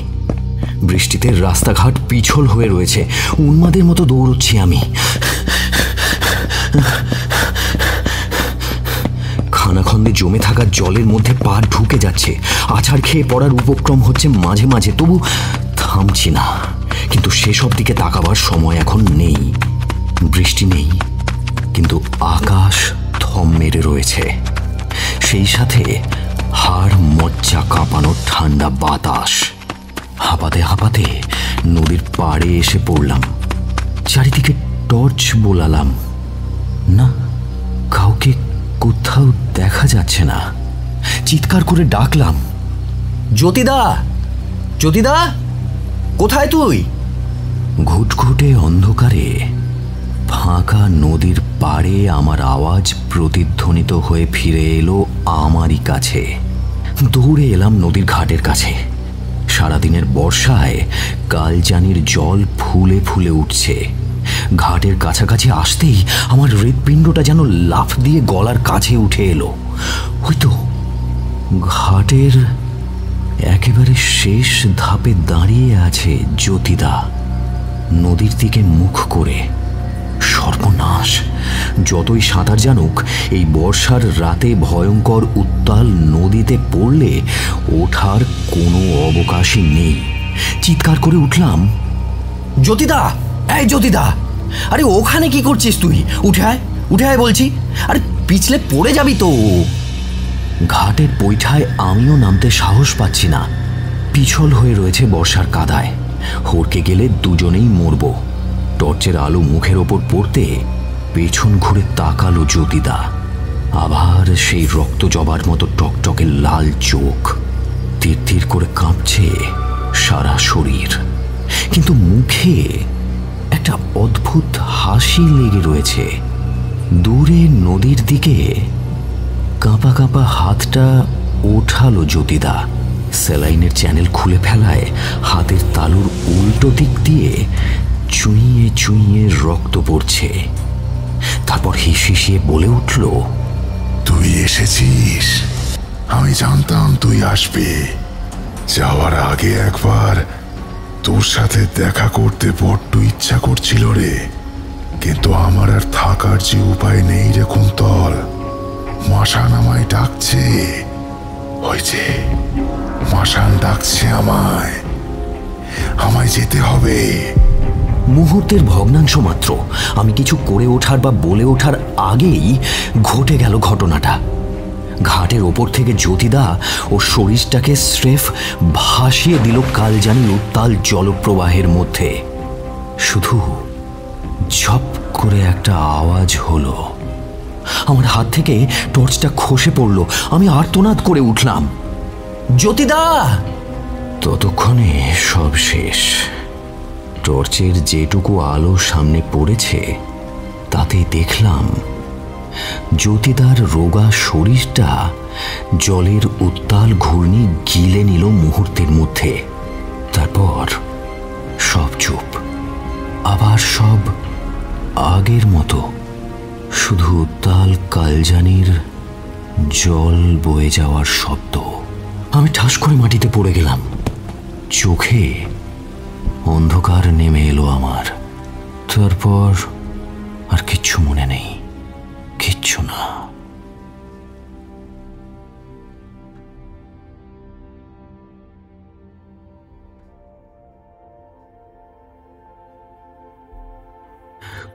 বৃষ্টিতে রাস্তাঘাট পিছল হয়ে রয়েছে, উন্মাদের মতো দৌড়চ্ছি আমি। খানাখন্দে জমে থাকা জলের মধ্যে পা ঢুকে যাচ্ছে, আছাড় খেয়ে পড়ার উপক্রম হচ্ছে মাঝে মাঝে, তবু থামছি না। কিন্তু সেসব দিকে তাকাবার সময় এখন নেই। বৃষ্টি নেই, কিন্তু আকাশ থম মেরে রয়েছে, সেই সাথে হাড় মজ্জা কাঁপানো ঠান্ডা বাতাস। হাঁপাতে হাঁপাতে নদীর পাড়ে এসে পড়লাম। চারিদিকে টর্চ বোলালাম, না, কাউকে কোথাও দেখা যাচ্ছে না। চিৎকার করে ডাকলাম, জ্যোতিদা, জ্যোতিদা, কোথায় তুই? ঘুটঘুটে অন্ধকারে ফাঁকা নদীর পাড়ে আমার আওয়াজ প্রতিধ্বনিত হয়ে ফিরে এলো আমারই কাছে। দৌড়ে এলাম নদীর ঘাটের কাছে। সারাদিনের বর্ষায় কালজানির জল ফুলে ফুলে উঠছে। ঘাটের কাছাকাছি আসতেই আমার হৃৎপিণ্ডটা যেন লাফ দিয়ে গলার কাছে উঠে এলো। হয়তো ঘাটের একেবারে শেষ ধাপে দাঁড়িয়ে আছে জ্যোতিদা, নদীর দিকে মুখ করে। সর্বনাশ! যতই সাঁতার জানুক, এই বর্ষার রাতে ভয়ঙ্কর উত্তাল নদীতে পড়লে ওঠার কোনো অবকাশই নেই। চিৎকার করে উঠলাম, জ্যোতিদা, এই জ্যোতিদা, আরে ওখানে কি করছিস তুই? উঠে আয়, উঠে আয় বলছি, আরে পিছলে পড়ে যাবি তো। ঘাটের বৈঠায় আমিও নামতে সাহস পাচ্ছি না। পিছল হয়ে রয়েছে বর্ষার কাদায়, হড়কে গেলে দুজনেই মরব। টর্চের আলো মুখের ওপর পড়তে পেছন ঘুরে তাকালো জ্যোতিদা। আবার সেই রক্ত জবার মতো টকটকে লাল চোখ, তীর তীর করে কাঁপছে সারা শরীর, কিন্তু মুখে একটা অদ্ভুত হাসি লেগে রয়েছে। দূরে নদীর দিকে কাঁপা কাঁপা হাতটা ওঠালো জ্যোতিদা। স্যালাইনের চ্যানেল খুলে ফেলায় হাতের তালুর উল্টো দিক দিয়ে চুইয়ে চুইয়ে রক্ত পড়ছে। তারপর হিসিয়ে বলে উঠল, তুই এসেছিস? আমি জানতাম তুই আসবি। যাওয়ার আগে একবার তোর সাথে দেখা করতে বড্ড ইচ্ছা করছিল রে, কিন্তু আমার আর থাকার যে উপায় নেই রে কুন্তল। মাসান আমায় ডাকছে, ওই যে মাসান ডাকছে আমায়, আমায় যেতে হবে। মুহূর্তের ভগ্নাংশ মাত্র। আমি কিছু করে ওঠার বা বলে ওঠার আগেই ঘটে গেল ঘটনাটা। ঘাটের ওপর থেকে জ্যোতিদা ও শরীরটাকে স্রেফ ভাসিয়ে দিল কালজানির উত্তাল জলপ্রবাহের মধ্যে। শুধু ঝপ করে একটা আওয়াজ হলো। আমার হাত থেকে টর্চটা খসে পড়ল। আমি আর্তনাদ করে উঠলাম, জ্যোতিদা! ততক্ষণে সব শেষ। টর্চের যেটুকু আলো সামনে পড়েছে তাতেই দেখলাম জ্যোতিদার রোগা শরীরটা জলের উত্তাল ঘূর্ণি গিলে নিল মুহূর্তের মধ্যে। তারপর সব চুপ, আবার সব আগের মতো, শুধু উত্তাল কালজানির জল বয়ে যাওয়ার শব্দ। আমি ঠাস করে মাটিতে পড়ে গেলাম। চোখে অন্ধকার নেমে এলো আমার। তারপর আর কিচ্ছু মনে নেই, কিচ্ছু না।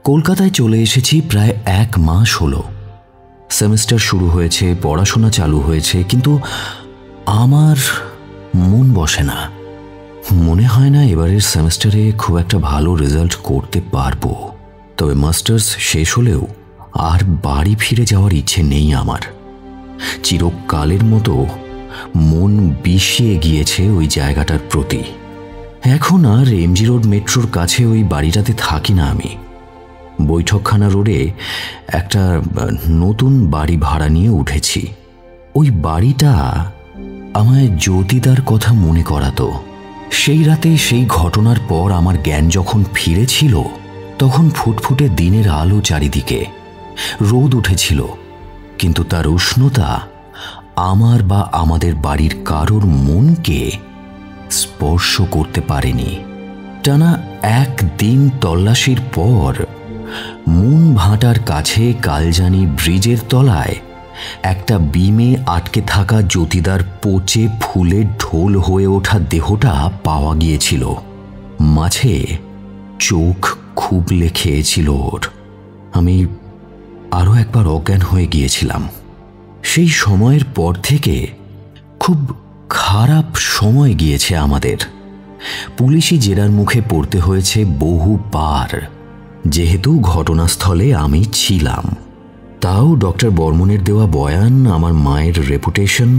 কলকাতায় চলে এসেছি প্রায় 1 মাস হলো। সেমিস্টার শুরু হয়েছে, পড়াশোনা চালু হয়েছে, কিন্তু আমার মন বসে না। মনে হয় না এবারের সেমেস্টারে খুব একটা ভালো রেজাল্ট করতে পারবো। তবে মাস্টার্স শেষ হলেও আর বাড়ি ফিরে যাওয়ার ইচ্ছে নেই আমার। চিরকালের মতো মন বিষিয়ে গিয়েছে ওই জায়গাটার প্রতি। এখন আর এমজি রোড মেট্রোর কাছে ওই বাড়িটাতে থাকি না আমি। বৈঠকখানা রোডে একটা নতুন বাড়ি ভাড়া নিয়ে উঠেছি। ওই বাড়িটা আমায় জ্যোতিদার কথা মনে করাতো। সেই রাতে সেই ঘটনার পর আমার জ্ঞান যখন ফিরেছিল তখন ফুটফুটে দিনের আলো চারিদিকে, রোদ উঠেছিল, কিন্তু তার উষ্ণতা আমার বা আমাদের বাড়ির কারোর মনকে স্পর্শ করতে পারেনি। টানা একদিন তল্লাশির পর মুন ভাটার কাছে কালজানি ব্রিজের তলায় একটা বিমে আটকে থাকা জ্যোতিদার পচে ফুলে ঢোল হয়ে ওঠা দেহটা পাওয়া গিয়েছিল। মাঝে চোখ খুবলে খেয়েছিল ওর। আমি আরও একবার অজ্ঞান হয়ে গিয়েছিলাম। সেই সময়ের পর থেকে খুব খারাপ সময় গিয়েছে আমাদের। পুলিশি জেরার মুখে পড়তে হয়েছে বহুবার, যেহেতু ঘটনাস্থলে আমি ছিলাম। তাও ডক্টর বর্মনের দেওয়া বয়ান, আমার মায়ের রেপুটেশন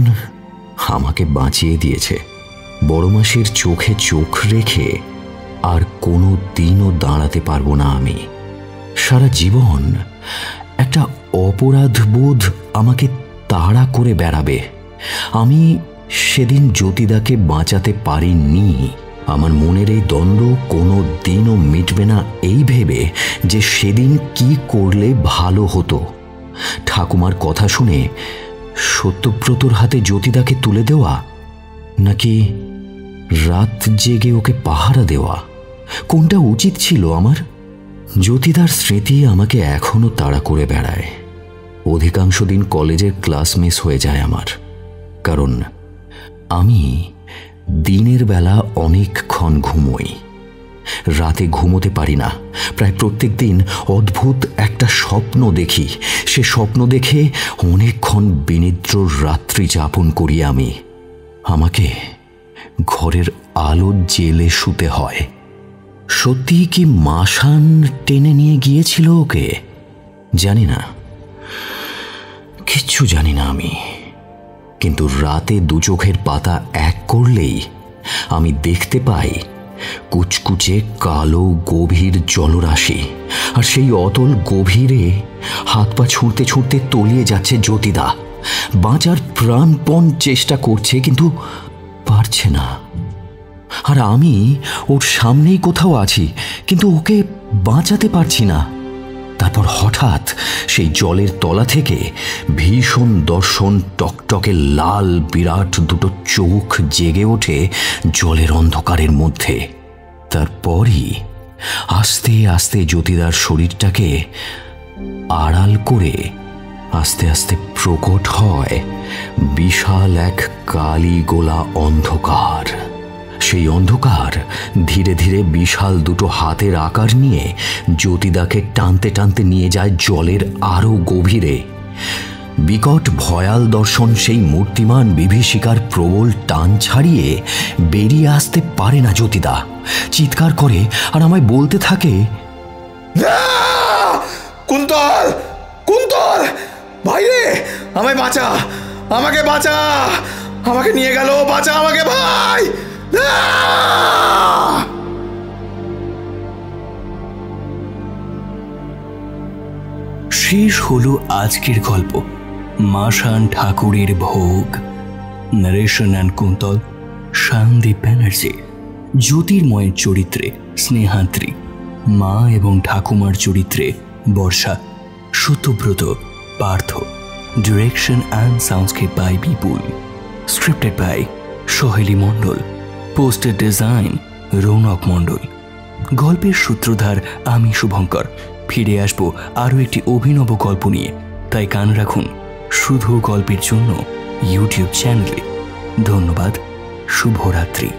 আমাকে বাঁচিয়ে দিয়েছে। বড় মাসির চোখে চোখ রেখে আর কোনো দিনও দাঁড়াতে পারবো না আমি। সারা জীবন একটা অপরাধবোধ আমাকে তাড়া করে বেড়াবে। আমি সেদিন জ্যোতিদাকে বাঁচাতে পারিনি। আমার মনের এই দ্বন্দ্ব কোনো দিনও মিটবে না এই ভেবে যে সেদিন কি করলে ভালো হতো। ঠাকুমার কথা শুনে সত্যব্রতর হাতে জ্যোতিদাকে তুলে দেওয়া, নাকি রাত জেগে ওকে পাহারা দেওয়া, কোনটা উচিত ছিল আমার? জ্যোতিদার স্মৃতি আমাকে এখনো তাড়া করে বেড়ায়। অধিকাংশ দিন কলেজের ক্লাস মিস হয়ে যায় আমার, কারণ আমি দিনের বেলা অনেকক্ষণ ঘুমোই, রাতে ঘুমোতে পারি না। প্রায় প্রত্যেক দিন অদ্ভুত একটা স্বপ্ন দেখি। সে স্বপ্ন দেখে অনেকক্ষণ বিনিদ্র রাত্রি যাপন করি আমি। আমাকে ঘরের আলো জ্বেলে শুতে হয়। সত্যি কি মাসান টেনে নিয়ে গিয়েছিল ওকে? জানি না, কিচ্ছু জানি না আমি। কিন্তু রাতে দু চোখের পাতা এক করলেই আমি দেখতে পাই কুচকুচে কালো গভীর জলরাশি, আর সেই অতল গভীরে হাত পা ছুঁড়তে ছুঁড়তে তলিয়ে যাচ্ছে জ্যোতিদা। বাঁচার প্রাণপণ চেষ্টা করছে, কিন্তু পারছে না। আর আমি ওর সামনেই কোথাও আছি, কিন্তু ওকে বাঁচাতে পারছি না। তারপর হঠাৎ সেই জলের তলা থেকে ভীষণ দর্শন টকটকে লাল বিরাট দুটো চোখ জেগে ওঠে জলের অন্ধকারের মধ্যে। তারপরই আস্তে আস্তে জ্যোতিদার শরীরটাকে আড়াল করে আস্তে আস্তে প্রকট হয় বিশাল এক কালি গোলা অন্ধকার। সেই অন্ধকার ধীরে ধীরে বিশাল দুটো হাতের আকার নিয়ে জ্যোতিদাকে টানতে টানতে নিয়ে যায় জলের আরো গভীরে। বিকট ভয়াল দর্শন সেই মূর্তিমান বিভীষিকার প্রবল টান ছাড়িয়ে বেরিয়ে আসতে পারে না জ্যোতিদা। চিৎকার করে আর আমায় বলতে থাকে, কুন্তল, কুন্তল ভাই রে, আমায় বাঁচা, আমাকে বাঁচা, আমাকে নিয়ে গেল, বাঁচা আমাকে ভাই। শেষ হলো আজকের গল্প মাসান ঠাকুরের ভোগ। Narration and Kuntal, Sandeep Banerjee. জ্যোতির্ময়ের চরিত্রে স্নেহাদ্রি, মা এবং ঠাকুমার চরিত্রে Barsha, Satyabrata, Partha. Direction and soundscape by Bipul. Scripted by Soheli Mondal. Poster design Rounak Mondal. গল্পের সূত্রধার আমি শুভঙ্কর। ফিরে আসবো আরও একটি অভিনব গল্প নিয়ে, তাই কান রাখুন শুধু গল্পের জন্য ইউটিউব চ্যানেলে। ধন্যবাদ। শুভরাত্রি।